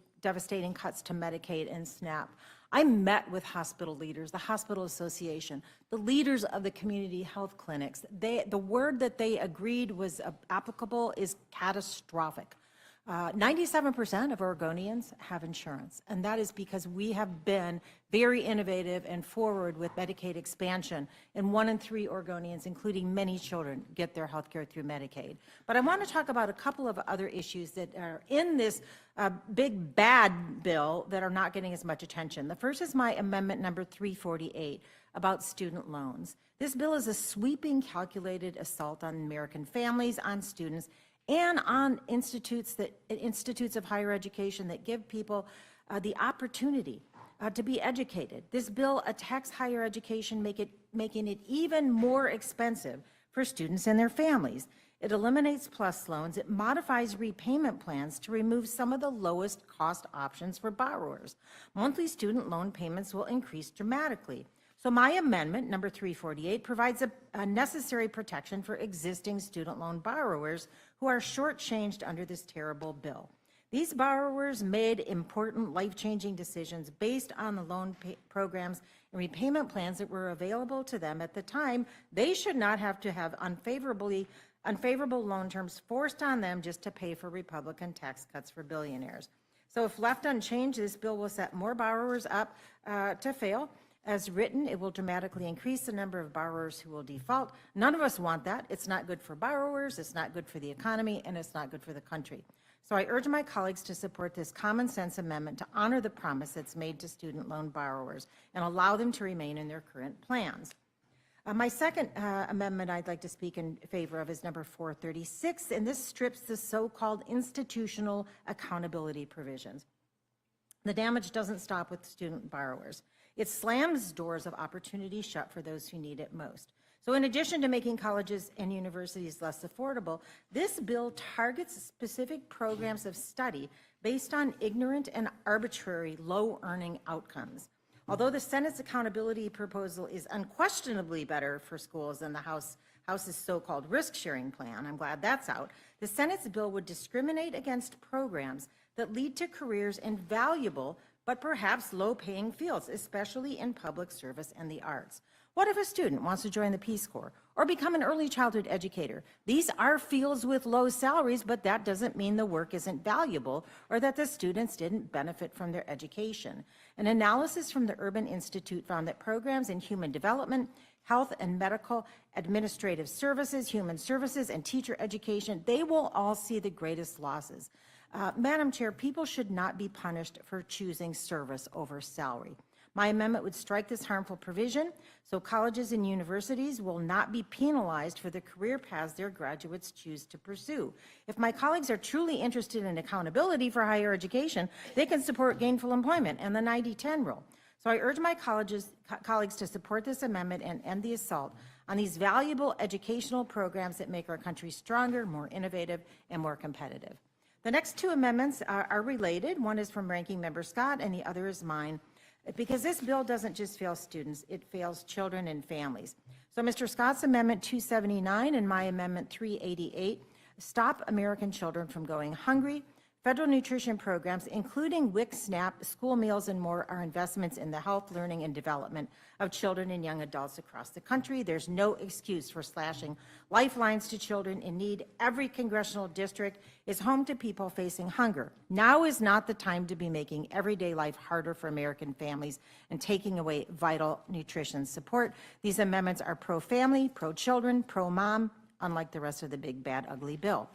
cuts to Medicaid and SNAP. I met with hospital leaders, the Hospital Association, the leaders of the community health clinics. The word that they agreed was applicable is catastrophic. 97% of Oregonians have insurance, and that is because we have been very innovative and forward with Medicaid expansion, and 1 in 3 Oregonians, including many children, get their health care through Medicaid. But I want to talk about a couple of other issues that are in this big bad bill that are not getting as much attention. The first is my amendment number 348 about student loans. This bill is a sweeping, calculated assault on American families, on students, and on institutes of higher education that give people the opportunity to be educated. This bill attacks higher education, making it even more expensive for students and their families. It eliminates PLUS loans. It modifies repayment plans to remove some of the lowest cost options for borrowers. Monthly student loan payments will increase dramatically. So my amendment, number 348, provides a necessary protection for existing student loan borrowers who are shortchanged under this terrible bill. These borrowers made important life-changing decisions based on the loan programs and repayment plans that were available to them at the time. They should not have to have unfavorable loan terms forced on them just to pay for Republican tax cuts for billionaires. So if left unchanged, this bill will set more borrowers up to fail. As written, it will dramatically increase the number of borrowers who will default. None of us want that. It's not good for borrowers, it's not good for the economy, and it's not good for the country. So I urge my colleagues to support this common sense amendment to honor the promise that's made to student loan borrowers and allow them to remain in their current plans. My second amendment I'd like to speak in favor of is number 436, and this strips the so-called institutional accountability provisions. The damage doesn't stop with student borrowers. It slams doors of opportunity shut for those who need it most. So in addition to making colleges and universities less affordable, this bill targets specific programs of study based on ignorant and arbitrary low-earning outcomes. Although the Senate's accountability proposal is unquestionably better for schools than the House's so-called risk-sharing plan, I'm glad that's out, the Senate's bill would discriminate against programs that lead to careers in valuable but perhaps low-paying fields, especially in public service and the arts. What if a student wants to join the Peace Corps or become an early childhood educator? These are fields with low salaries, but that doesn't mean the work isn't valuable or that the students didn't benefit from their education. An analysis from the Urban Institute found that programs in human development, health and medical, administrative services, human services, and teacher education, they will all see the greatest losses. Madam Chair, people should not be punished for choosing service over salary. My amendment would strike this harmful provision so colleges and universities will not be penalized for the career paths their graduates choose to pursue. If my colleagues are truly interested in accountability for higher education, they can support gainful employment and the 90-10 rule. So I urge my colleagues to support this amendment and end the assault on these valuable educational programs that make our country stronger, more innovative, and more competitive. The next two amendments are related. One is from Ranking Member Scott and the other is mine, because this bill doesn't just fail students, it fails children and families. So Mr. Scott's Amendment 279 and my Amendment 388 stop American children from going hungry. Federal nutrition programs, including WIC, SNAP, school meals, and more, are investments in the health, learning, and development of children and young adults across the country. There's no excuse for slashing lifelines to children in need. Every congressional district is home to people facing hunger. Now is not the time to be making everyday life harder for American families and taking away vital nutrition support. These amendments are pro-family, pro-children, pro-mom, unlike the rest of the big, bad, ugly bill.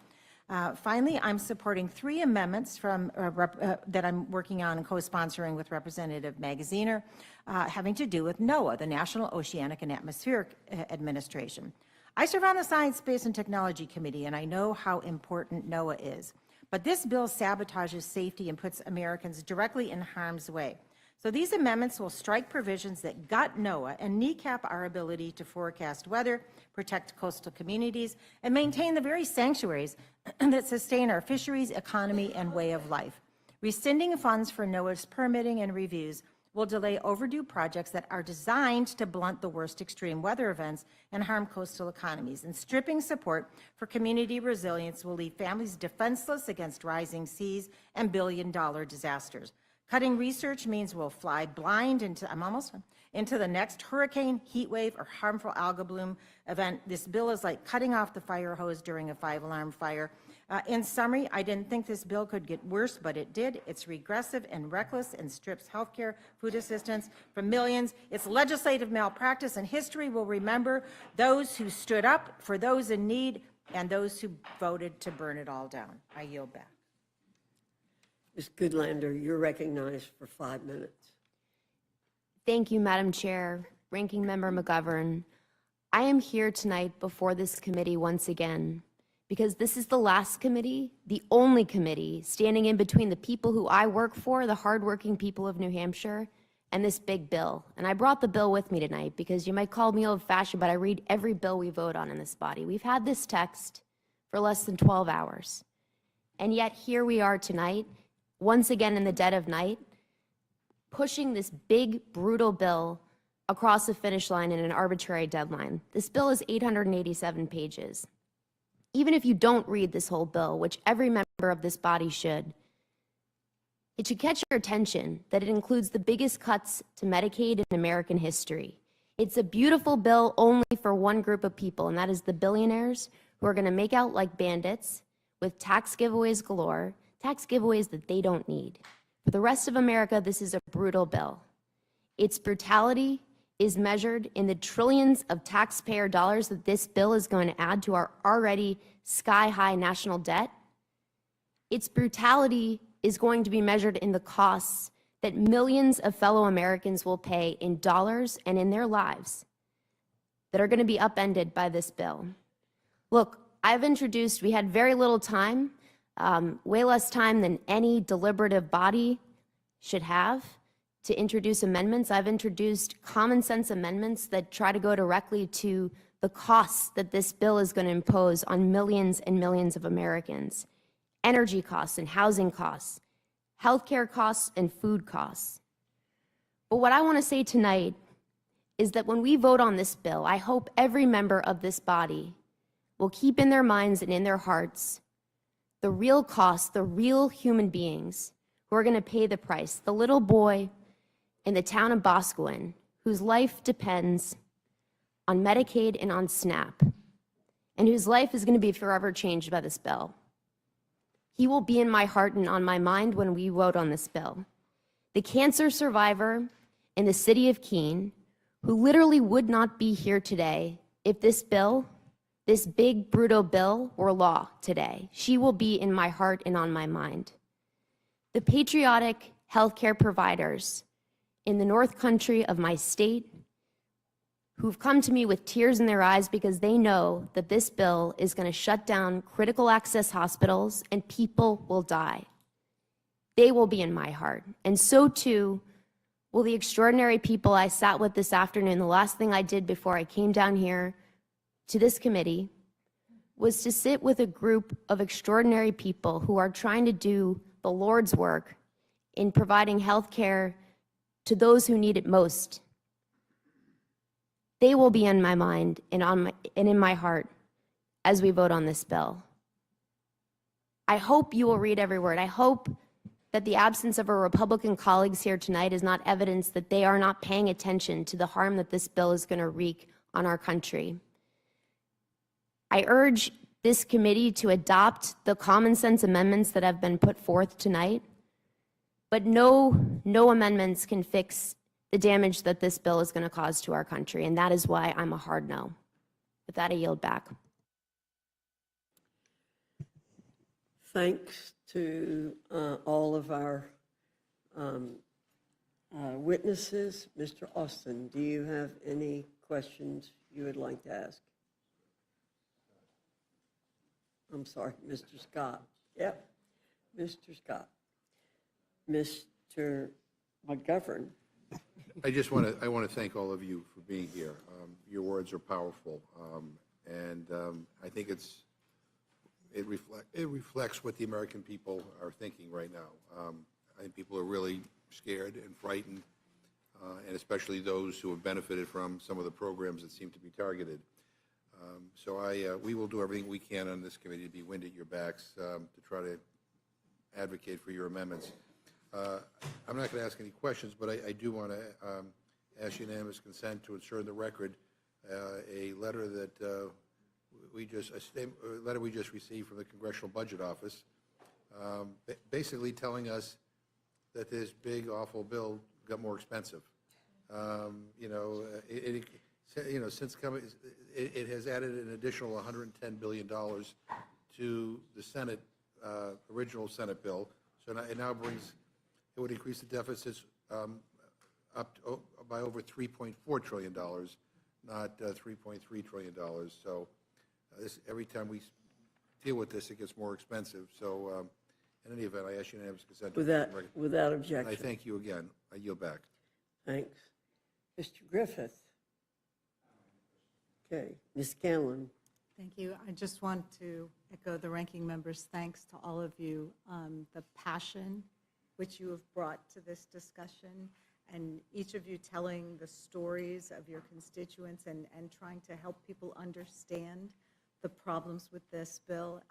Finally, I'm supporting 3 amendments that I'm working on and co-sponsoring with Representative Magaziner, having to do with NOAA, the National Oceanic and Atmospheric Administration. I serve on the Science, Space, and Technology Committee, and I know how important NOAA is. But this bill sabotages safety and puts Americans directly in harm's way. So these amendments will strike provisions that gut NOAA and kneecap our ability to forecast weather, protect coastal communities, and maintain the very sanctuaries that sustain our fisheries, economy, and way of life. Rescinding funds for NOAA's permitting and reviews will delay overdue projects that are designed to blunt the worst extreme weather events and harm coastal economies. And stripping support for community resilience will leave families defenseless against rising seas and billion-dollar disasters. Cutting research means we'll fly blind into the next hurricane, heat wave, or harmful algal bloom event. This bill is like cutting off the fire hose during a 5-alarm fire. In summary, I didn't think this bill could get worse, but it did. It's regressive and reckless and strips healthcare, food assistance from millions. It's legislative malpractice, and history will remember those who stood up for those in need and those who voted to burn it all down. I yield back.
Ms. Goodlander, you're recognized for 5 minutes.
Thank you, Madam Chair, Ranking Member McGovern. I am here tonight before this committee once again because this is the last committee, the only committee standing in between the people who I work for, the hardworking people of New Hampshire, and this big bill. And I brought the bill with me tonight because you might call me old-fashioned, but I read every bill we vote on in this body. We've had this text for less than 12 hours. And yet here we are tonight, once again in the dead of night, pushing this big, brutal bill across the finish line in an arbitrary deadline. This bill is 887 pages. Even if you don't read this whole bill, which every member of this body should, it should catch your attention that it includes the biggest cuts to Medicaid in American history. It's a beautiful bill only for one group of people, and that is the billionaires who are going to make out like bandits with tax giveaways galore, tax giveaways that they don't need. For the rest of America, this is a brutal bill. Its brutality is measured in the trillions of taxpayer dollars that this bill is going to add to our already sky-high national debt. Its brutality is going to be measured in the costs that millions of fellow Americans will pay in dollars and in their lives that are going to be upended by this bill. Look, we had very little time, way less time than any deliberative body should have to introduce amendments. I've introduced common sense amendments that try to go directly to the costs that this bill is going to impose on millions and millions of Americans. Energy costs and housing costs, healthcare costs and food costs. But what I want to say tonight is that when we vote on this bill, I hope every member of this body will keep in their minds and in their hearts the real costs, the real human beings who are going to pay the price. The little boy in the town of Boscawen whose life depends on Medicaid and on SNAP, and whose life is going to be forever changed by this bill. He will be in my heart and on my mind when we vote on this bill. The cancer survivor in the city of Keene, who literally would not be here today if this bill, this big, brutal bill, were law today. She will be in my heart and on my mind. The patriotic healthcare providers in the North Country of my state who've come to me with tears in their eyes because they know that this bill is going to shut down critical access hospitals and people will die. They will be in my heart. And so too will the extraordinary people I sat with this afternoon. The last thing I did before I came down here to this committee was to sit with a group of extraordinary people who are trying to do the Lord's work in providing health care to those who need it most. They will be in my mind and in my heart as we vote on this bill. I hope you will read every word. I hope that the absence of our Republican colleagues here tonight is not evidence that they are not paying attention to the harm that this bill is going to wreak on our country. I urge this committee to adopt the common sense amendments that have been put forth tonight, but no amendments can fix the damage that this bill is going to cause to our country, and that is why I'm a hard no. With that, I yield back.
Thanks to all of our witnesses. Mr. Austin, do you have any questions you would like to ask? I'm sorry, Mr. Scott. Yep, Mr. Scott. Mr. McGovern.
I want to thank all of you for being here. Your words are powerful, and I think it reflects what the American people are thinking right now. I think people are really scared and frightened, and especially those who have benefited from some of the programs that seem to be targeted. So we will do everything we can on this committee to be wind at your backs to try to advocate for your amendments. I'm not going to ask any questions, but I do want to ask unanimous consent to insert in the record a letter that we just received from the Congressional Budget Office, basically telling us that this big, awful bill got more expensive. Since coming, it has added an additional $110 billion to the Senate, original Senate bill. So now it would increase the deficits up by over $3.4 trillion, not $3.3 trillion. So every time we deal with this, it gets more expensive. So in any event, I ask unanimous consent.
Without objection.
I thank you again. I yield back.
Thanks. Mr. Griffith. Okay, Ms. Scanlon.
Thank you. I just want to echo the ranking member's thanks to all of you. The passion which you have brought to this discussion, and each of you telling the stories of your constituents and trying to help people understand the problems with this bill,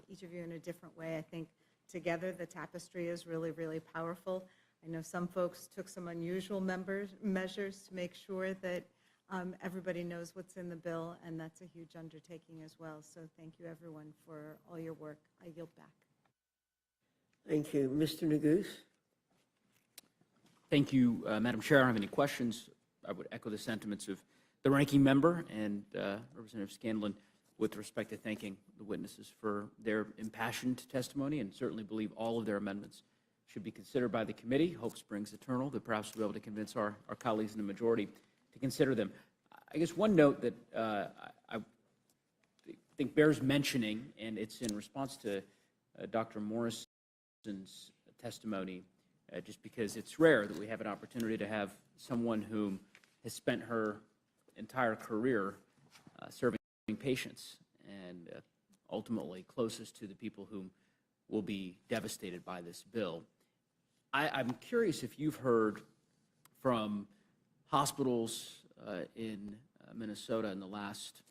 each of you in a different way. I think together the tapestry is really, really powerful. I know some folks took some unusual measures to make sure that everybody knows what's in the bill, and that's a huge undertaking as well. So thank you, everyone, for all your work. I yield back.
Thank you. Mr. Neguse.
Thank you, Madam Chair. I don't have any questions. I would echo the sentiments of the ranking member and Representative Scanlon with respect to thanking the witnesses for their impassioned testimony, and certainly believe all of their amendments should be considered by the committee. Hope springs eternal that perhaps we'll be able to convince our colleagues in the majority to consider them. I guess one note that I think bears mentioning, and it's in response to Dr. Morrison's testimony, just because it's rare that we have an opportunity to have someone who has spent her entire career serving patients and ultimately closest to the people who will be devastated by this bill. I'm curious if you've heard from hospitals in Minnesota in the last,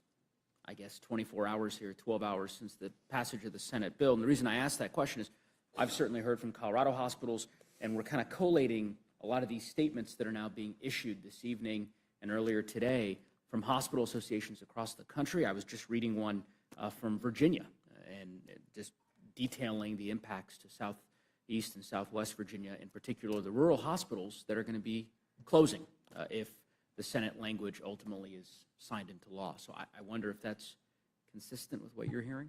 I guess, 24 hours here, 12 hours since the passage of the Senate bill. And the reason I ask that question is I've certainly heard from Colorado hospitals, and we're kind of collating a lot of these statements that are now being issued this evening and earlier today from hospital associations across the country. I was just reading one from Virginia and just detailing the impacts to Southeast and Southwest Virginia, in particular the rural hospitals that are going to be closing if the Senate language ultimately is signed into law. So I wonder if that's consistent with what you're hearing?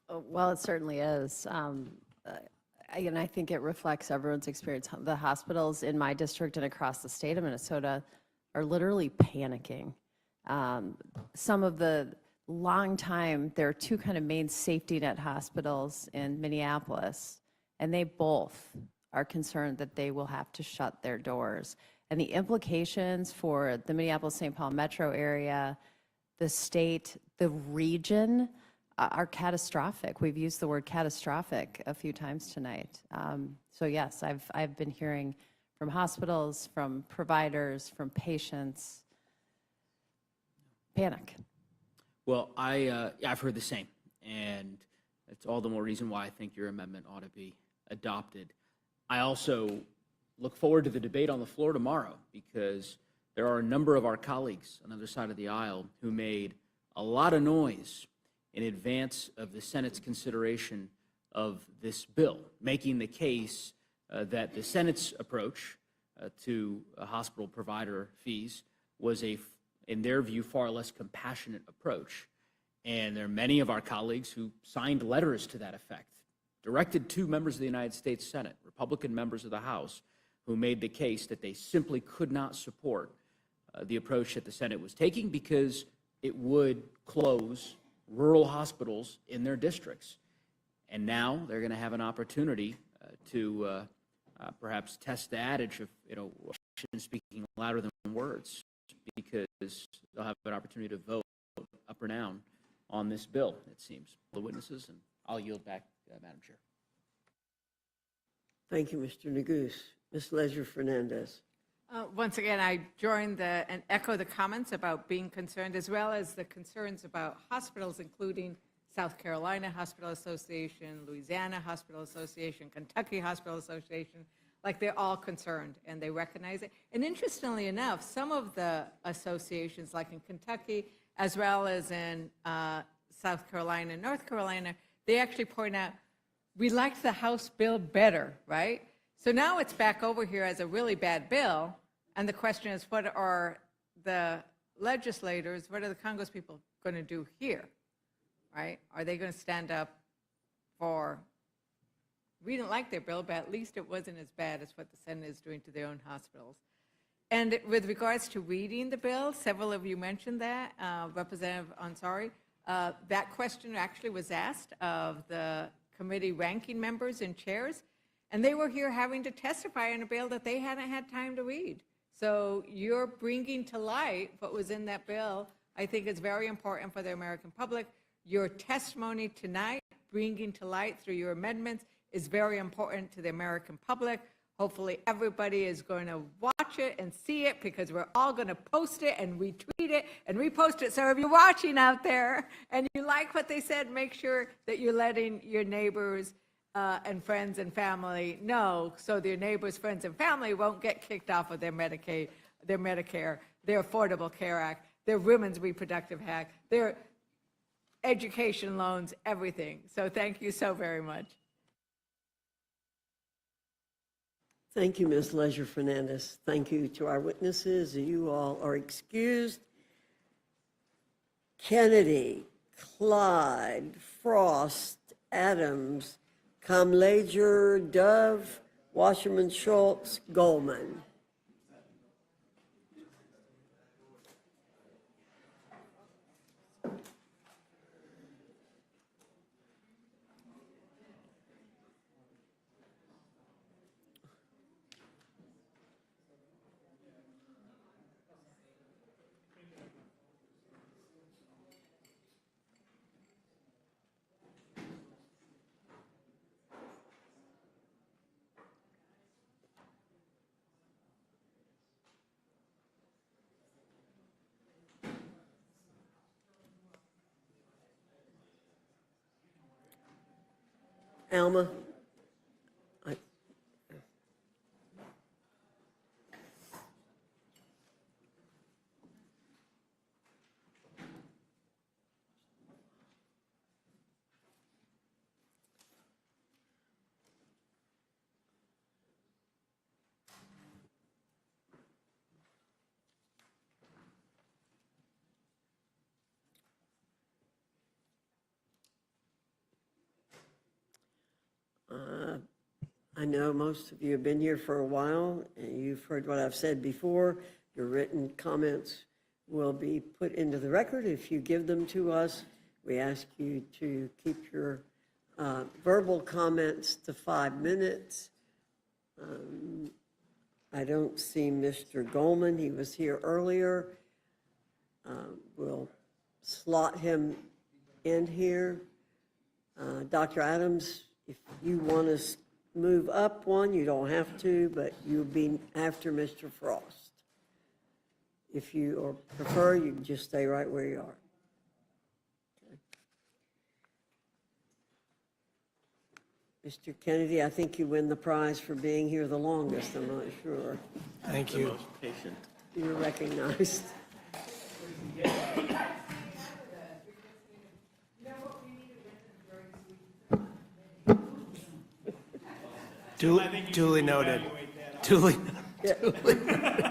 Well, it certainly is. And I think it reflects everyone's experience. The hospitals in my district and across the state of Minnesota are literally panicking. Some of the there are two kind of main safety net hospitals in Minneapolis, and they both are concerned that they will have to shut their doors. And the implications for the Minneapolis-St. Paul metro area, the state, the region are catastrophic. We've used the word catastrophic a few times tonight. So yes, I've been hearing from hospitals, from providers, from patients, panic.
Well, I've heard the same, and it's all the more reason why I think your amendment ought to be adopted. I also look forward to the debate on the floor tomorrow, because there are a number of our colleagues on the other side of the aisle who made a lot of noise in advance of the Senate's consideration of this bill, making the case that the Senate's approach to hospital provider fees was in their view, far less compassionate approach. And there are many of our colleagues who signed letters to that effect, directed to members of the United States Senate, Republican members of the House, who made the case that they simply could not support the approach that the Senate was taking because it would close rural hospitals in their districts. And now they're going to have an opportunity to perhaps test the adage of, actions speaking louder than words, because they'll have an opportunity to vote up or down on this bill, it seems. The witnesses, and I'll yield back, Madam Chair.
Thank you, Mr. Neguse. Ms. Leisure-Fernandez.
Once again, I join and echo the comments about being concerned, as well as the concerns about hospitals, including South Carolina Hospital Association, Louisiana Hospital Association, Kentucky Hospital Association. Like, they're all concerned, and they recognize it. And interestingly enough, some of the associations, like in Kentucky, as well as in South Carolina and North Carolina, they actually point out, we liked the House bill better, right? So now it's back over here as a really bad bill, and the question is, what are the legislators, what are the Congress people going to do here, right? Are they going to stand up for, we didn't like their bill, but at least it wasn't as bad as what the Senate is doing to their own hospitals. And with regards to reading the bill, several of you mentioned that, Representative Ansari, that question actually was asked of the committee ranking members and chairs, and they were here having to testify on a bill that they hadn't had time to read. So you're bringing to light what was in that bill. I think it's very important for the American public. Your testimony tonight, bringing to light through your amendments, is very important to the American public. Hopefully everybody is going to watch it and see it, because we're all going to post it and retweet it and repost it. So if you're watching out there and you like what they said, make sure that you're letting your neighbors and friends and family know, so their neighbors, friends, and family won't get kicked off of their Medicaid, their Medicare, their Affordable Care Act, their Women's Reproductive Act, their education loans, everything. So thank you so very much.
Thank you, Ms. Leisure-Fernandez. Thank you to our witnesses. You all are excused. Kennedy, Clyde, Frost, Adams, Kamlager, Dove, Wasserman, Schultz, Goldman. Alma? I know most of you have been here for a while, and you've heard what I've said before. Your written comments will be put into the record if you give them to us. We ask you to keep your verbal comments to 5 minutes. I don't see Mr. Goldman. He was here earlier. We'll slot him in here. Dr. Adams, if you want to move up one, you don't have to, but you'll be after Mr. Frost. If you or prefer, you can just stay right where you are. Mr. Kennedy, I think you win the prize for being here the longest, I'm not sure.
Thank you.
You're recognized.
Duly noted. Duly.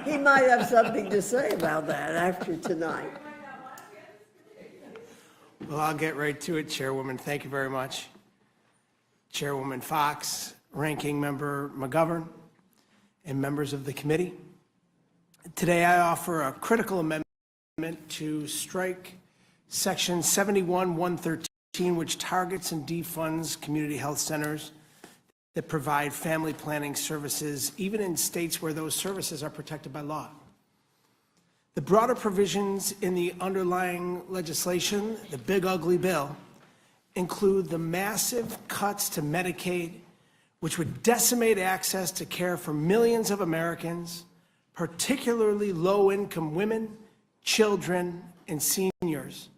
He might have something to say about that after tonight.
Well, I'll get right to it, Chairwoman. Thank you very much. Chairwoman Fox, Ranking Member McGovern, and members of the committee. Today I offer a critical amendment to strike Section 71-113, which targets and defunds community health centers that provide family planning services, even in states where those services are protected by law. The broader provisions in the underlying legislation, the big ugly bill, include the massive cuts to Medicaid, which would decimate access to care for millions of Americans, particularly low-income women, children, and seniors.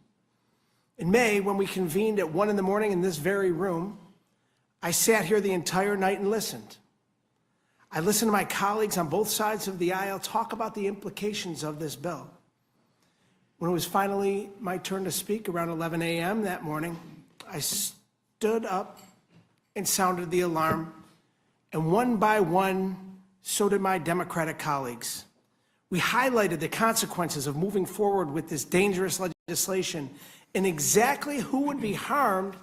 In May, when we convened at 1 a.m. in this very room, I sat here the entire night and listened. I listened to my colleagues on both sides of the aisle talk about the implications of this bill. When it was finally my turn to speak around 11 a.m. that morning, I stood up and sounded the alarm, and one by one, so did my Democratic colleagues. We highlighted the consequences of moving forward with this dangerous legislation and exactly who would be harmed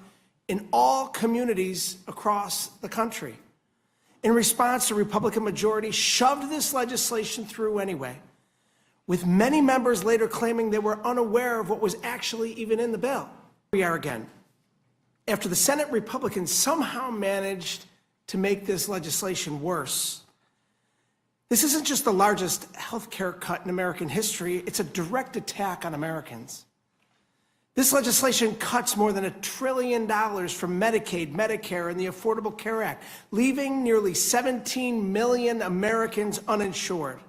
in all communities across the country. In response, the Republican majority shoved this legislation through anyway, with many members later claiming they were unaware of what was actually even in the bill. Here we are again. After the Senate Republicans somehow managed to make this legislation worse. This isn't just the largest health care cut in American history, it's a direct attack on Americans. This legislation cuts more than $1 trillion from Medicaid, Medicare, and the Affordable Care Act, leaving nearly 17 million Americans uninsured.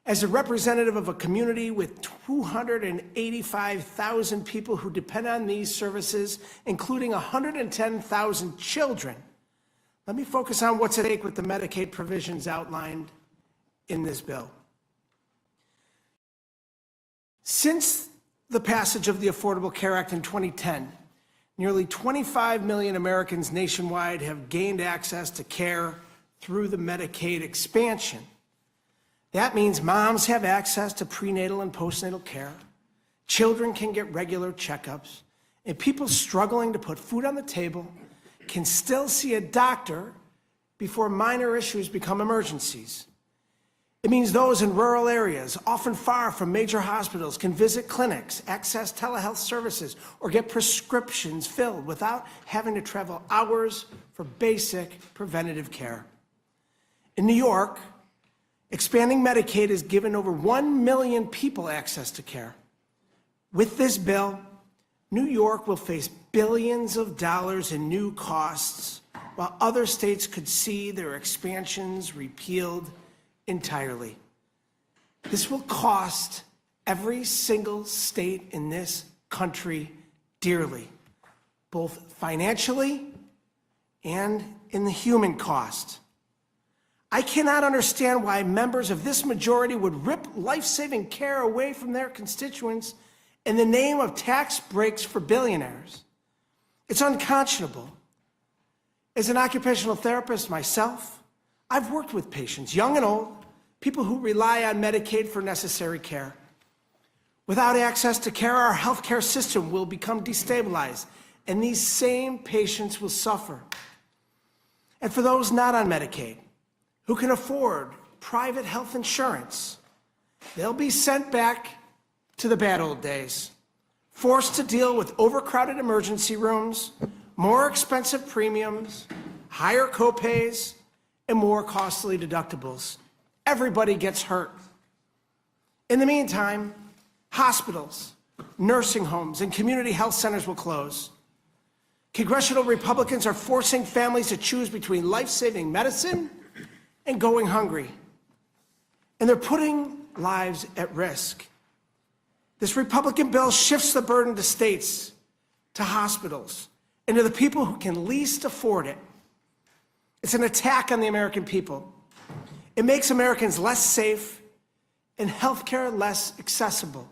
As a representative of a community with 285,000 people who depend on these services, including 110,000 children, let me focus on what's at stake with the Medicaid provisions outlined in this bill. Since the passage of the Affordable Care Act in 2010, nearly 25 million Americans nationwide have gained access to care through the Medicaid expansion. That means moms have access to prenatal and postnatal care, children can get regular checkups, and people struggling to put food on the table can still see a doctor before minor issues become emergencies. It means those in rural areas, often far from major hospitals, can visit clinics, access telehealth services, or get prescriptions filled without having to travel hours for basic preventative care. In New York, expanding Medicaid has given over 1 million people access to care. With this bill, New York will face billions of dollars in new costs, while other states could see their expansions repealed entirely. This will cost every single state in this country dearly, both financially and in the human cost. I cannot understand why members of this majority would rip life-saving care away from their constituents in the name of tax breaks for billionaires. It's unconscionable. As an occupational therapist myself, I've worked with patients, young and old, people who rely on Medicaid for necessary care. Without access to care, our healthcare system will become destabilized, and these same patients will suffer. And for those not on Medicaid, who can afford private health insurance, they'll be sent back to the bad old days, forced to deal with overcrowded emergency rooms, more expensive premiums, higher copays, and more costly deductibles. Everybody gets hurt. In the meantime, hospitals, nursing homes, and community health centers will close. Congressional Republicans are forcing families to choose between life-saving medicine and going hungry. And they're putting lives at risk. This Republican bill shifts the burden to states, to hospitals, and to the people who can least afford it. It's an attack on the American people. It makes Americans less safe and healthcare less accessible.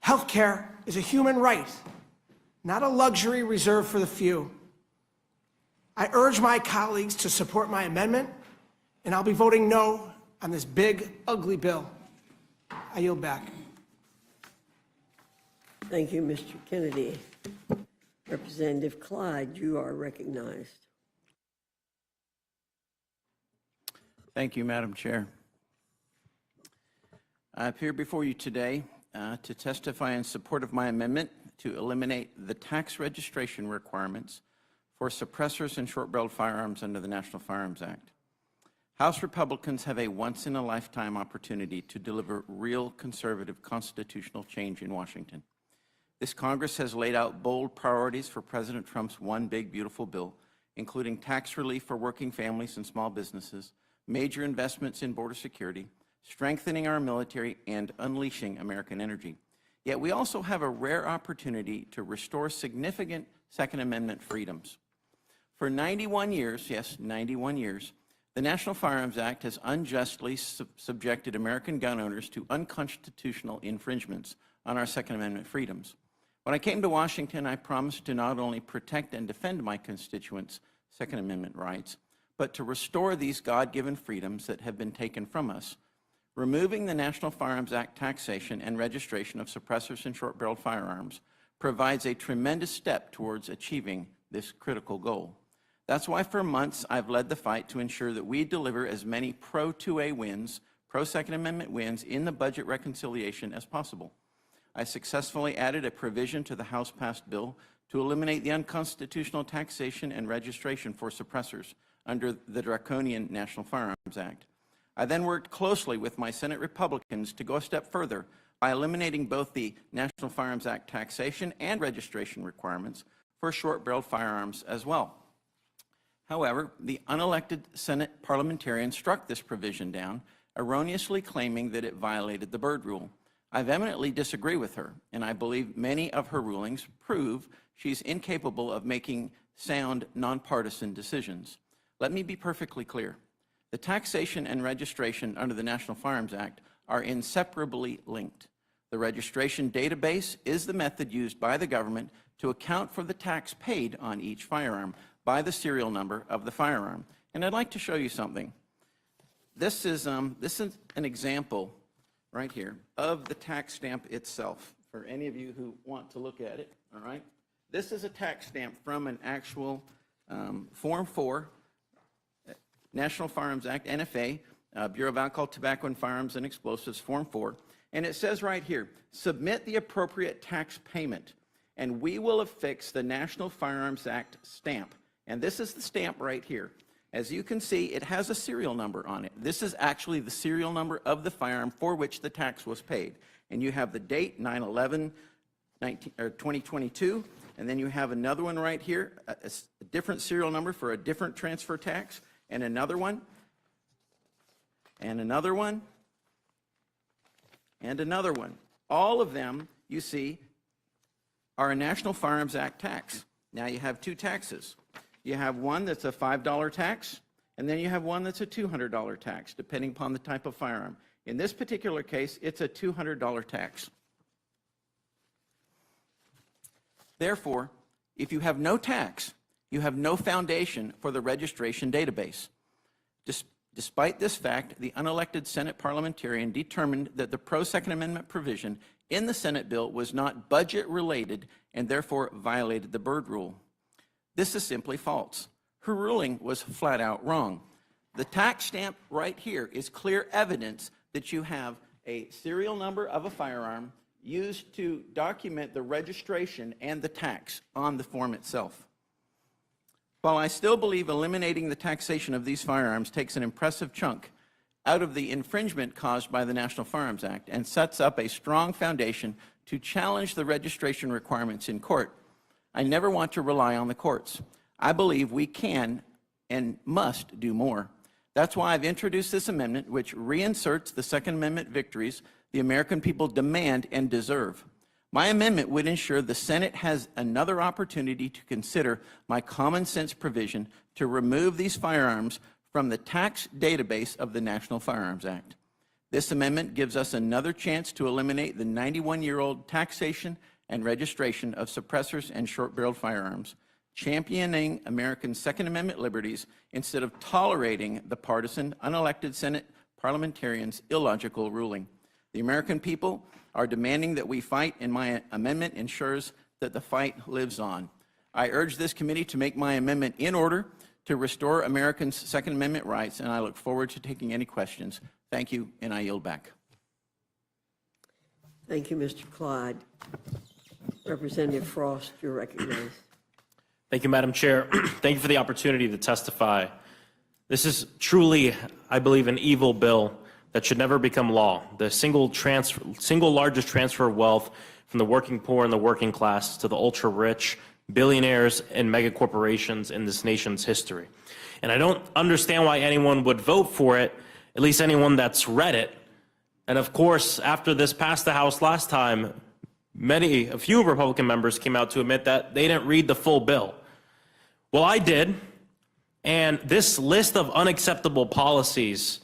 Healthcare is a human right, not a luxury reserved for the few. I urge my colleagues to support my amendment, and I'll be voting no on this big, ugly bill. I yield back.
Thank you, Mr. Kennedy. Representative Clyde, you are recognized.
Thank you, Madam Chair. I appear before you today to testify in support of my amendment to eliminate the tax registration requirements for suppressors and short-barreled firearms under the National Firearms Act. House Republicans have a once-in-a-lifetime opportunity to deliver real conservative constitutional change in Washington. This Congress has laid out bold priorities for President Trump's one big, beautiful bill, including tax relief for working families and small businesses, major investments in border security, strengthening our military, and unleashing American energy. Yet we also have a rare opportunity to restore significant Second Amendment freedoms. For 91 years, yes, 91 years, the National Firearms Act has unjustly subjected American gun owners to unconstitutional infringements on our Second Amendment freedoms. When I came to Washington, I promised to not only protect and defend my constituents' Second Amendment rights, but to restore these God-given freedoms that have been taken from us. Removing the National Firearms Act taxation and registration of suppressors and short-barreled firearms provides a tremendous step towards achieving this critical goal. That's why for months I've led the fight to ensure that we deliver as many pro-2A wins, pro-Second Amendment wins in the budget reconciliation as possible. I successfully added a provision to the House-passed bill to eliminate the unconstitutional taxation and registration for suppressors under the draconian National Firearms Act. I then worked closely with my Senate Republicans to go a step further by eliminating both the National Firearms Act taxation and registration requirements for short-barreled firearms as well. However, the unelected Senate parliamentarian struck this provision down, erroneously claiming that it violated the Byrd Rule. I vehemently disagree with her, and I believe many of her rulings prove she's incapable of making sound, nonpartisan decisions. Let me be perfectly clear. The taxation and registration under the National Firearms Act are inseparably linked. The registration database is the method used by the government to account for the tax paid on each firearm by the serial number of the firearm. And I'd like to show you something. This is an example right here of the tax stamp itself, for any of you who want to look at it, all right? This is a tax stamp from an actual Form 4, National Firearms Act, NFA, Bureau of Alcohol, Tobacco, and Firearms and Explosives, Form 4. And it says right here, submit the appropriate tax payment, and we will affix the National Firearms Act stamp. And this is the stamp right here. As you can see, it has a serial number on it. This is actually the serial number of the firearm for which the tax was paid. And you have the date, 9/11/2022, and then you have another one right here, a different serial number for a different transfer tax, and another one, and another one, and another one. All of them, you see, are a National Firearms Act tax. Now you have two taxes. You have one that's a $5 tax, and then you have one that's a $200 tax, depending upon the type of firearm. In this particular case, it's a $200 tax. Therefore, if you have no tax, you have no foundation for the registration database. Despite this fact, the unelected Senate parliamentarian determined that the pro-Second Amendment provision in the Senate bill was not budget-related and therefore violated the Byrd Rule. This is simply false. Her ruling was flat out wrong. The tax stamp right here is clear evidence that you have a serial number of a firearm used to document the registration and the tax on the form itself. While I still believe eliminating the taxation of these firearms takes an impressive chunk out of the infringement caused by the National Firearms Act and sets up a strong foundation to challenge the registration requirements in court, I never want to rely on the courts. I believe we can and must do more. That's why I've introduced this amendment, which reinserts the Second Amendment victories the American people demand and deserve. My amendment would ensure the Senate has another opportunity to consider my common sense provision to remove these firearms from the tax database of the National Firearms Act. This amendment gives us another chance to eliminate the 91-year-old taxation and registration of suppressors and short-barreled firearms, championing Americans' Second Amendment liberties instead of tolerating the partisan, unelected Senate parliamentarians' illogical ruling. The American people are demanding that we fight, and my amendment ensures that the fight lives on. I urge this committee to make my amendment in order to restore Americans' Second Amendment rights, and I look forward to taking any questions. Thank you, and I yield back.
Thank you, Mr. Clyde. Representative Frost, you're recognized.
Thank you, Madam Chair. Thank you for the opportunity to testify. This is truly, I believe, an evil bill that should never become law. The single largest transfer of wealth from the working poor and the working class to the ultra-rich, billionaires and mega corporations in this nation's history. And I don't understand why anyone would vote for it, at least anyone that's read it. And of course, after this passed the House last time, a few Republican members came out to admit that they didn't read the full bill. Well, I did, and this list of unacceptable policies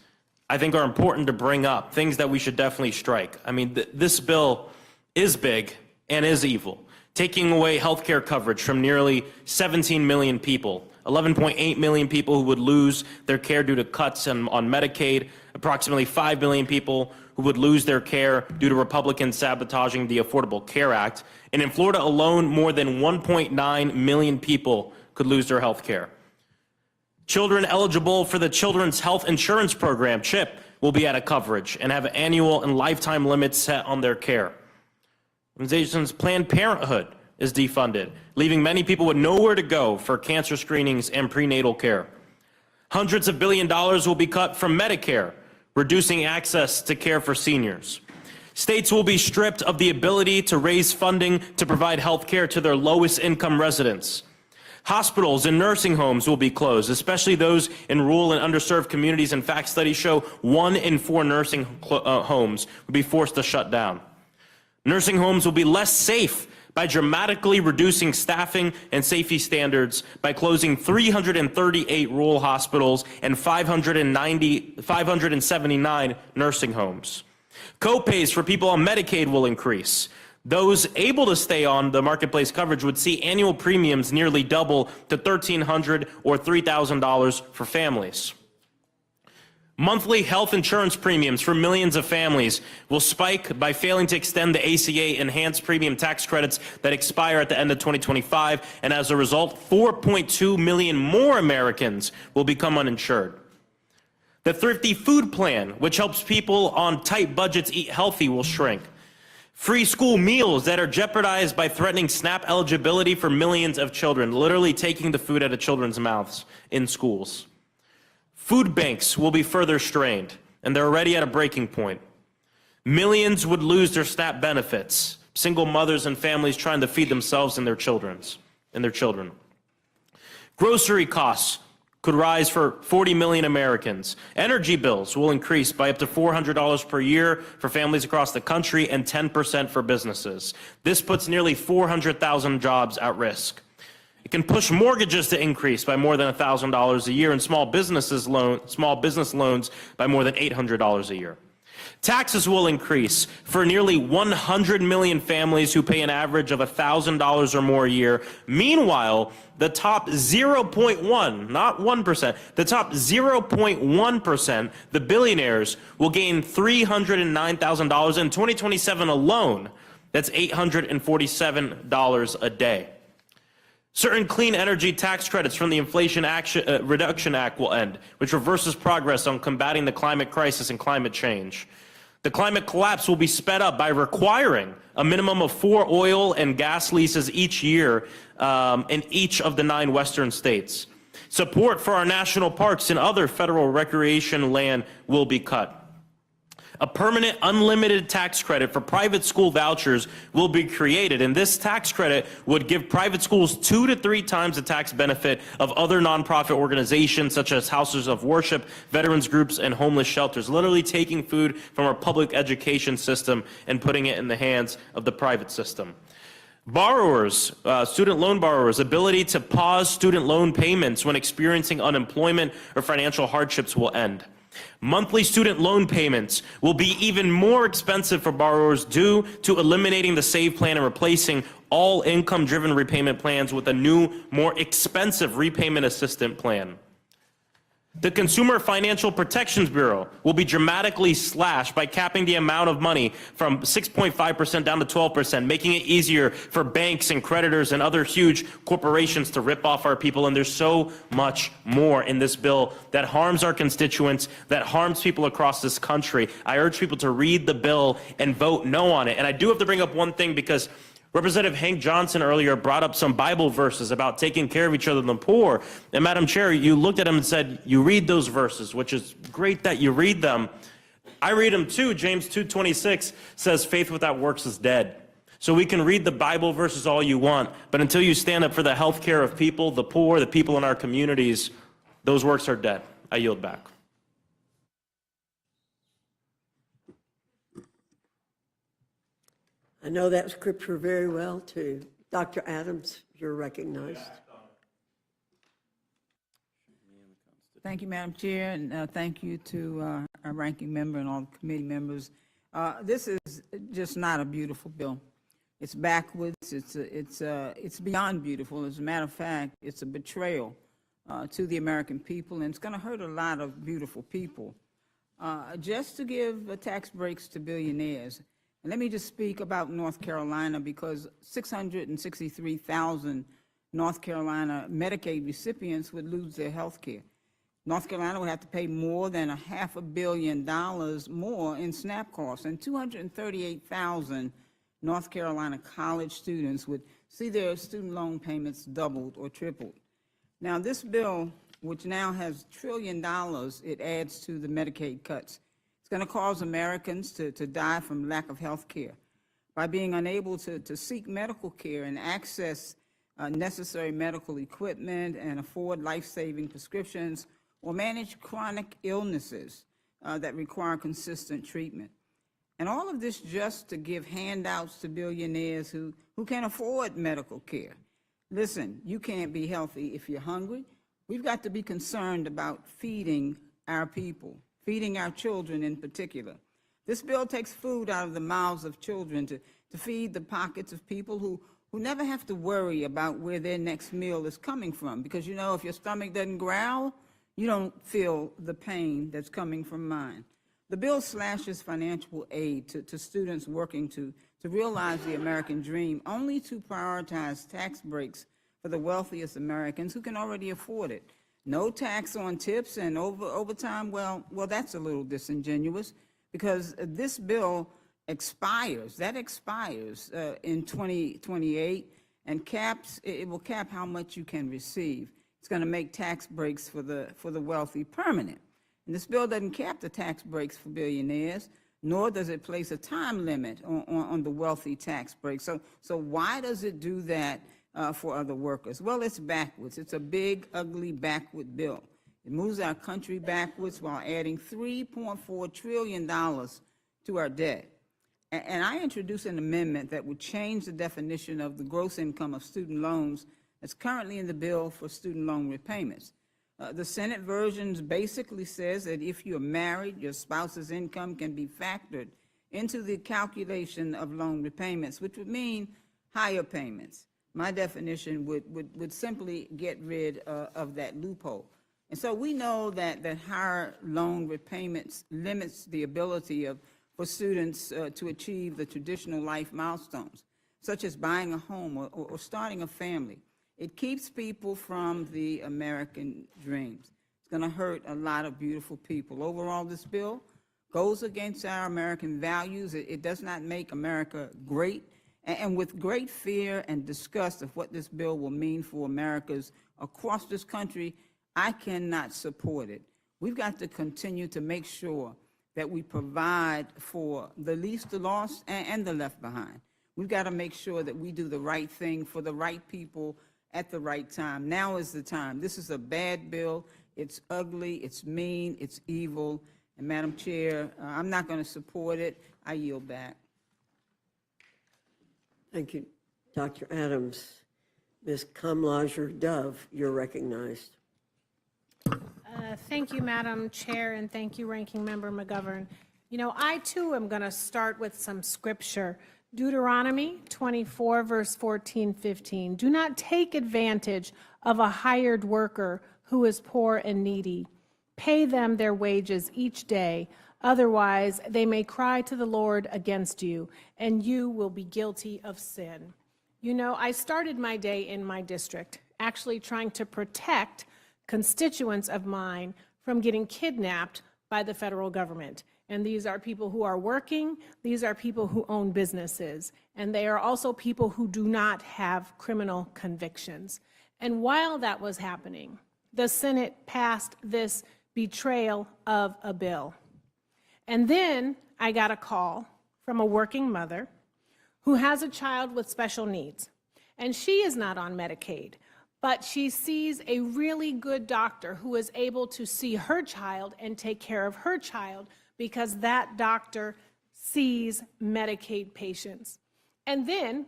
I think are important to bring up, things that we should definitely strike. I mean, this bill is big and is evil, taking away health care coverage from nearly 17 million people, 11.8 million people who would lose their care due to cuts on Medicaid, approximately 5 million people who would lose their care due to Republicans sabotaging the Affordable Care Act. And in Florida alone, more than 1.9 million people could lose their health care. Children eligible for the Children's Health Insurance Program, CHIP, will be out of coverage and have annual and lifetime limits set on their care. Organizations Planned Parenthood is defunded, leaving many people with nowhere to go for cancer screenings and prenatal care. Hundreds of billions of dollars will be cut from Medicare, reducing access to care for seniors. States will be stripped of the ability to raise funding to provide health care to their lowest income residents. Hospitals and nursing homes will be closed, especially those in rural and underserved communities. In fact, studies show 1 in 4 nursing homes will be forced to shut down. Nursing homes will be less safe by dramatically reducing staffing and safety standards by closing 338 rural hospitals and 579 nursing homes. Co-pays for people on Medicaid will increase. Those able to stay on the marketplace coverage would see annual premiums nearly double to $1,300 or $3,000 for families. Monthly health insurance premiums for millions of families will spike by failing to extend the ACA enhanced premium tax credits that expire at the end of 2025, and as a result, 4.2 million more Americans will become uninsured. The Thrifty Food Plan, which helps people on tight budgets eat healthy, will shrink. Free school meals that are jeopardized by threatening SNAP eligibility for millions of children, literally taking the food out of children's mouths in schools. Food banks will be further strained, and they're already at a breaking point. Millions would lose their SNAP benefits, single mothers and families trying to feed themselves and their children. Grocery costs could rise for 40 million Americans. Energy bills will increase by up to $400 per year for families across the country and 10% for businesses. This puts nearly 400,000 jobs at risk. It can push mortgages to increase by more than $1,000 a year and small business loans by more than $800 a year. Taxes will increase for nearly 100 million families who pay an average of $1,000 or more a year. Meanwhile, the top 0.1, not 1%, the top 0.1%, the billionaires, will gain $309,000 in 2027 alone. That's $847 a day. Certain clean energy tax credits from the Inflation Reduction Act will end, which reverses progress on combating the climate crisis and climate change. The climate collapse will be sped up by requiring a minimum of 4 oil and gas leases each year in each of the 9 western states. Support for our national parks and other federal recreation land will be cut. A permanent unlimited tax credit for private school vouchers will be created, and this tax credit would give private schools 2 to 3 times the tax benefit of other nonprofit organizations such as houses of worship, veterans groups, and homeless shelters, literally taking food from our public education system and putting it in the hands of the private system. Borrowers, student loan borrowers' ability to pause student loan payments when experiencing unemployment or financial hardships will end. Monthly student loan payments will be even more expensive for borrowers due to eliminating the SAVE plan and replacing all income-driven repayment plans with a new, more expensive repayment assistant plan. The Consumer Financial Protections Bureau will be dramatically slashed by capping the amount of money from 6.5% down to 12%, making it easier for banks and creditors and other huge corporations to rip off our people. And there's so much more in this bill that harms our constituents, that harms people across this country. I urge people to read the bill and vote no on it. And I do have to bring up one thing, because Representative Hank Johnson earlier brought up some Bible verses about taking care of each other and the poor. And Madam Chair, you looked at him and said, you read those verses, which is great that you read them. I read them too. James 2:26 says, faith without works is dead. So we can read the Bible verses all you want, but until you stand up for the health care of people, the poor, the people in our communities, those works are dead. I yield back.
I know that scripture very well, too. Dr. Adams, you're recognized.
Thank you, Madam Chair, and thank you to our ranking member and all the committee members. This is just not a beautiful bill. It's backwards. It's beyond beautiful. As a matter of fact, it's a betrayal to the American people, and it's going to hurt a lot of beautiful people. Just to give tax breaks to billionaires. And let me just speak about North Carolina, because 663,000 North Carolina Medicaid recipients would lose their health care. North Carolina would have to pay more than $500 million more in SNAP costs, and 238,000 North Carolina college students would see their student loan payments doubled or tripled. Now, this bill, which now has $1 trillion, it adds to the Medicaid cuts. It's going to cause Americans to die from lack of health care by being unable to seek medical care and access necessary medical equipment and afford life-saving prescriptions or manage chronic illnesses that require consistent treatment. And all of this just to give handouts to billionaires who can't afford medical care. Listen, you can't be healthy if you're hungry. We've got to be concerned about feeding our people, feeding our children in particular. This bill takes food out of the mouths of children to feed the pockets of people who never have to worry about where their next meal is coming from. Because, you know, if your stomach doesn't growl, you don't feel the pain that's coming from mine. The bill slashes financial aid to students working to realize the American dream, only to prioritize tax breaks for the wealthiest Americans who can already afford it. No tax on tips and overtime. Well, that's a little disingenuous, because this bill expires. That expires in 2028, and it will cap how much you can receive. It's going to make tax breaks for the wealthy permanent. And this bill doesn't cap the tax breaks for billionaires, nor does it place a time limit on the wealthy tax breaks. So why does it do that for other workers? Well, it's backwards. It's a big, ugly, backward bill. It moves our country backwards while adding $3.4 trillion to our debt. And I introduced an amendment that would change the definition of the gross income of student loans that's currently in the bill for student loan repayments. The Senate version basically says that if you're married, your spouse's income can be factored into the calculation of loan repayments, which would mean higher payments. My definition would simply get rid of that loophole. And so we know that higher loan repayments limits the ability for students to achieve the traditional life milestones, such as buying a home or starting a family. It keeps people from the American dreams. It's going to hurt a lot of beautiful people. Overall, this bill goes against our American values. It does not make America great. And with great fear and disgust of what this bill will mean for Americans across this country, I cannot support it. We've got to continue to make sure that we provide for the least, the lost, and the left behind. We've got to make sure that we do the right thing for the right people at the right time. Now is the time. This is a bad bill. It's ugly, it's mean, it's evil. And Madam Chair, I'm not going to support it. I yield back.
Thank you, Dr. Adams. Ms. Kamlager Dove, you're recognized.
Thank you, Madam Chair, and thank you, Ranking Member McGovern. You know, I too am going to start with some scripture. Deuteronomy 24, verse 14-15. Do not take advantage of a hired worker who is poor and needy. Pay them their wages each day. Otherwise, they may cry to the Lord against you, and you will be guilty of sin. You know, I started my day in my district, actually trying to protect constituents of mine from getting kidnapped by the federal government. And these are people who are working, these are people who own businesses, and they are also people who do not have criminal convictions. And while that was happening, the Senate passed this betrayal of a bill. And then I got a call from a working mother who has a child with special needs. And she is not on Medicaid, but she sees a really good doctor who is able to see her child and take care of her child because that doctor sees Medicaid patients. And then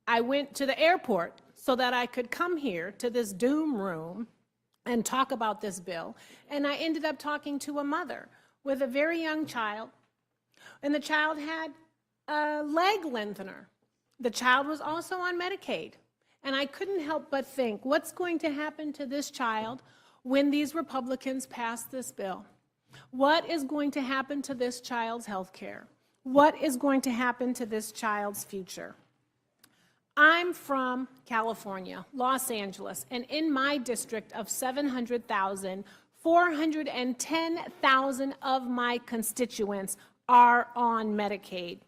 I went to the airport so that I could come here to this Doom room and talk about this bill. And I ended up talking to a mother with a very young child, and the child had a leg lengthener. The child was also on Medicaid. And I couldn't help but think, what's going to happen to this child when these Republicans pass this bill? What is going to happen to this child's health care? What is going to happen to this child's future? I'm from California, Los Angeles, and in my district of 700,000, 410,000 of my constituents are on Medicaid.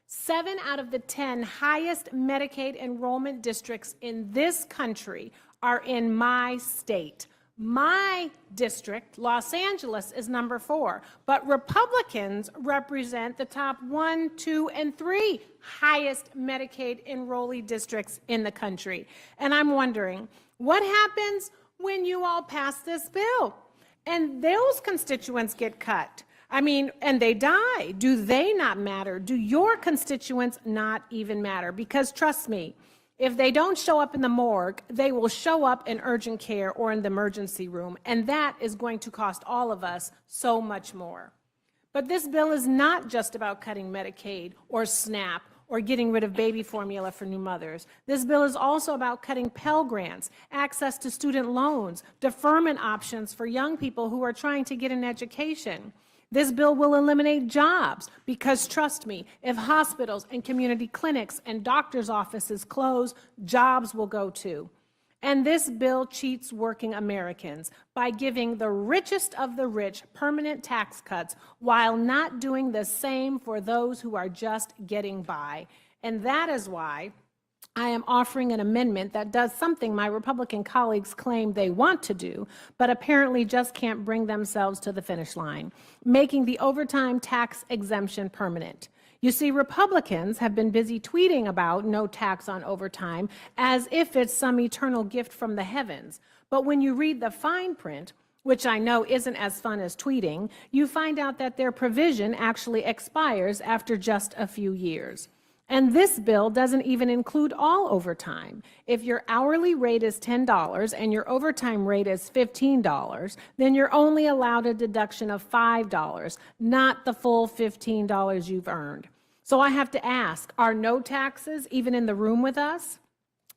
7 out of the 10 highest Medicaid enrollment districts in this country are in my state. My district, Los Angeles, is number 4, but Republicans represent the top 1, 2, and 3 highest Medicaid enrollee districts in the country. And I'm wondering, what happens when you all pass this bill and those constituents get cut? I mean, and they die. Do they not matter? Do your constituents not even matter? Because trust me, if they don't show up in the morgue, they will show up in urgent care or in the emergency room, and that is going to cost all of us so much more. But this bill is not just about cutting Medicaid or SNAP or getting rid of baby formula for new mothers. This bill is also about cutting Pell Grants, access to student loans, deferment options for young people who are trying to get an education. This bill will eliminate jobs because, trust me, if hospitals and community clinics and doctors' offices close, jobs will go too. And this bill cheats working Americans by giving the richest of the rich permanent tax cuts while not doing the same for those who are just getting by. And that is why I am offering an amendment that does something my Republican colleagues claim they want to do, but apparently just can't bring themselves to the finish line, making the overtime tax exemption permanent. You see, Republicans have been busy tweeting about no tax on overtime as if it's some eternal gift from the heavens. But when you read the fine print, which I know isn't as fun as tweeting, you find out that their provision actually expires after just a few years. And this bill doesn't even include all overtime. If your hourly rate is $10 and your overtime rate is $15, then you're only allowed a deduction of $5, not the full $15 you've earned. So I have to ask, are no taxes even in the room with us?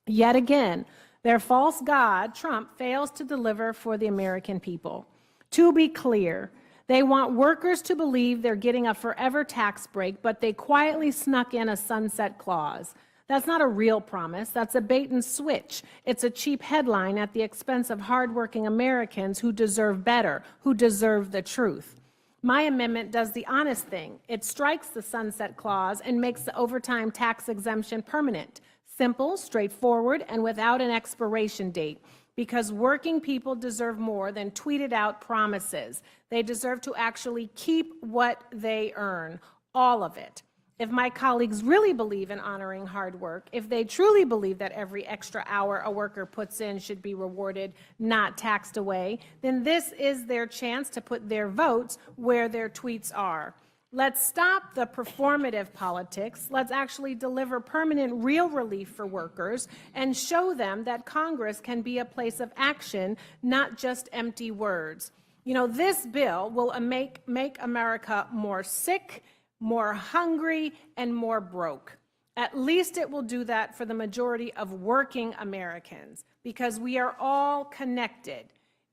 Yet again, their false god, Trump, fails to deliver for the American people. To be clear, they want workers to believe they're getting a forever tax break, but they quietly snuck in a sunset clause. That's not a real promise. That's a bait and switch. It's a cheap headline at the expense of hardworking Americans who deserve better, who deserve the truth. My amendment does the honest thing. It strikes the sunset clause and makes the overtime tax exemption permanent. Simple, straightforward, and without an expiration date. because working people deserve more than tweeted out promises. They deserve to actually keep what they earn, all of it. If my colleagues really believe in honoring hard work, if they truly believe that every extra hour a worker puts in should be rewarded, not taxed away, then this is their chance to put their votes where their tweets are. Let's stop the performative politics. Let's actually deliver permanent, real relief for workers and show them that Congress can be a place of action, not just empty words. You know, this bill will make America more sick, more hungry, and more broke. At least it will do that for the majority of working Americans, because we are all connected.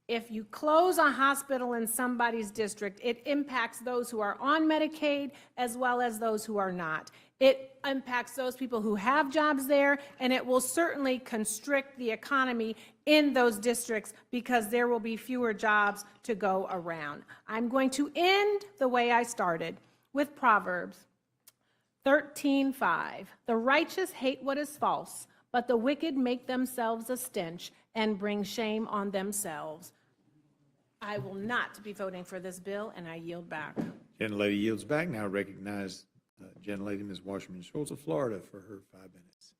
If you close a hospital in somebody's district, it impacts those who are on Medicaid as well as those who are not. It impacts those people who have jobs there, and it will certainly constrict the economy in those districts because there will be fewer jobs to go around. I'm going to end the way I started, with Proverbs 13:5. The righteous hate what is false, but the wicked make themselves a stench and bring shame on themselves. I will not be voting for this bill, and I yield back.
Gentlelady yields back. Now recognize Gentlelady Ms. Wasserman Schultz of Florida for her 5 minutes.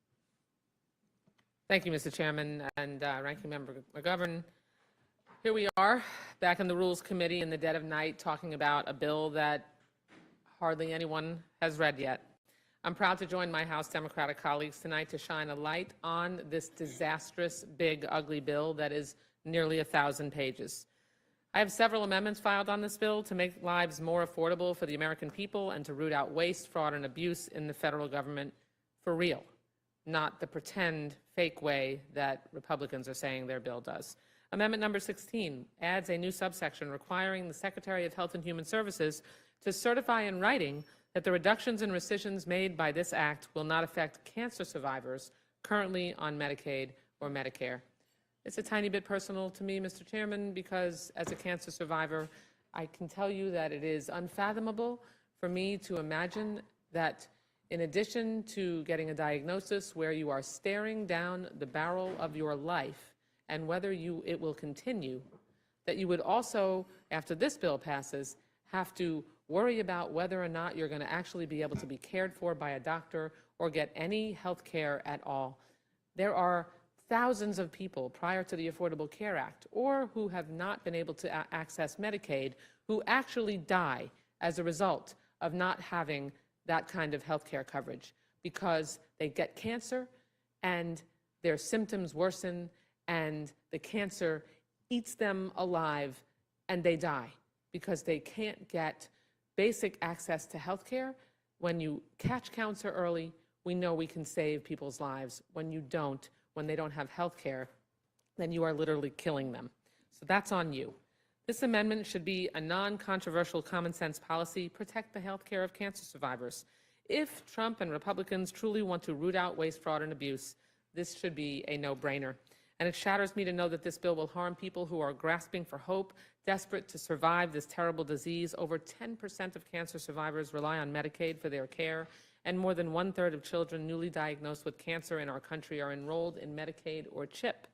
Thank you, Mr. Chairman and Ranking Member McGovern. Here we are, back in the Rules Committee in the dead of night, talking about a bill that hardly anyone has read yet. I'm proud to join my House Democratic colleagues tonight to shine a light on this disastrous, big, ugly bill that is nearly 1,000 pages. I have several amendments filed on this bill to make lives more affordable for the American people and to root out waste, fraud, and abuse in the federal government for real, not the pretend, fake way that Republicans are saying their bill does. Amendment number 16 adds a new subsection requiring the Secretary of Health and Human Services to certify in writing that the reductions and rescissions made by this act will not affect cancer survivors currently on Medicaid or Medicare. It's a tiny bit personal to me, Mr. Chairman, because as a cancer survivor, I can tell you that it is unfathomable for me to imagine that in addition to getting a diagnosis where you are staring down the barrel of your life and whether it will continue, that you would also, after this bill passes, have to worry about whether or not you're going to actually be able to be cared for by a doctor or get any health care at all. There are thousands of people prior to the Affordable Care Act or who have not been able to access Medicaid who actually die as a result of not having that kind of health care coverage because they get cancer and their symptoms worsen and the cancer eats them alive and they die because they can't get basic access to health care. When you catch cancer early, we know we can save people's lives. When you don't, when they don't have health care, then you are literally killing them. So that's on you. This amendment should be a non-controversial common sense policy, protect the health care of cancer survivors. If Trump and Republicans truly want to root out waste, fraud, and abuse, this should be a no-brainer. And it shatters me to know that this bill will harm people who are grasping for hope, desperate to survive this terrible disease. Over 10% of cancer survivors rely on Medicaid for their care, and more than 1/3 of children newly diagnosed with cancer in our country are enrolled in Medicaid or CHIP.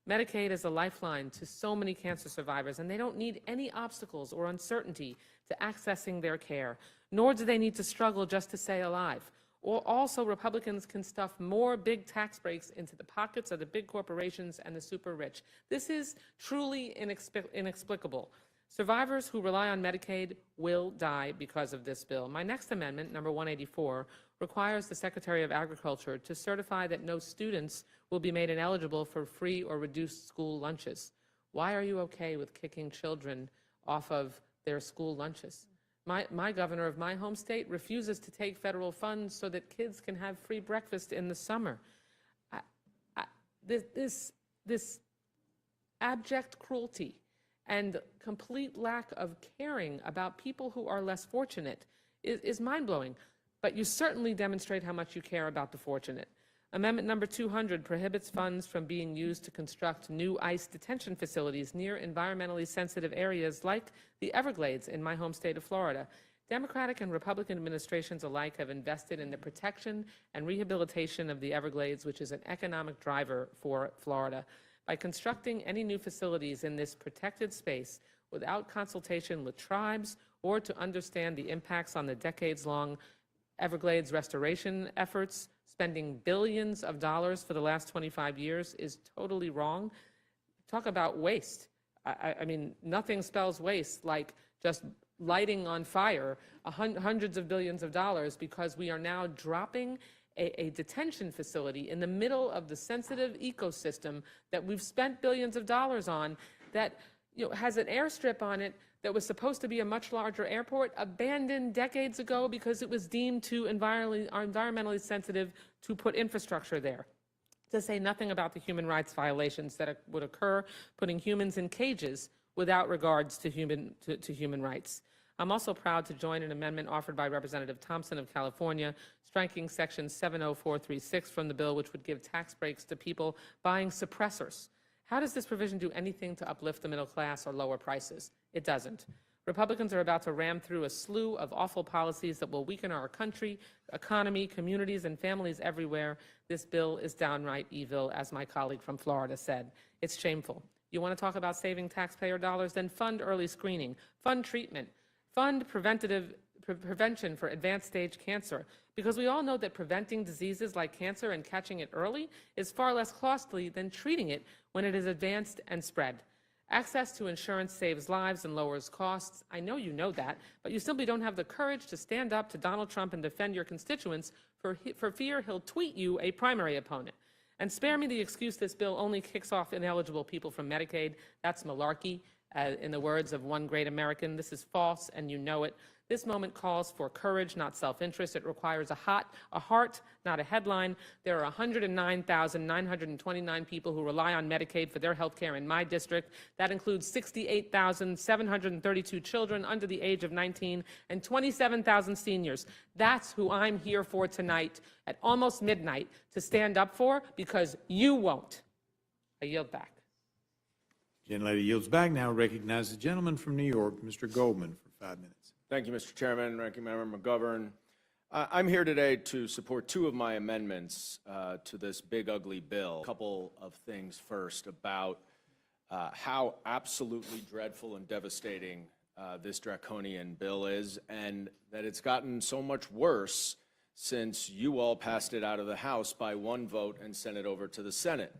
Medicaid is a lifeline to so many cancer survivors, and they don't need any obstacles or uncertainty to accessing their care, nor do they need to struggle just to stay alive. Or also, Republicans can stuff more big tax breaks into the pockets of the big corporations and the super rich. This is truly inexplicable. Survivors who rely on Medicaid will die because of this bill. My next amendment, number 184, requires the Secretary of Agriculture to certify that no students will be made ineligible for free or reduced school lunches. Why are you okay with kicking children off of their school lunches? My governor of my home state refuses to take federal funds so that kids can have free breakfast in the summer. This abject cruelty and complete lack of caring about people who are less fortunate is mind-blowing. But you certainly demonstrate how much you care about the fortunate. Amendment number 200 prohibits funds from being used to construct new ICE detention facilities near environmentally sensitive areas like the Everglades in my home state of Florida. Democratic and Republican administrations alike have invested in the protection and rehabilitation of the Everglades, which is an economic driver for Florida. By constructing any new facilities in this protected space without consultation with tribes or to understand the impacts on the decades-long Everglades restoration efforts, spending billions of dollars for the last 25 years is totally wrong. Talk about waste. I mean, nothing spells waste like just lighting on fire hundreds of billions of dollars because we are now dropping a detention facility in the middle of the sensitive ecosystem that we've spent billions of dollars on, that has an airstrip on it that was supposed to be a much larger airport, abandoned decades ago because it was deemed too environmentally sensitive to put infrastructure there. To say nothing about the human rights violations that would occur, putting humans in cages without regards to human rights. I'm also proud to join an amendment offered by Representative Thompson of California, striking Section 70436 from the bill, which would give tax breaks to people buying suppressors. How does this provision do anything to uplift the middle class or lower prices? It doesn't. Republicans are about to ram through a slew of awful policies that will weaken our country, economy, communities, and families everywhere. This bill is downright evil, as my colleague from Florida said. It's shameful. You want to talk about saving taxpayer dollars? Then fund early screening, fund treatment, fund prevention for advanced stage cancer, because we all know that preventing diseases like cancer and catching it early is far less costly than treating it when it is advanced and spread. Access to insurance saves lives and lowers costs. I know you know that, but you simply don't have the courage to stand up to Donald Trump and defend your constituents for fear he'll tweet you a primary opponent. And spare me the excuse this bill only kicks off ineligible people from Medicaid. That's malarkey. In the words of one great American, this is false, and you know it. This moment calls for courage, not self-interest. It requires a heart, not a headline. There are 109,929 people who rely on Medicaid for their health care in my district. That includes 68,732 children under the age of 19 and 27,000 seniors. That's who I'm here for tonight at almost midnight to stand up for, because you won't. I yield back.
Gentlelady yields back. Now recognize the gentleman from New York, Mr. Goldman, for 5 minutes.
Thank you, Mr. Chairman, Ranking Member McGovern. I'm here today to support two of my amendments to this big, ugly bill. A couple of things first about how absolutely dreadful and devastating this draconian bill is, and that it's gotten so much worse since you all passed it out of the House by one vote and sent it over to the Senate.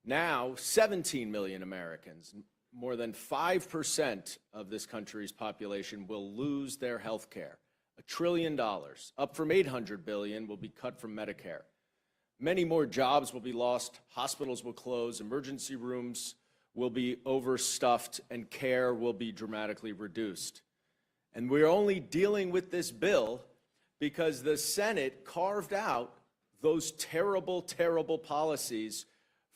Now, 17 million Americans, more than 5% of this country's population, will lose their health care. $1 trillion, up from $800 billion, will be cut from Medicare. Many more jobs will be lost, hospitals will close, emergency rooms will be overstuffed, and care will be dramatically reduced. And we're only dealing with this bill because the Senate carved out those terrible, terrible policies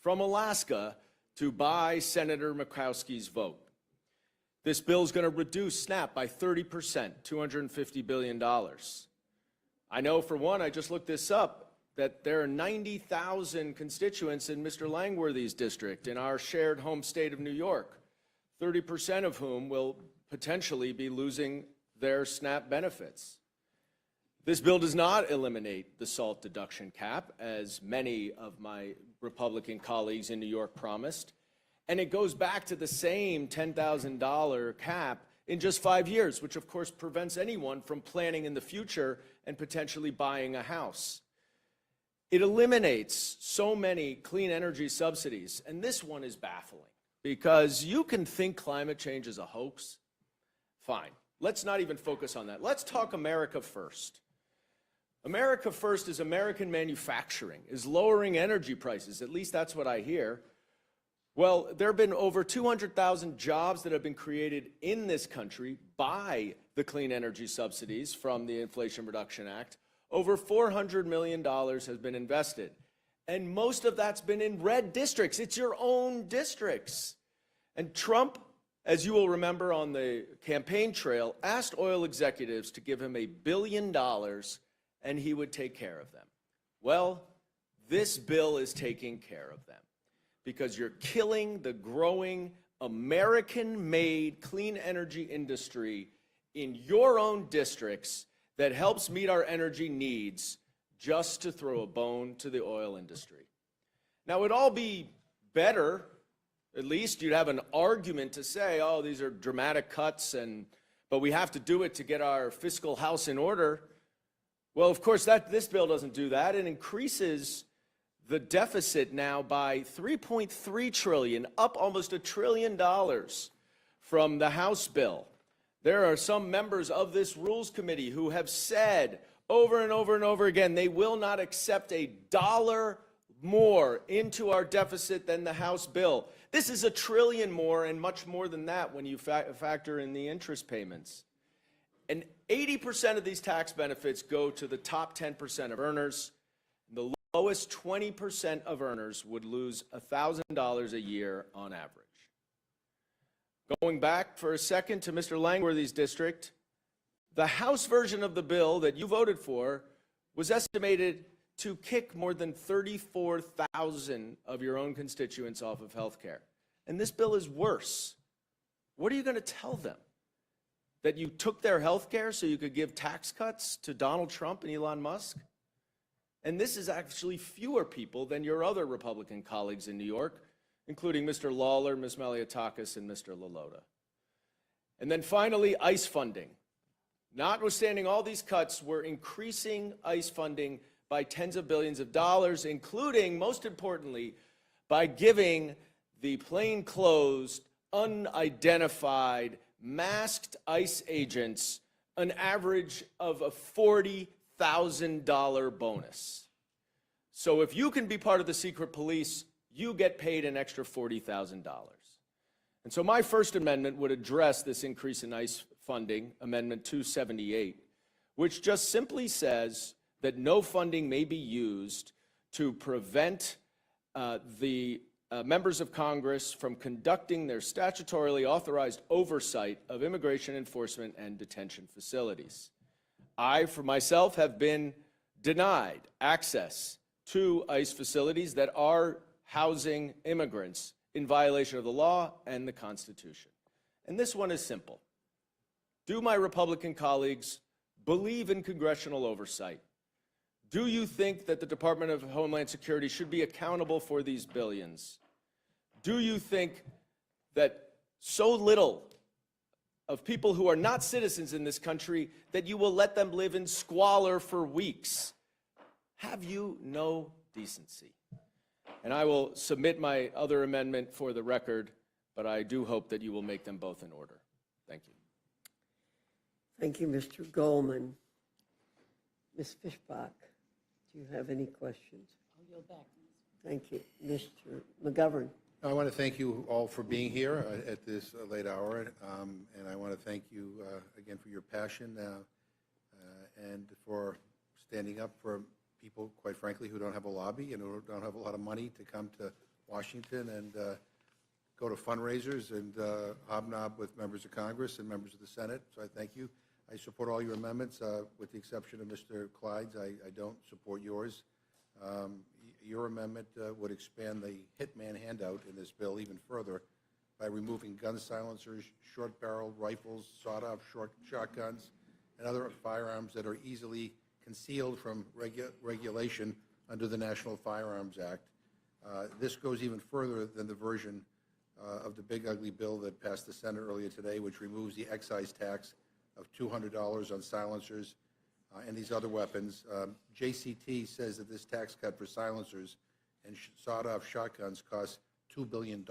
from Alaska to buy Senator Murkowski's vote. This bill is going to reduce SNAP by 30%, $250 billion. I know, for one, I just looked this up, that there are 90,000 constituents in Mr. Langworthy's district in our shared home state of New York, 30% of whom will potentially be losing their SNAP benefits. This bill does not eliminate the SALT deduction cap, as many of my Republican colleagues in New York promised, and it goes back to the same $10,000 cap in just 5 years, which of course prevents anyone from planning in the future and potentially buying a house. It eliminates so many clean energy subsidies, and this one is baffling, because you can think climate change is a hoax. Fine, let's not even focus on that. Let's talk America first. America first is American manufacturing, is lowering energy prices, at least that's what I hear. Well, there have been over 200,000 jobs that have been created in this country by the clean energy subsidies from the Inflation Reduction Act. Over $400 million has been invested, and most of that's been in red districts. It's your own districts. And Trump, as you will remember on the campaign trail, asked oil executives to give him $1 billion and he would take care of them. Well, this bill is taking care of them, because you're killing the growing American-made clean energy industry in your own districts that helps meet our energy needs, just to throw a bone to the oil industry. Now, it'd all be better At least you'd have an argument to say, oh, these are dramatic cuts, but we have to do it to get our fiscal house in order. Well, of course, this bill doesn't do that. It increases the deficit now by $3.3 trillion, up almost $1 trillion from the House bill. There are some members of this Rules Committee who have said over and over and over again they will not accept a dollar more into our deficit than the House bill. This is $1 trillion more and much more than that when you factor in the interest payments. And 80% of these tax benefits go to the top 10% of earners. The lowest 20% of earners would lose $1,000 a year on average. Going back for a second to Mr. Langworthy's district, the House version of the bill that you voted for was estimated to kick more than 34,000 of your own constituents off of health care. And this bill is worse. What are you going to tell them? That you took their health care so you could give tax cuts to Donald Trump and Elon Musk? And this is actually fewer people than your other Republican colleagues in New York, including Mr. Lawler, Ms. Maliotakis, and Mr. Lalota. And then finally, ICE funding. Notwithstanding all these cuts, we're increasing ICE funding by tens of billions of dollars, including, most importantly, by giving the plainclothes, unidentified, masked ICE agents an average of a $40,000 bonus. So if you can be part of the secret police, you get paid an extra $40,000. And so my first amendment would address this increase in ICE funding, Amendment 278, which just simply says that no funding may be used to prevent the members of Congress from conducting their statutorily authorized oversight of immigration enforcement and detention facilities. I, for myself, have been denied access to ICE facilities that are housing immigrants in violation of the law and the Constitution. And this one is simple. Do my Republican colleagues believe in congressional oversight? Do you think that the Department of Homeland Security should be accountable for these billions? Do you think that so little of people who are not citizens in this country that you will let them live in squalor for weeks? Have you no decency? And I will submit my other amendment for the record, but I do hope that you will make them both in order. Thank you.
Thank you, Mr. Goldman. Ms. Fishbach, do you have any questions?
I'll yield back.
Thank you. Mr. McGovern.
I want to thank you all for being here at this late hour, and I want to thank you again for your passion and for standing up for people, quite frankly, who don't have a lobby and who don't have a lot of money to come to Washington and go to fundraisers and hobnob with members of Congress and members of the Senate. So I thank you. I support all your amendments, with the exception of Mr. Clyde's. I don't support yours. Your amendment would expand the hitman handout in this bill even further by removing gun silencers, short-barreled rifles, sawed-off shotguns, and other firearms that are easily concealed from regulation under the National Firearms Act. This goes even further than the version of the big ugly bill that passed the Senate earlier today, which removes the excise tax of $200 on silencers and these other weapons. JCT says that this tax cut for silencers and sawed-off shotguns costs $2 billion.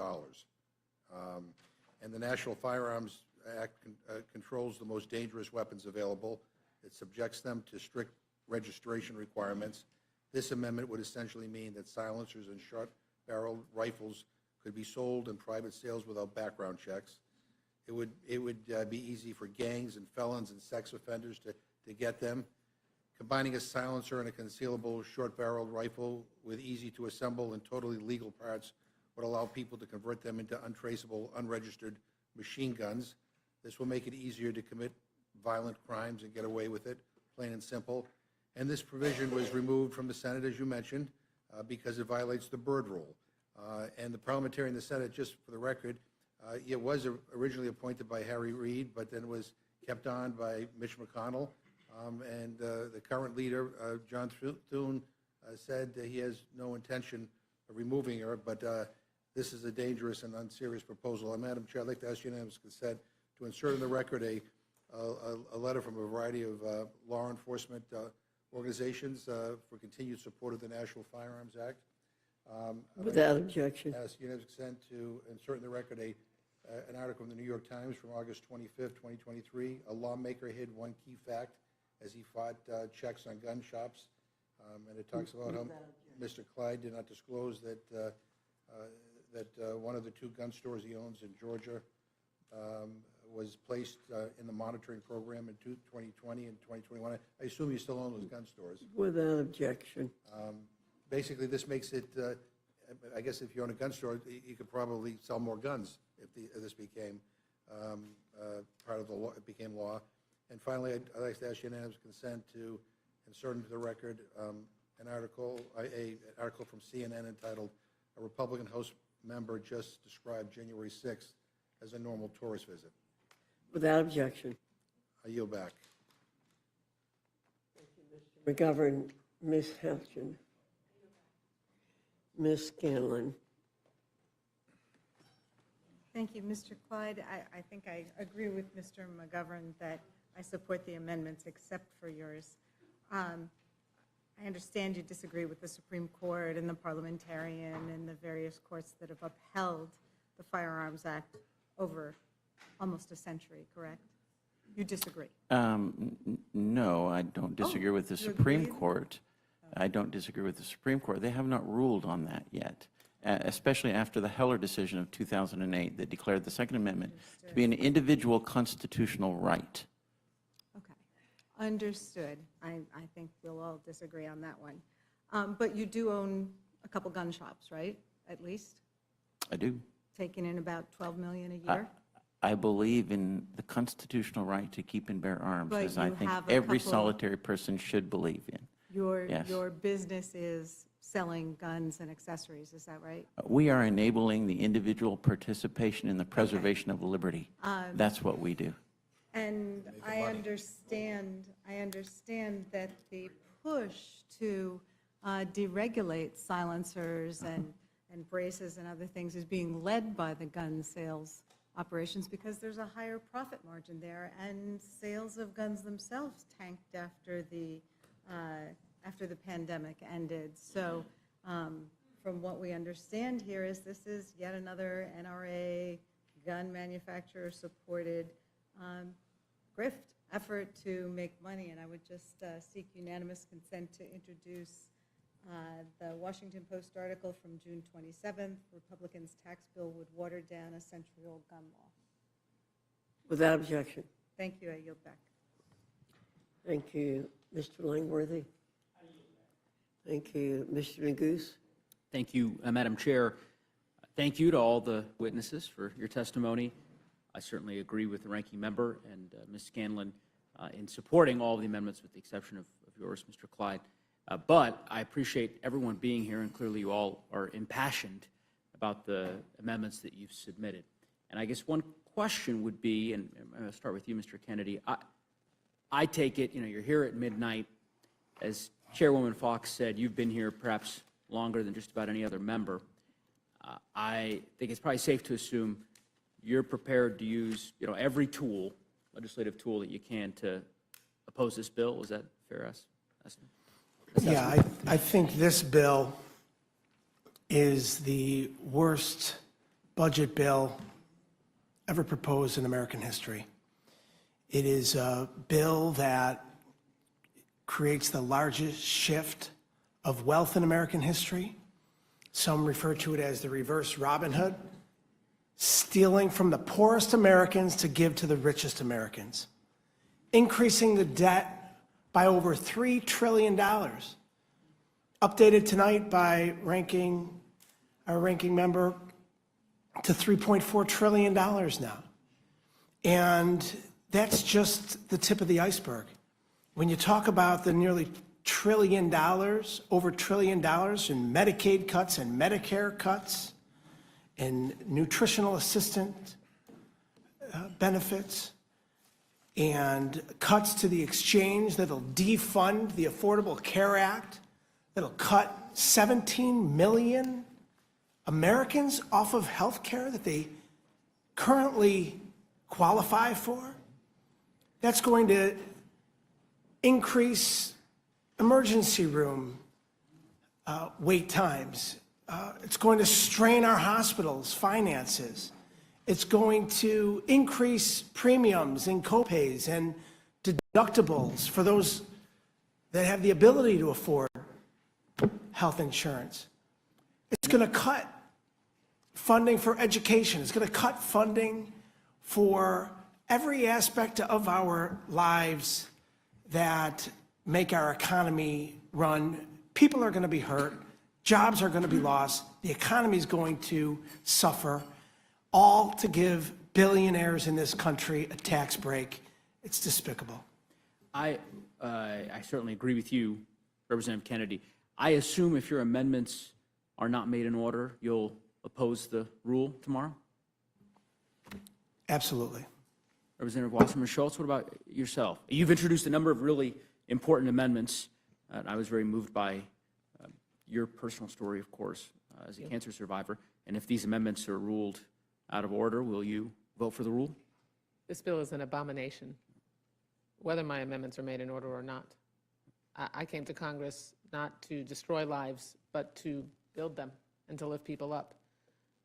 And the National Firearms Act controls the most dangerous weapons available. It subjects them to strict registration requirements. This amendment would essentially mean that silencers and short-barreled rifles could be sold in private sales without background checks. It would be easy for gangs and felons and sex offenders to get them. Combining a silencer and a concealable short-barreled rifle with easy-to-assemble and totally legal parts would allow people to convert them into untraceable, unregistered machine guns. This will make it easier to commit violent crimes and get away with it, plain and simple. And this provision was removed from the Senate, as you mentioned, because it violates the Byrd Rule. And the parliamentarian in the Senate, just for the record, it was originally appointed by Harry Reid, but then was kept on by Mitch McConnell. And the current leader, John Thune, said that he has no intention of removing her, but This is a dangerous and unserious proposal. Madam Chair, I'd like to ask unanimous consent to insert in the record a letter from a variety of law enforcement organizations for continued support of the National Firearms Act.
Without objection.
Ask unanimous consent to insert in the record an article in the New York Times from August 25th, 2023. A lawmaker hid one key fact as he fought checks on gun shops. And it talks about how Mr. Clyde did not disclose that one of the 2 gun stores he owns in Georgia was placed in the monitoring program in 2020 and 2021. I assume you still own those gun stores.
Without objection.
Basically, this makes it, I guess if you own a gun store, you could probably sell more guns if this became part of the law, it became law. And finally, I'd like to ask unanimous consent to insert into the record an article from CNN entitled, "A Republican House Member Just Described January 6th as a Normal Tourist Visit."
Without objection.
I yield back.
McGovern, Ms. Houchin, Ms. Scanlon.
Thank you, Mr. Clyde. I think I agree with Mr. McGovern that I support the amendments except for yours. I understand you disagree with the Supreme Court and the parliamentarian and the various courts that have upheld the Firearms Act over almost a century, correct? You disagree?
No, I don't disagree with the Supreme Court. I don't disagree with the Supreme Court. They have not ruled on that yet, especially after the Heller decision of 2008 that declared the Second Amendment to be an individual constitutional right.
Understood. I think we'll all disagree on that one. But you do own a couple gun shops, right? At least?
I do.
Taking in about $12 million a year?
I believe in the constitutional right to keep and bear arms,
But
as I
you
think
have a
every
couple-
solitary person should believe in. Yes.
Your business is selling guns and accessories, is that right?
We are enabling the individual participation in the preservation of liberty. That's what we do.
And I understand that the push to deregulate silencers and braces and other things is being led by the gun sales operations because there's a higher profit margin there, and sales of guns themselves tanked after the pandemic ended. So from what we understand here is this is yet another NRA gun manufacturer supported grift effort to make money, and I would just seek unanimous consent to introduce the Washington Post article from June 27th, Republicans' tax bill would water down a century-old gun law.
Without objection.
Thank you. I yield back.
Thank you, Mr. Langworthy. Thank you, Mr. Neguse.
Thank you, Madam Chair. Thank you to all the witnesses for your testimony. I certainly agree with the ranking member and Ms. Scanlon in supporting all of the amendments with the exception of yours, Mr. Clyde. But I appreciate everyone being here, and clearly you all are impassioned about the amendments that you've submitted. And I guess one question would be, and I'm going to start with you, Mr. Kennedy. I take it, you're here at midnight. As Chairwoman Fox said, you've been here perhaps longer than just about any other member. I think it's probably safe to assume you're prepared to use, every tool, legislative tool that you can to oppose this bill. Is that fair estimate?
Yeah, I think this bill is the worst budget bill ever proposed in American history. It is a bill that creates the largest shift of wealth in American history. Some refer to it as the reverse Robin Hood, stealing from the poorest Americans to give to the richest Americans, increasing the debt by over $3 trillion, updated tonight by our ranking member to $3.4 trillion now. And that's just the tip of the iceberg. When you talk about the nearly $1 trillion, over $1 trillion in Medicaid cuts and Medicare cuts and nutritional assistant benefits and cuts to the exchange that'll defund the Affordable Care Act, that'll cut 17 million Americans off of health care that they currently qualify for. That's going to increase emergency room wait times. It's going to strain our hospitals' finances. It's going to increase premiums and copays and deductibles for those that have the ability to afford health insurance. It's going to cut funding for education. It's going to cut funding for every aspect of our lives that make our economy run. People are going to be hurt. Jobs are going to be lost. The economy is going to suffer, all to give billionaires in this country a tax break. It's despicable.
I certainly agree with you, Representative Kennedy. I assume if your amendments are not made in order, you'll oppose the rule tomorrow?
Absolutely.
Representative Wasserman Schultz, what about yourself? You've introduced a number of really important amendments. I was very moved by your personal story, of course, as a cancer survivor. And if these amendments are ruled out of order, will you vote for the rule?
This bill is an abomination, whether my amendments are made in order or not. I came to Congress not to destroy lives, but to build them and to lift people up.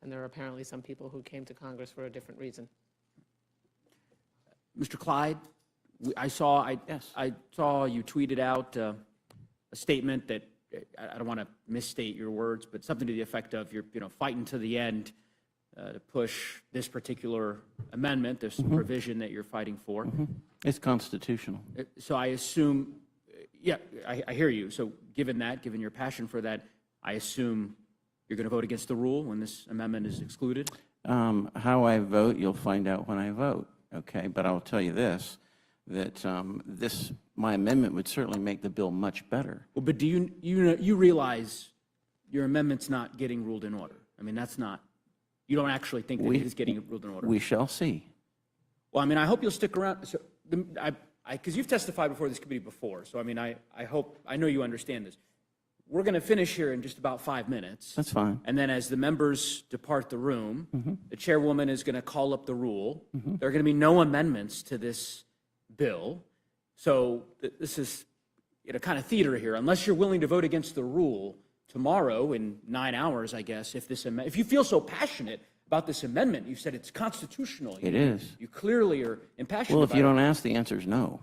And there are apparently some people who came to Congress for a different reason.
Mr. Clyde, I saw you tweeted out a statement that, I don't want to misstate your words, but something to the effect of you're fighting to the end to push this particular amendment, this provision that you're fighting for.
It's constitutional.
So I assume, yeah, I hear you. So given your passion for that, I assume you're going to vote against the rule when this amendment is excluded?
How I vote, you'll find out when I vote, okay? But I'll tell you this, that my amendment would certainly make the bill much better.
Well, but do you realize your amendment's not getting ruled in order? I mean, that's not, you don't actually think that it is getting ruled in order?
We shall see.
Well, I mean, I hope you'll stick around. So, because you've testified before this committee before, so I mean, I know you understand this. We're going to finish here in just about 5 minutes.
That's fine.
And then as the members depart the room, the chairwoman is going to call up the rule. There are going to be no amendments to this bill. So this is kind of theater here. Unless you're willing to vote against the rule tomorrow in 9 hours, I guess, if you feel so passionate about this amendment, you said it's constitutional.
It is.
You clearly are impassioned
Well,
about
if you
it.
don't ask, the answer is no.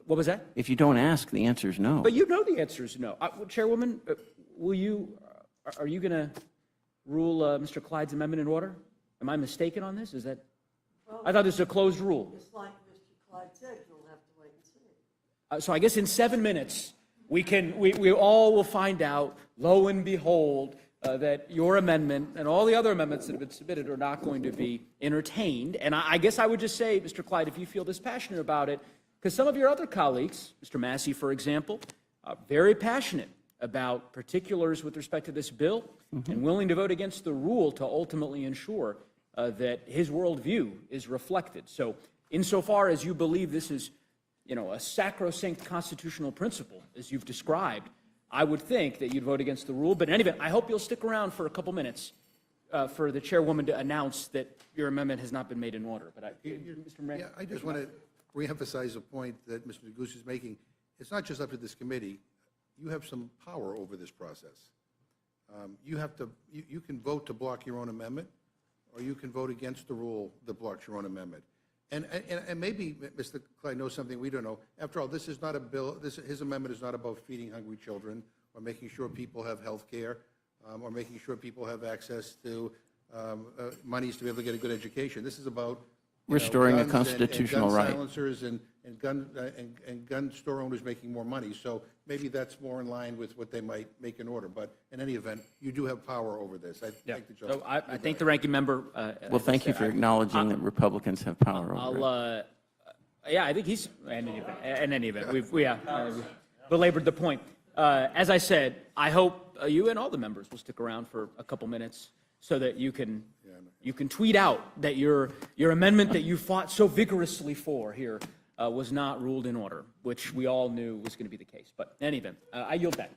What was that?
If you don't ask, the answer is no.
But you know the answer is no. Chairwoman, are you going to rule Mr. Clyde's amendment in order? Am I mistaken on this? I thought this was a closed rule.
Just like Mr. Clyde said, you'll have to wait and see.
So I guess in 7 minutes, we all will find out, lo and behold, that your amendment and all the other amendments that have been submitted are not going to be entertained. And I guess I would just say, Mr. Clyde, if you feel this passionate about it, because some of your other colleagues, Mr. Massey, for example, are very passionate about particulars with respect to this bill and willing to vote against the rule to ultimately ensure that his worldview is reflected. So insofar as you believe this is, a sacrosanct constitutional principle, as you've described, I would think that you'd vote against the rule. But in any event, I hope you'll stick around for a couple minutes for the chairwoman to announce that your amendment has not been made in order. But Mr. Mayor,
I just want to reemphasize a point that Mr. Neguse is making. It's not just up to this committee. You have some power over this process. You can vote to block your own amendment, or you can vote against the rule that blocks your own amendment. And maybe Mr. Clyde knows something we don't know. After all, this is not a bill. His amendment is not about feeding hungry children or making sure people have health care or making sure people have access to monies to be able to get a good education. This is about
restoring a
guns
constitutional
and gun
right.
silencers and gun store owners making more money. So maybe that's more in line with what they might make in order. But in any event, you do have power over this. I thank the judge.
So I thank the ranking member.
Well, thank you for acknowledging that Republicans have power over it.
Yeah, I think he's, in any event, we've belabored the point. As I said, I hope you and all the members will stick around for a couple minutes so that you can tweet out that your amendment that you fought so vigorously for here was not ruled in order, which we all knew was going to be the case. But in any event, I yield back.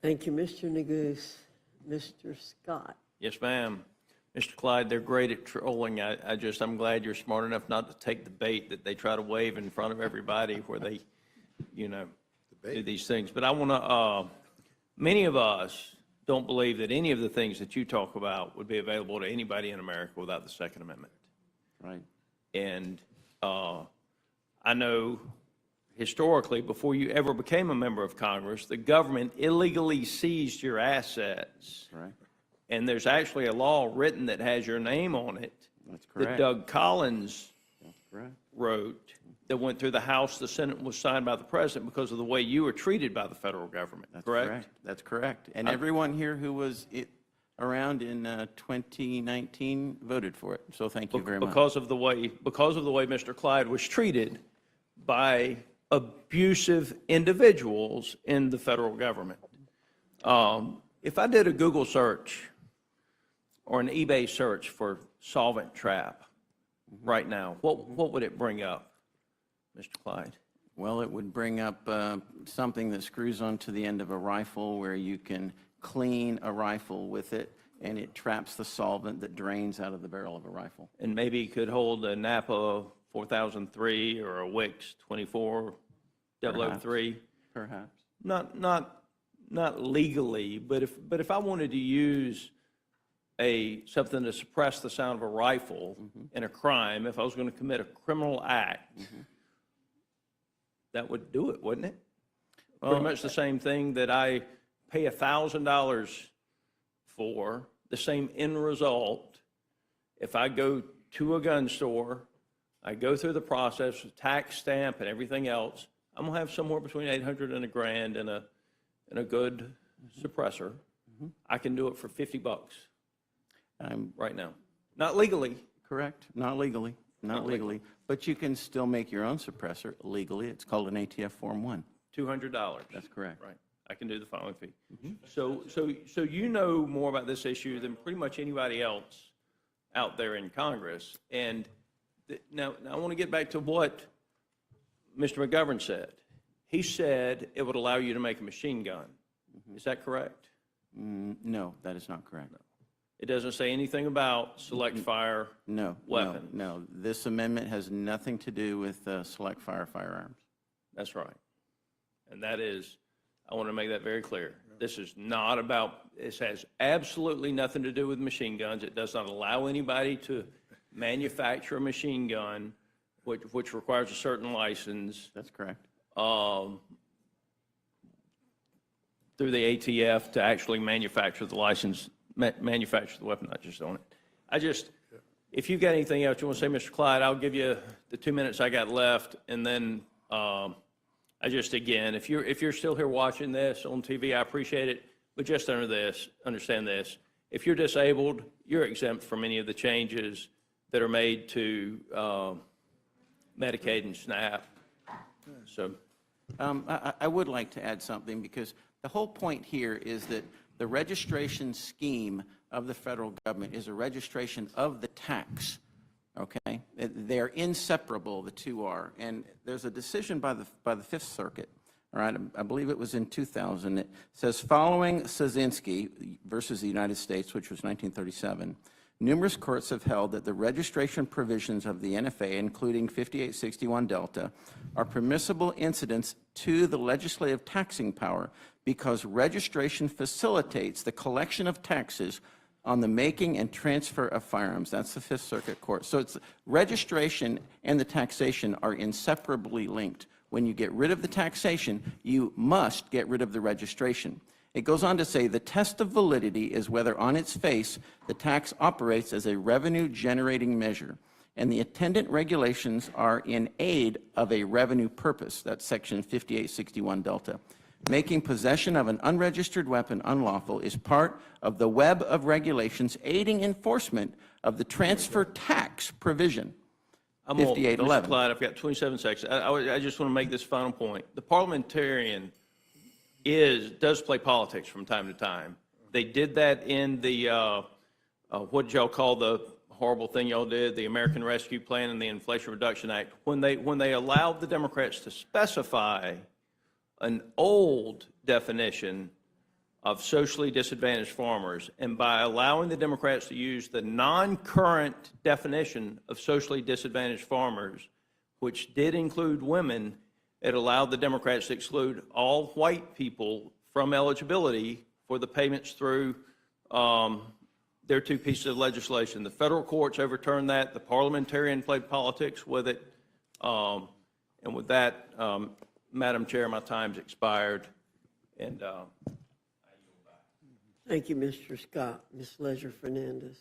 Thank you, Mr. Neguse. Mr. Scott.
Yes, ma'am. Mr. Clyde, they're great at trolling. I'm glad you're smart enough not to take the bait that they try to wave in front of everybody where they, do these things. But I want to, many of us don't believe that any of the things that you talk about would be available to anybody in America without the Second Amendment.
Right.
And I know historically, before you ever became a member of Congress, the government illegally seized your assets.
Right.
And there's actually a law written that has your name on it.
That's
That
correct.
Doug Collins
That's correct.
wrote, that went through the House, the Senate, and was signed by the President because of the way you were treated by the federal government,
That's
correct?
That's correct. And everyone here who was around in 2019 voted for it. So thank you very much.
Because of the way Mr. Clyde was treated by abusive individuals in the federal government. If I did a Google search or an eBay search for solvent trap right now, what would it bring up, Mr. Clyde?
Well, it would bring up something that screws onto the end of a rifle where you can clean a rifle with it, and it traps the solvent that drains out of the barrel of a rifle.
And maybe it could hold a Napa 4003 or a Wix 24003.
Perhaps.
Not legally, but if I wanted to use something to suppress the sound of a rifle in a crime, if I was going to commit a criminal act, that would do it, wouldn't it?
Well,
Pretty much the same thing that I pay $1,000 for, the same end result. If I go to a gun store, I go through the process with tax stamp and everything else, I'm gonna have somewhere between $800 and $1,000 in a good suppressor. I can do it for $50 right now. Not legally.
Correct. Not legally. Not legally. But you can still make your own suppressor legally. It's called an ATF Form 1.
$200.
That's correct.
Right. I can do the filing fee. So you know more about this issue than pretty much anybody else out there in Congress. And now I want to get back to what Mr. McGovern said. He said it would allow you to make a machine gun. Is that correct?
No, that is not correct.
It doesn't say anything about select fire weapons.
No. This amendment has nothing to do with select fire firearms.
That's right. And that is, I want to make that very clear. This is not about, this has absolutely nothing to do with machine guns. It does not allow anybody to manufacture a machine gun, which requires a certain license.
That's correct.
Through the ATF to actually manufacture the license, manufacture the weapon, not just own it. If you've got anything else you want to say, Mr. Clyde, I'll give you the 2 minutes I got left, and then again, if you're still here watching this on TV, I appreciate it, but just understand this. If you're disabled, you're exempt from any of the changes that are made to Medicaid and SNAP. So,
I would like to add something, because the whole point here is that the registration scheme of the federal government is a registration of the tax, okay? They're inseparable, the two are. And there's a decision by the Fifth Circuit, all right? I believe it was in 2000. It says, following Szynski versus the United States, which was 1937, numerous courts have held that the registration provisions of the NFA, including 5861 Delta, are permissible incidents to the legislative taxing power because registration facilitates the collection of taxes on the making and transfer of firearms. That's the Fifth Circuit Court. So it's registration and the taxation are inseparably linked. When you get rid of the taxation, you must get rid of the registration. It goes on to say the test of validity is whether on its face the tax operates as a revenue-generating measure, and the attendant regulations are in aid of a revenue purpose. That's section 5861 Delta. Making possession of an unregistered weapon unlawful is part of the web of regulations aiding enforcement of the transfer tax provision.
I'm
5811.
Mr. Clyde, I've got 27 seconds. I just want to make this final point. The parliamentarian does play politics from time to time. They did that in the, what did y'all call the horrible thing y'all did, the American Rescue Plan and the Inflation Reduction Act, when they allowed the Democrats to specify an old definition of socially disadvantaged farmers, and by allowing the Democrats to use the non-current definition of socially disadvantaged farmers, which did include women, it allowed the Democrats to exclude all white people from eligibility for the payments through their two pieces of legislation. The federal courts overturned that. The parliamentarian played politics with it. And with that, Madam Chair, my time's expired. And
Thank you, Mr. Scott. Ms. Leisure Fernandez.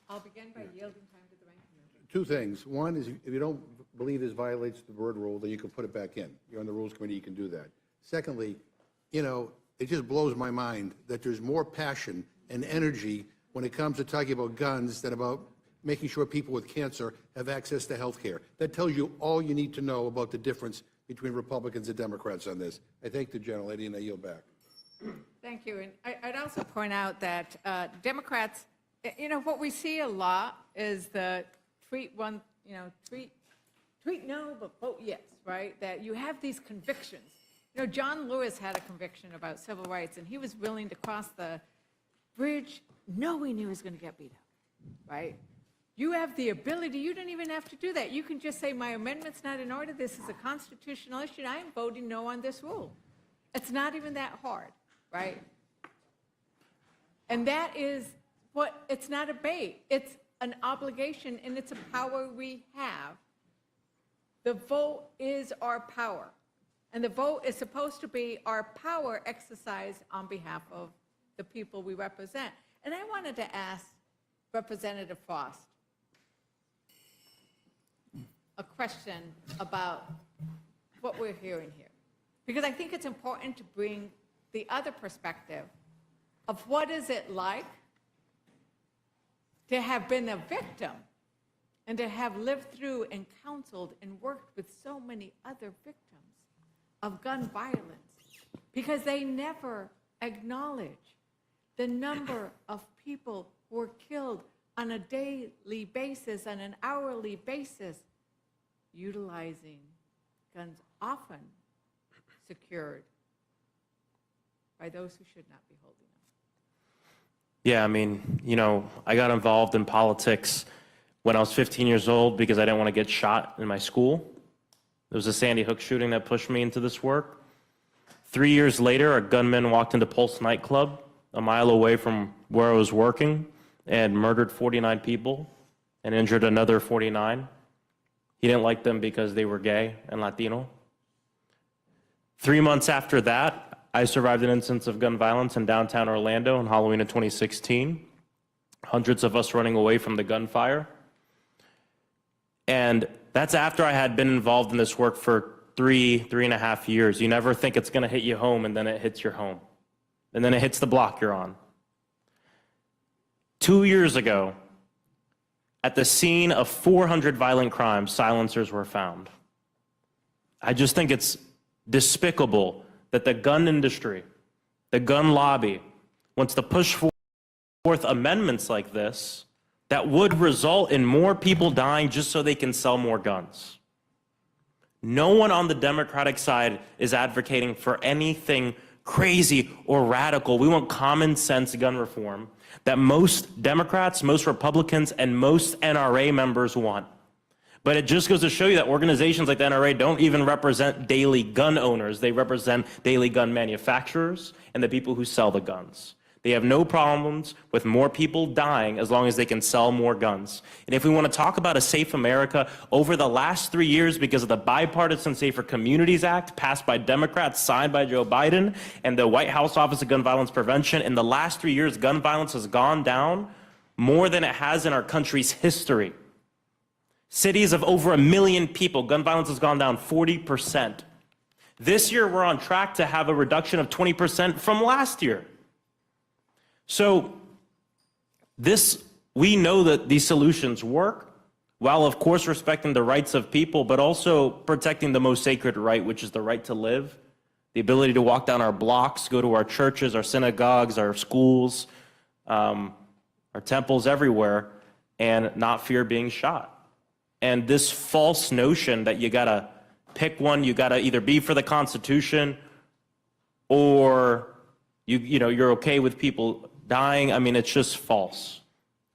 I'll begin by yielding time to the ranking member.
Two things. One is if you don't believe this violates the board rule, then you can put it back in. You're on the Rules Committee, you can do that. Secondly, you know, it just blows my mind that there's more passion and energy when it comes to talking about guns than about making sure people with cancer have access to health care. That tells you all you need to know about the difference between Republicans and Democrats on this. I thank the gentlelady and I yield back.
Thank you. And I'd also point out that Democrats, you know, what we see a lot is the tweet no, but vote yes, right? That you have these convictions. You know, John Lewis had a conviction about civil rights, and he was willing to cross the bridge knowing he was going to get beat up, right? You have the ability, you don't even have to do that. You can just say, my amendment's not in order, this is a constitutional issue, and I am voting no on this rule. It's not even that hard, right? And that is what, it's not a bait, it's an obligation, and it's a power we have. The vote is our power. And the vote is supposed to be our power exercised on behalf of the people we represent. And I wanted to ask Representative Frost a question about what we're hearing here. Because I think it's important to bring the other perspective of what is it like to have been a victim and to have lived through and counseled and worked with so many other victims of gun violence, because they never acknowledge the number of people who are killed on a daily basis, on an hourly basis, utilizing guns often secured by those who should not be holding them.
Yeah, I mean, you know, I got involved in politics when I was 15 years old because I didn't want to get shot in my school. There was a Sandy Hook shooting that pushed me into this work. 3 years later, a gunman walked into Pulse nightclub a mile away from where I was working and murdered 49 people and injured another 49. He didn't like them because they were gay and Latino. 3 months after that, I survived an instance of gun violence in downtown Orlando on Halloween of 2016. Hundreds of us running away from the gunfire. And that's after I had been involved in this work for three and a half years. You never think it's going to hit you home, and then it hits your home. And then it hits the block you're on. 2 years ago, at the scene of 400 violent crimes, silencers were found. I just think it's despicable that the gun industry, the gun lobby, wants to push forth amendments like this that would result in more people dying just so they can sell more guns. No one on the Democratic side is advocating for anything crazy or radical. We want common sense gun reform that most Democrats, most Republicans, and most NRA members want. But it just goes to show you that organizations like the NRA don't even represent daily gun owners. They represent daily gun manufacturers and the people who sell the guns. They have no problems with more people dying as long as they can sell more guns. And if we want to talk about a safe America, over the last 3 years, because of the Bipartisan Safer Communities Act passed by Democrats, signed by Joe Biden, and the White House Office of Gun Violence Prevention, in the last 3 years, gun violence has gone down more than it has in our country's history. Cities of over 1 million people, gun violence has gone down 40%. This year, we're on track to have a reduction of 20% from last year. So we know that these solutions work, while of course respecting the rights of people, but also protecting the most sacred right, which is the right to live, the ability to walk down our blocks, go to our churches, our synagogues, our schools, our temples everywhere, and not fear being shot. And this false notion that you gotta pick one, you gotta either be for the Constitution or you know, you're okay with people dying. I mean, it's just false.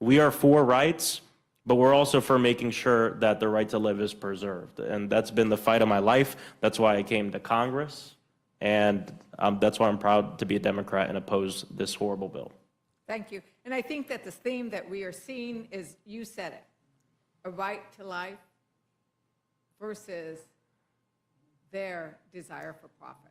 We are for rights, but we're also for making sure that the right to live is preserved. And that's been the fight of my life. That's why I came to Congress. And that's why I'm proud to be a Democrat and oppose this horrible bill.
Thank you. And I think that the theme that we are seeing is, you said it, a right to life versus their desire for profit.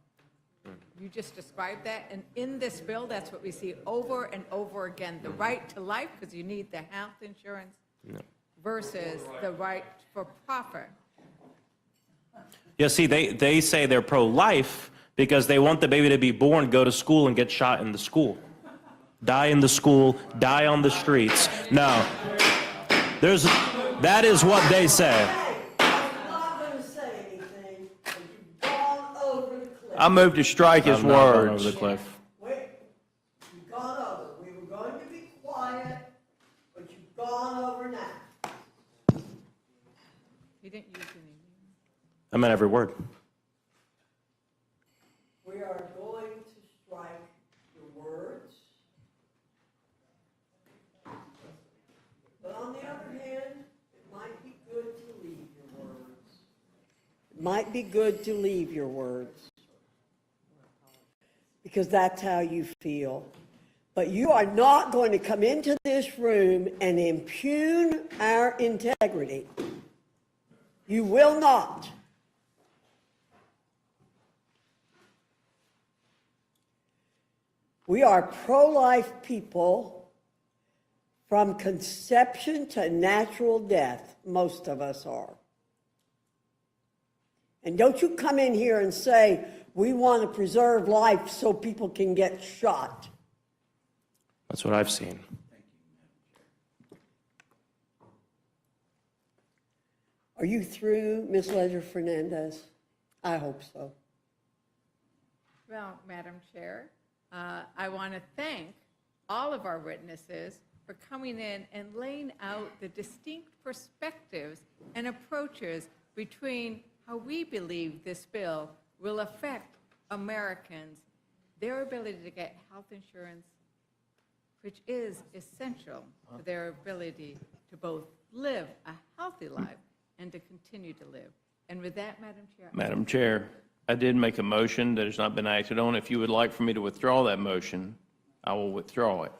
You just described that, and in this bill, that's what we see over and over again, the right to life, because you need the health insurance, versus the right for profit.
Yeah, see, they say they're pro-life because they want the baby to be born, go to school, and get shot in the school. Die in the school, die on the streets. No, that is what they say.
I'm not going to say anything. You've gone over the cliff.
I move to strike his
I'm not going
words.
over the cliff.
Wait, you've gone over. We were going to be quiet, but you've gone over now.
You didn't use any.
I meant every word.
We are going to strike your words. But on the other hand, it might be good to leave your words. It might be good to leave your words. Because that's how you feel. But you are not going to come into this room and impugn our integrity. You will not. We are pro-life people from conception to natural death. Most of us are. And don't you come in here and say, we want to preserve life so people can get shot.
That's what I've seen.
Are you through, Ms. Ledger-Fernandez? I hope so.
Well, Madam Chair, I want to thank all of our witnesses for coming in and laying out the distinct perspectives and approaches between how we believe this bill will affect Americans, their ability to get health insurance, which is essential to their ability to both live a healthy life and to continue to live. And with that, Madam Chair.
Madam Chair, I did make a motion that has not been acted on. If you would like for me to withdraw that motion, I will withdraw it.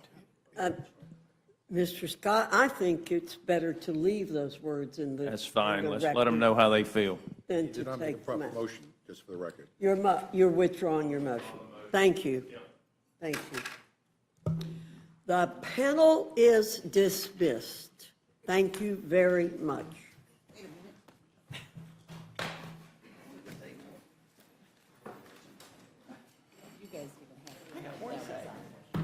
Mr. Scott, I think it's better to leave those words in the
That's fine.
in the
Let's let
record
them know how they feel.
than
You
to
did not make a
take them
proper
out.
motion, just for the record.
You're withdrawing your motion. Thank you. Thank you. The panel is dismissed. Thank you very much.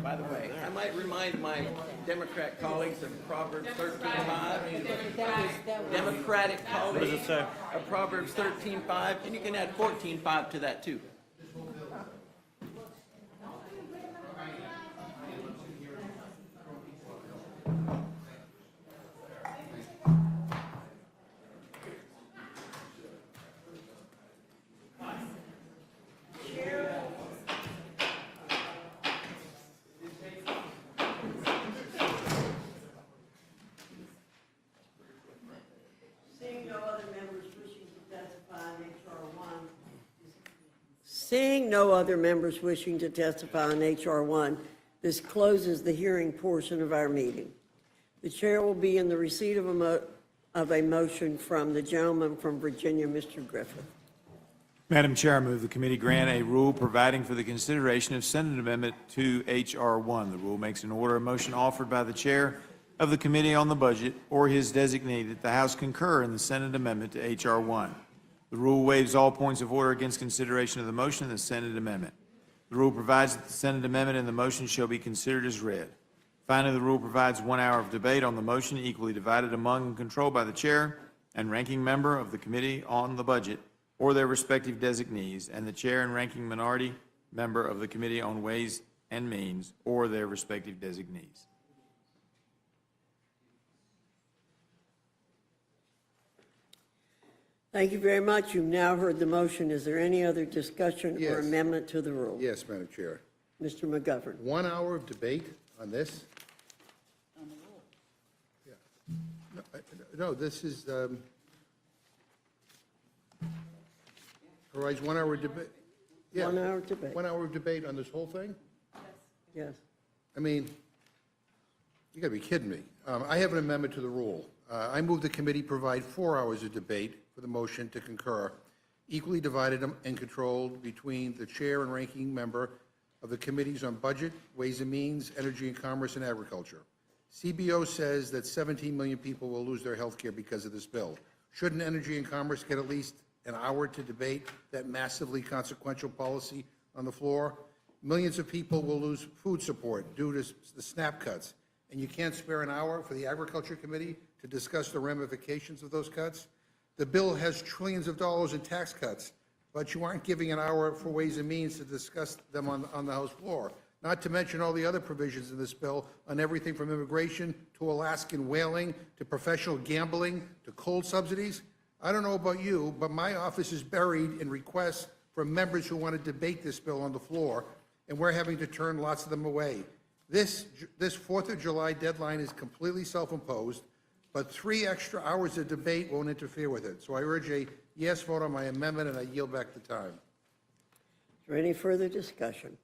By the way, I might remind my Democrat colleagues of Proverbs 13:5. Democratic colleagues of Proverbs 13:5, and you can add 14:5 to that too.
Seeing no other members wishing to testify on H.R. 1, this closes the hearing portion of our meeting. The chair will be in the receipt of a motion from the gentleman from Virginia, Mr. Griffith.
Madam Chair, I move the committee grant a rule providing for the consideration of Senate Amendment to H.R. 1. The rule makes an order of motion offered by the chair of the Committee on the Budget or his designee that the House concur in the Senate Amendment to H.R. 1. The rule waives all points of order against consideration of the motion and the Senate Amendment. The rule provides that the Senate Amendment and the motion shall be considered as read. Finally, the rule provides 1 hour of debate on the motion equally divided among and controlled by the chair and ranking member of the Committee on the Budget or their respective designees, and the chair and ranking minority member of the Committee on Ways and Means or their respective designees.
Thank you very much. You've now heard the motion. Is there any other discussion or
Yes.
amendment to the rule?
Yes, Madam Chair.
Mr. McGovern.
1 hour of debate on this? Yeah. No, this is, otherwise, 1 hour debate. Yeah.
1 hour debate.
1 hour of debate on this whole thing?
Yes.
I mean, you gotta be kidding me. I have an amendment to the rule. I move the committee provide 4 hours of debate for the motion to concur, equally divided and controlled between the chair and ranking member of the committees on budget, ways and means, energy and commerce, and agriculture. CBO says that 17 million people will lose their health care because of this bill. Shouldn't energy and commerce get at least an hour to debate that massively consequential policy on the floor? Millions of people will lose food support due to the SNAP cuts, and you can't spare an hour for the Agriculture Committee to discuss the ramifications of those cuts? The bill has trillions of dollars in tax cuts, but you aren't giving an hour for Ways and Means to discuss them on the House floor, not to mention all the other provisions in this bill on everything from immigration to Alaskan whaling to professional gambling to coal subsidies. I don't know about you, but my office is buried in requests from members who want to debate this bill on the floor, and we're having to turn lots of them away. This 4th of July deadline is completely self-imposed, but 3 extra hours of debate won't interfere with it. So I urge a yes vote on my amendment, and I yield back the time.
Is there any further discussion?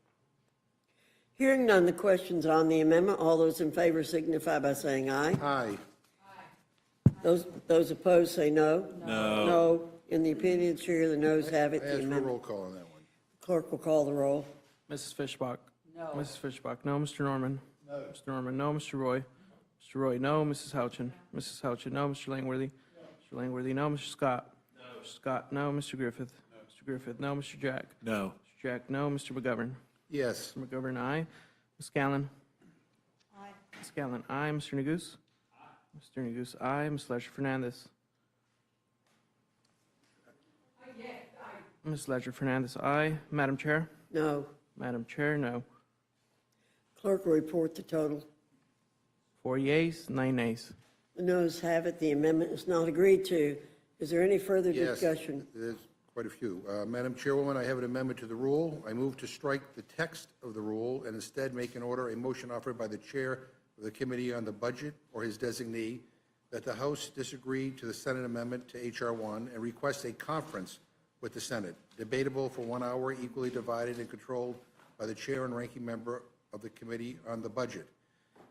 Hearing none, the question's on the amendment. All those in favor signify by saying aye.
Aye.
Those opposed say no.
No.
No. In the opinion of the chair, the noes have it.
I
The
ask for a
amendment.
roll call on that one.
Clerk will call the roll.
Mrs. Fishbach? No. Mrs. Fishbach, no. Mr. Norman? No. Mr. Norman, no. Mr. Roy? Mr. Roy, no. Mrs. Houchin? Mrs. Houchin, no. Mr. Langworthy? Mr. Langworthy, no. Mr. Scott? No. Mr. Scott, no. Mr. Griffith? No. Mr. Griffith, no. Mr. Jack?
No.
Mr. Jack, no. Mr. McGovern?
Yes.
Mr. McGovern, aye. Ms. Callan? Aye. Ms. Callan, aye. Mr. Neguse? Aye. Mr. Neguse, aye. Ms. Ledger Fernandez? Ms. Ledger Fernandez, aye. Madam Chair?
No.
Madam Chair, no.
Clerk will report the total.
4 yeas, 9 nays.
The noes have it. The amendment is not agreed to. Is there any further
Yes,
discussion?
there's quite a few. Madam Chairwoman, I have an amendment to the rule. I move to strike the text of the rule and instead make an order, a motion offered by the chair of the Committee on the Budget or his designee, that the House disagree to the Senate amendment to H.R. 1 and request a conference with the Senate, debatable for 1 hour, equally divided and controlled by the chair and ranking member of the Committee on the Budget.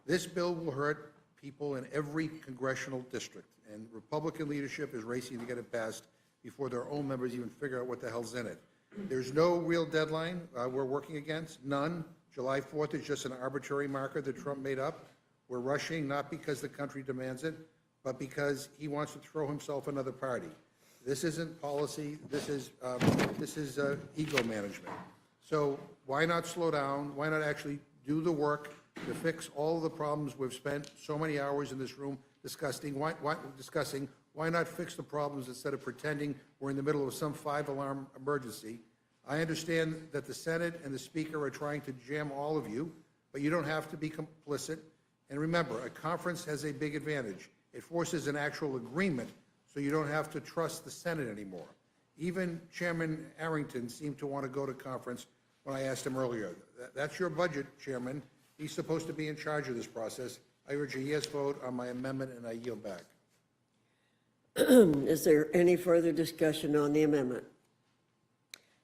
This bill will hurt people in every congressional district, and Republican leadership is racing to get it passed before their own members even figure out what the hell's in it. There's no real deadline we're working against, none. July 4th is just an arbitrary marker that Trump made up. We're rushing not because the country demands it, but because he wants to throw himself another party. This isn't policy, this is ego management. So why not slow down? Why not actually do the work to fix all of the problems we've spent so many hours in this room discussing? Why not fix the problems instead of pretending we're in the middle of some 5-alarm emergency? I understand that the Senate and the Speaker are trying to jam all of you, but you don't have to be complicit. And remember, a conference has a big advantage. It forces an actual agreement, so you don't have to trust the Senate anymore. Even Chairman Arrington seemed to want to go to conference when I asked him earlier. That's your budget, Chairman. He's supposed to be in charge of this process. I urge a yes vote on my amendment, and I yield back.
Is there any further discussion on the amendment?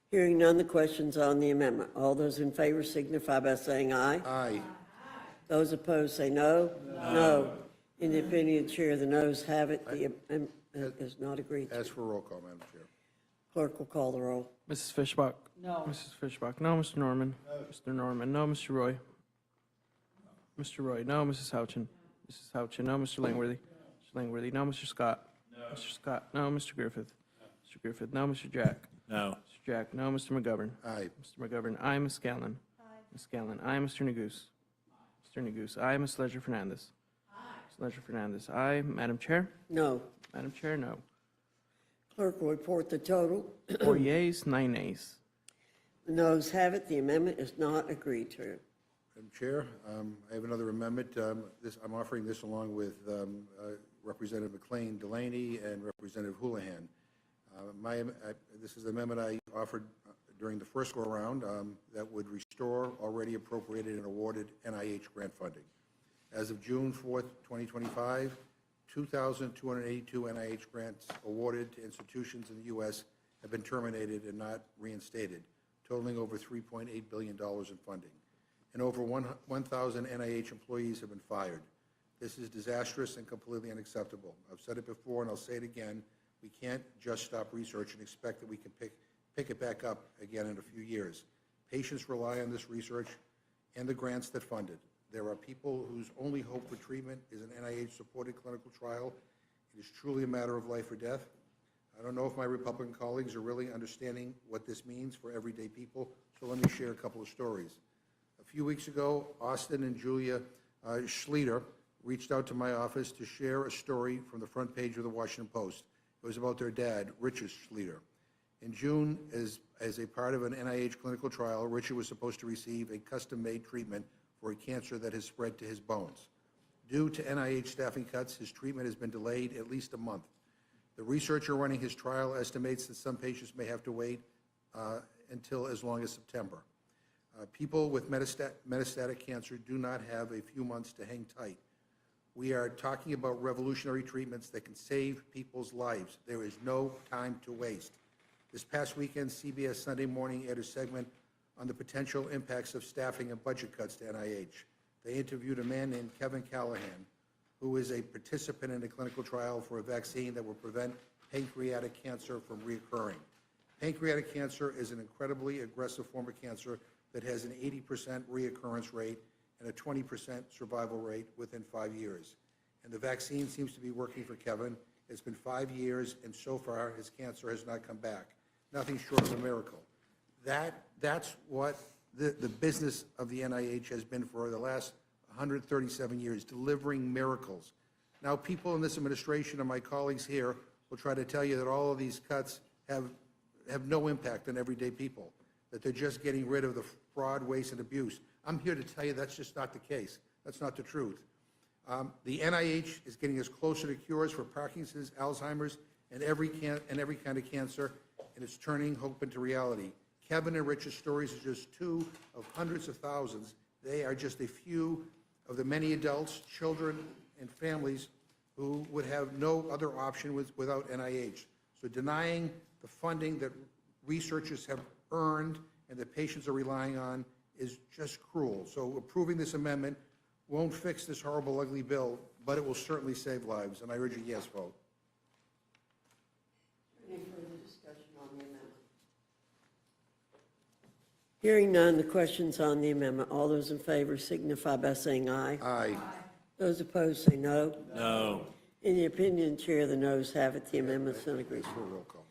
Hearing none, the question's on the amendment. All those in favor signify by saying aye.
Aye.
Those opposed say no. No. In the opinion of the chair, the noes have it. The amendment is not agreed to.
Ask for a roll call, Madam Chair.
Clerk will call the roll.
Mrs. Fishbach?
No.
Mrs. Fishbach, no. Mr. Norman? No. Mr. Norman, no. Mr. Roy? Mr. Roy, no. Mrs. Houchin? Mrs. Houchin, no. Mr. Langworthy? Mr. Langworthy, no. Mr. Scott? No. Mr. Scott, no. Mr. Griffith? Mr. Griffith, no. Mr. Jack?
No.
Mr. Jack, no. Mr. McGovern?
Aye.
Mr. McGovern, aye. Ms. Callan? Aye. Ms. Callan, aye. Mr. Neguse? Mr. Neguse, aye. Ms. Ledger Fernandez? Aye. Ms. Ledger Fernandez, aye. Madam Chair?
No.
Madam Chair, no.
Clerk will report the total.
4 yeas, 9 nays.
The noes have it. The amendment is not agreed to.
Madam Chair, I have another amendment. I'm offering this along with Representative McLean Delaney and Representative Houlihan. This is the amendment I offered during the first go-around that would restore already appropriated and awarded NIH grant funding. As of June 4th, 2025, 2,282 NIH grants awarded to institutions in the U.S. have been terminated and not reinstated, totaling over $3.8 billion in funding. And over 1,000 NIH employees have been fired. This is disastrous and completely unacceptable. I've said it before and I'll say it again. We can't just stop research and expect that we can pick it back up again in a few years. Patients rely on this research and the grants that fund it. There are people whose only hope for treatment is an NIH-supported clinical trial. It is truly a matter of life or death. I don't know if my Republican colleagues are really understanding what this means for everyday people, so let me share a couple of stories. A few weeks ago, Austin and Julia Schlueter reached out to my office to share a story from the front page of the Washington Post. It was about their dad, Richard Schlueter. In June, as a part of an NIH clinical trial, Richard was supposed to receive a custom-made treatment for a cancer that has spread to his bones. Due to NIH staffing cuts, his treatment has been delayed at least a month. The researcher running his trial estimates that some patients may have to wait until as long as September. People with metastatic cancer do not have a few months to hang tight. We are talking about revolutionary treatments that can save people's lives. There is no time to waste. This past weekend, CBS Sunday Morning aired a segment on the potential impacts of staffing and budget cuts to NIH. They interviewed a man named Kevin Callahan, who is a participant in a clinical trial for a vaccine that will prevent pancreatic cancer from reoccurring. Pancreatic cancer is an incredibly aggressive form of cancer that has an 80% reoccurrence rate and a 20% survival rate within 5 years. And the vaccine seems to be working for Kevin. It's been 5 years, and so far his cancer has not come back. Nothing short of a miracle. That's what the business of the NIH has been for the last 137 years, delivering miracles. Now, people in this administration and my colleagues here will try to tell you that all of these cuts have no impact on everyday people, that they're just getting rid of the fraud, waste, and abuse. I'm here to tell you that's just not the case. That's not the truth. The NIH is getting us closer to cures for Parkinson's, Alzheimer's, and every kind of cancer, and it's turning hope into reality. Kevin and Rich's stories are just two of hundreds of thousands. They are just a few of the many adults, children, and families who would have no other option without NIH. So denying the funding that researchers have earned and that patients are relying on is just cruel. So approving this amendment won't fix this horrible, ugly bill, but it will certainly save lives, and I urge a yes vote.
Any further discussion on the amendment? Hearing none, the question's on the amendment. All those in favor signify by saying aye.
Aye.
Those opposed say no.
No.
In the opinion, Chair, the noes have it. The amendment's not agreed to.
Roll call.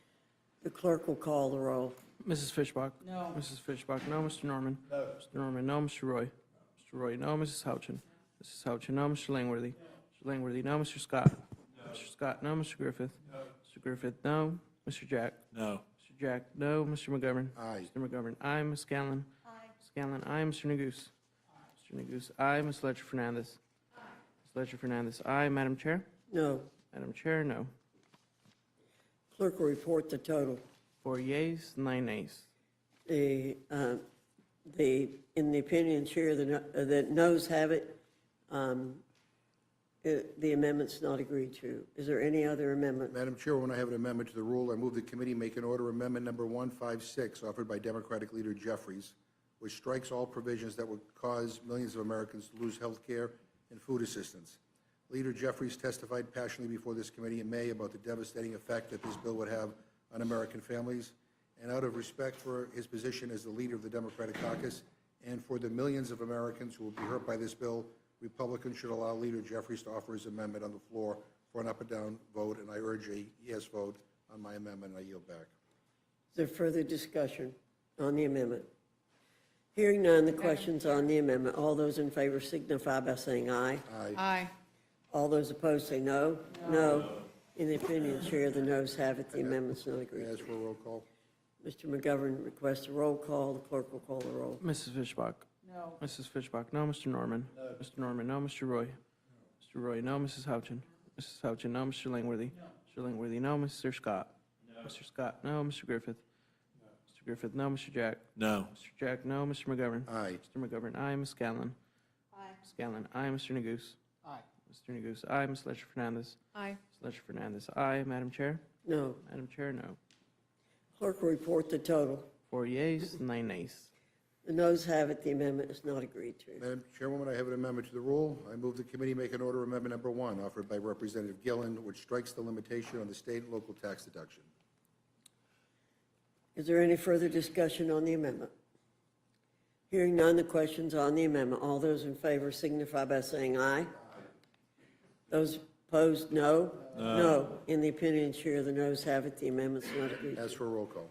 The clerk will call the roll.
Mrs. Fishbach? No. Mrs. Fishbach, no. Mr. Norman? No. Mr. Norman, no. Mr. Roy? Mr. Roy, no. Mrs. Houchin? Mrs. Houchin, no. Mr. Langworthy? Mr. Langworthy, no. Mr. Scott? No. Mr. Scott, no. Mr. Griffith? No. Mr. Griffith, no. Mr. Jack?
No.
Mr. Jack, no. Mr. McGovern?
Aye.
Mr. McGovern, aye. Ms. Scanlon? Aye. Ms. Scanlon, aye. Mr. Neguse? Mr. Neguse, aye. Ms. Ledger Fernandez? Aye. Ms. Ledger Fernandez, aye. Madam Chair?
No.
Madam Chair, no.
Clerk will report the total.
4 yeas, 9 nays.
In the opinion, Chair, the noes have it. The amendment's not agreed to. Is there any other amendment?
Madam Chair, when I have an amendment to the rule, I move the committee make an order amendment number 156 offered by Democratic Leader Jeffries, which strikes all provisions that would cause millions of Americans to lose health care and food assistance. Leader Jeffries testified passionately before this committee in May about the devastating effect that this bill would have on American families. And out of respect for his position as the leader of the Democratic caucus and for the millions of Americans who will be hurt by this bill, Republicans should allow Leader Jeffries to offer his amendment on the floor for an up or down vote, and I urge a yes vote on my amendment, and I yield back.
Is there further discussion on the amendment? Hearing none, the question's on the amendment. All those in favor signify by saying aye.
Aye.
Aye.
All those opposed say no. No. In the opinion, Chair, the noes have it. The amendment's not agreed
Ask
to.
for a roll call.
Mr. McGovern requests a roll call. The clerk will call the roll.
Mrs. Fishbach?
No.
Mrs. Fishbach, no. Mr. Norman? No. Mr. Norman, no. Mr. Roy? Mr. Roy, no. Mrs. Houchin? Mrs. Houchin, no. Mr. Langworthy? No. Mr. Langworthy, no. Mr. Scott? No. Mr. Scott, no. Mr. Griffith? No. Mr. Griffith, no. Mr. Jack?
No.
Mr. Jack, no. Mr. McGovern?
Aye.
Mr. McGovern, aye. Ms. Scanlon?
Aye.
Ms. Scanlon, aye. Mr. Neguse?
Aye.
Mr. Neguse, aye. Ms. Ledger Fernandez?
Aye.
Ms. Ledger Fernandez, aye. Madam Chair?
No.
Madam Chair, no.
Clerk will report the total.
4 yeas, 9 nays.
The noes have it, the amendment is not agreed to.
Madam Chairwoman, I have an amendment to the rule. I move the committee make an order amendment number 1 offered by Representative Gillen, which strikes the limitation on the state and local tax deduction.
Is there any further discussion on the amendment? Hearing none, the question's on the amendment. All those in favor signify by saying aye. Those opposed, no. No. In the opinion of the chair, the noes have it, the amendment's not agreed to.
As for a roll call.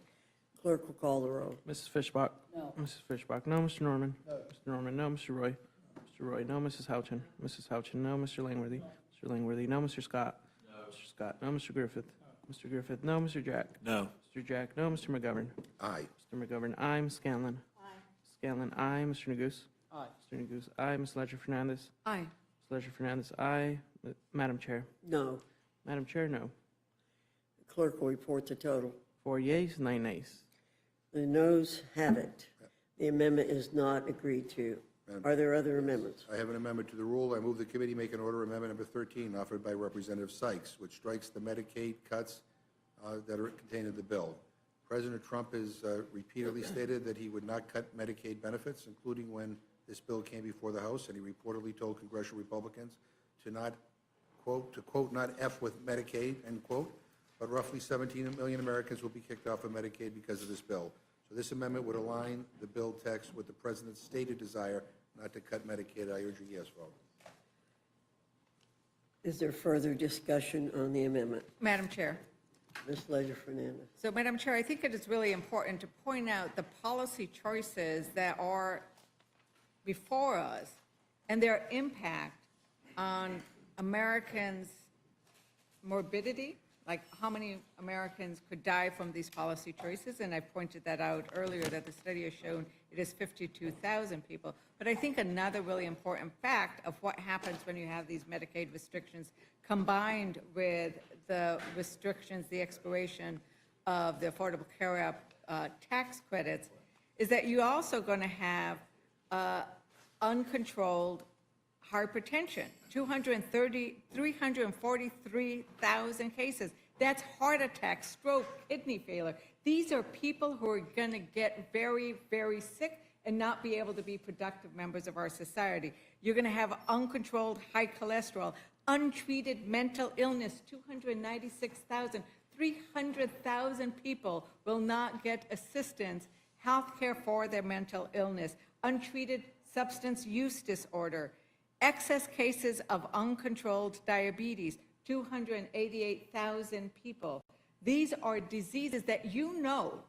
Clerk will call the roll.
Mrs. Fishbach? No. Mrs. Fishbach, no. Mr. Norman? No. Mr. Norman, no. Mr. Roy? Mr. Roy, no. Mrs. Houchin? Mrs. Houchin, no. Mr. Langworthy? Mr. Langworthy, no. Mr. Scott? No. Mr. Scott, no. Mr. Griffith? Mr. Griffith, no. Mr. Jack?
No.
Mr. Jack, no. Mr. McGovern?
Aye.
Mr. McGovern, aye. Ms. Scanlon? Aye. Ms. Scanlon, aye. Mr. Neguse?
Aye.
Mr. Neguse, aye. Ms. Ledger Fernandez?
Aye.
Ms. Ledger Fernandez, aye. Madam Chair?
No.
Madam Chair, no.
The clerk will report the total.
4 yeas, 9 nays.
The noes have it. The amendment is not agreed to. Are there other amendments?
I have an amendment to the rule. I move the committee make an order amendment number 13 offered by Representative Sykes, which strikes the Medicaid cuts that are contained in the bill. President Trump has repeatedly stated that he would not cut Medicaid benefits, including when this bill came before the House, and he reportedly told congressional Republicans to not, quote, not F with Medicaid, end quote, but roughly 17 million Americans will be kicked off of Medicaid because of this bill. So this amendment would align the bill text with the president's stated desire not to cut Medicaid. I urge a yes vote.
Is there further discussion on the amendment?
Madam Chair.
Ms. Ledger Fernandez.
So, Madam Chair, I think it is really important to point out the policy choices that are before us and their impact on Americans' morbidity, like how many Americans could die from these policy choices, and I pointed that out earlier, that the study has shown it is 52,000 people. But I think another really important fact of what happens when you have these Medicaid restrictions combined with the restrictions, the expiration of the Affordable Care Act tax credits, is that you're also going to have uncontrolled hypertension, 343,000 cases. That's heart attack, stroke, kidney failure. These are people who are going to get very, very sick and not be able to be productive members of our society. You're going to have uncontrolled high cholesterol, untreated mental illness, 296,000. 300,000 people will not get assistance, health care for their mental illness, untreated substance use disorder, excess cases of uncontrolled diabetes, 288,000 people. These are diseases that you know.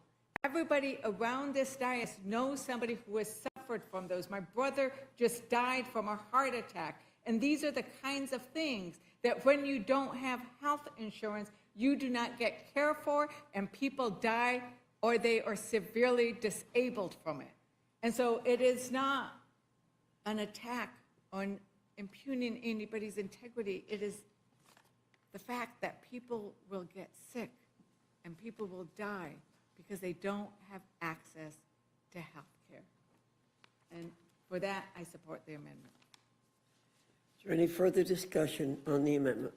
Everybody around this dais knows somebody who has suffered from those. My brother just died from a heart attack. And these are the kinds of things that when you don't have health insurance, you do not get care for, and people die or they are severely disabled from it. And so it is not an attack on impugning anybody's integrity. It is the fact that people will get sick and people will die because they don't have access to health care. And for that, I support the amendment.
Is there any further discussion on the amendment?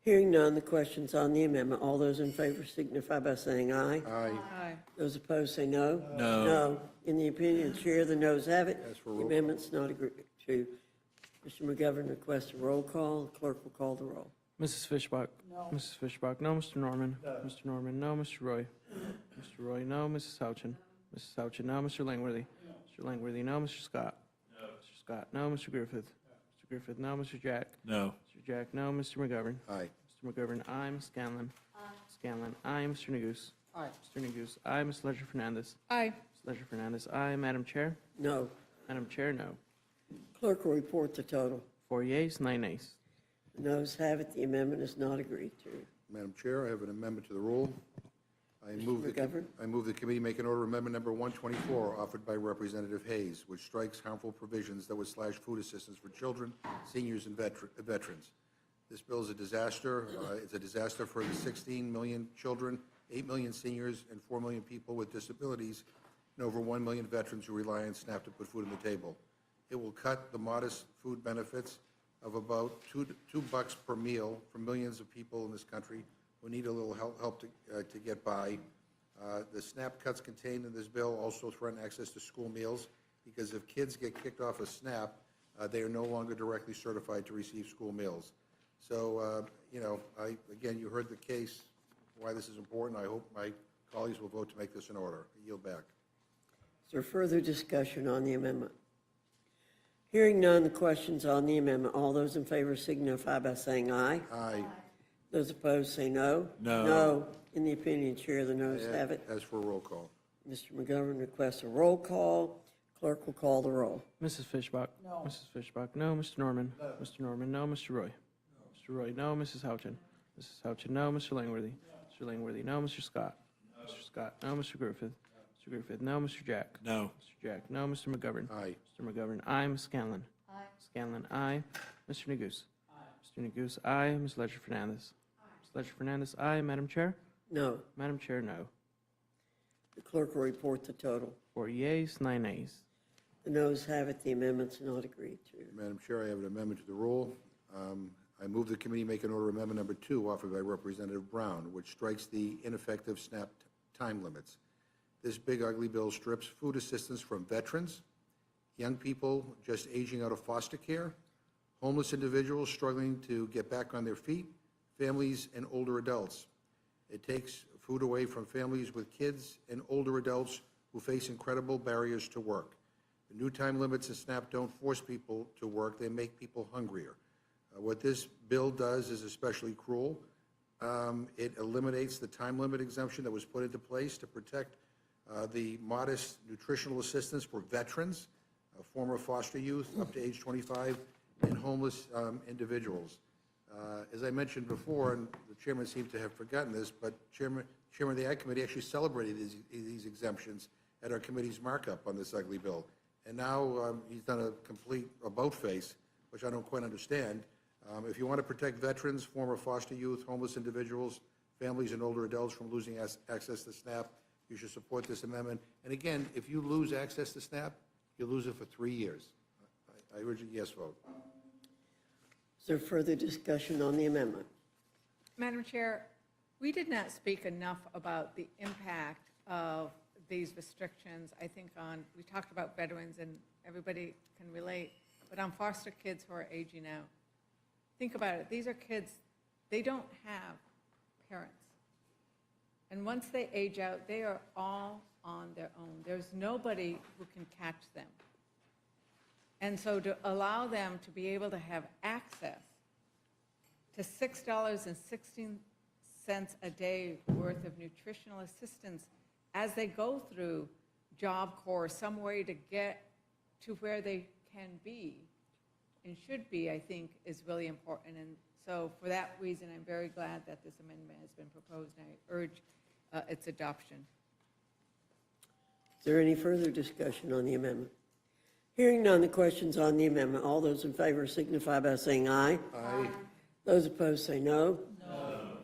Hearing none, the question's on the amendment. All those in favor signify by saying aye.
Aye.
Aye.
Those opposed say no.
No.
No. In the opinion of the chair, the noes have it.
As for
The
roll call.
amendment's not agreed to. Mr. McGovern requests a roll call. The clerk will call the roll.
Mrs. Fishbach? No. Mrs. Fishbach, no. Mr. Norman? No. Mr. Norman, no. Mr. Roy? Mr. Roy, no. Mrs. Houchin? Mrs. Houchin, no. Mr. Langworthy? Mr. Langworthy, no. Mr. Scott? No. Mr. Scott, no. Mr. Griffith? Mr. Griffith, no. Mr. Jack?
No.
Mr. Jack, no. Mr. McGovern?
Aye.
Mr. McGovern, aye. Ms. Scanlon? Scanlon, aye. Mr. Neguse?
Aye.
Mr. Neguse, aye. Ms. Ledger Fernandez?
Aye.
Ms. Ledger Fernandez, aye. Madam Chair?
No.
Madam Chair, no.
Clerk will report the total.
4 yeas, 9 nays.
The noes have it. The amendment is not agreed to.
Madam Chair, I have an amendment to the rule. I move
McGovern?
the committee make an order amendment number 124 offered by Representative Hayes, which strikes harmful provisions that would slash food assistance for children, seniors, and veterans. This bill is a disaster. It's a disaster for the 16 million children 8 million seniors and 4 million people with disabilities, and over 1 million veterans who rely on SNAP to put food on the table. It will cut the modest food benefits of about $2 per meal for millions of people in this country who need a little help to get by. The SNAP cuts contained in this bill also threaten access to school meals, because if kids get kicked off of SNAP, they are no longer directly certified to receive school meals. So, again, you heard the case, why this is important. I hope my colleagues will vote to make this in order. I yield back.
Is there further discussion on the amendment? Hearing none, the questions on the amendment. All those in favor signify by saying aye.
Aye.
Those opposed say no.
No.
No. In the opinion, Chair, the noes have it.
As for a roll call.
Mr. McGovern requests a roll call. Clerk will call the roll.
Mrs. Fishbach? No. Mrs. Fishbach, no. Mr. Norman? No. Mr. Norman, no. Mr. Roy? No. Mr. Roy, no. Mrs. Houchin? Mrs. Houchin, no. Mr. Langworthy? No. Mr. Langworthy, no. Mr. Scott? No. Mr. Scott, no. Mr. Griffith? Mr. Griffith, no. Mr. Jack?
No.
Mr. Jack, no. Mr. McGovern?
Aye.
Mr. McGovern, aye. Ms. Scanlon? Aye. Scanlon, aye. Mr. Neguse? Aye. Mr. Neguse, aye. Ms. Ledger Fernandez? Ms. Ledger Fernandez, aye. Madam Chair?
No.
Madam Chair, no.
The clerk will report the total.
4 yeas, 9 nays.
The noes have it. The amendment's not agreed to.
Madam Chair, I have an amendment to the rule. I move the committee make an order amendment number 2 offered by Representative Brown, which strikes the ineffective SNAP time limits. This big ugly bill strips food assistance from veterans, young people just aging out of foster care, homeless individuals struggling to get back on their feet, families, and older adults. It takes food away from families with kids and older adults who face incredible barriers to work. The new time limits in SNAP don't force people to work, they make people hungrier. What this bill does is especially cruel. It eliminates the time limit exemption that was put into place to protect the modest nutritional assistance for veterans, former foster youth up to age 25, and homeless individuals. As I mentioned before, and the chairman seemed to have forgotten this, but Chairman of the Ag Committee actually celebrated these exemptions at our committee's markup on this ugly bill. And now he's done a complete about-face, which I don't quite understand. If you want to protect veterans, former foster youth, homeless individuals, families, and older adults from losing access to SNAP, you should support this amendment. And again, if you lose access to SNAP, you lose it for 3 years. I urge a yes vote.
Is there further discussion on the amendment?
Madam Chair, we did not speak enough about the impact of these restrictions. I think we talked about veterans and everybody can relate, but on foster kids who are aging out. Think about it. These are kids, they don't have parents. And once they age out, they are all on their own. There's nobody who can catch them. And so to allow them to be able to have access to $6.16 a day worth of nutritional assistance as they go through Job Corps, some way to get to where they can be and should be, I think, is really important. And so for that reason, I'm very glad that this amendment has been proposed, and I urge its adoption.
Is there any further discussion on the amendment? Hearing none, the questions on the amendment. All those in favor signify by saying aye.
Aye.
Those opposed say no. No.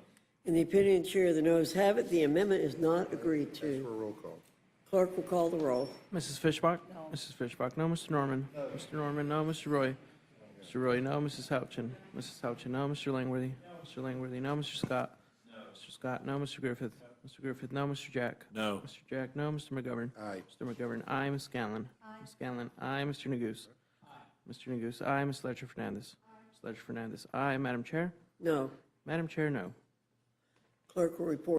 In the opinion of the chair, the noes have it. The amendment is not agreed
As
to.
for a roll call.
Clerk will call the roll.
Mrs. Fishbach? No. Mrs. Fishbach, no. Mr. Norman? No. Mr. Norman, no. Mr. Roy? Mr. Roy, no. Mrs. Houchin? Mrs. Houchin, no. Mr. Langworthy? Mr. Langworthy, no. Mr. Scott? No. Mr. Scott, no. Mr. Griffith? Mr. Griffith, no. Mr. Jack?
No.
Mr. Jack, no. Mr. McGovern?
Aye.
Mr. McGovern, aye. Ms. Scanlon? Aye. Ms. Scanlon, aye. Mr. Neguse? Aye. Mr. Neguse, aye. Ms. Ledger Fernandez? Aye. Ms. Ledger Fernandez, aye. Madam Chair?
No.
Madam Chair, no.
Clerk will report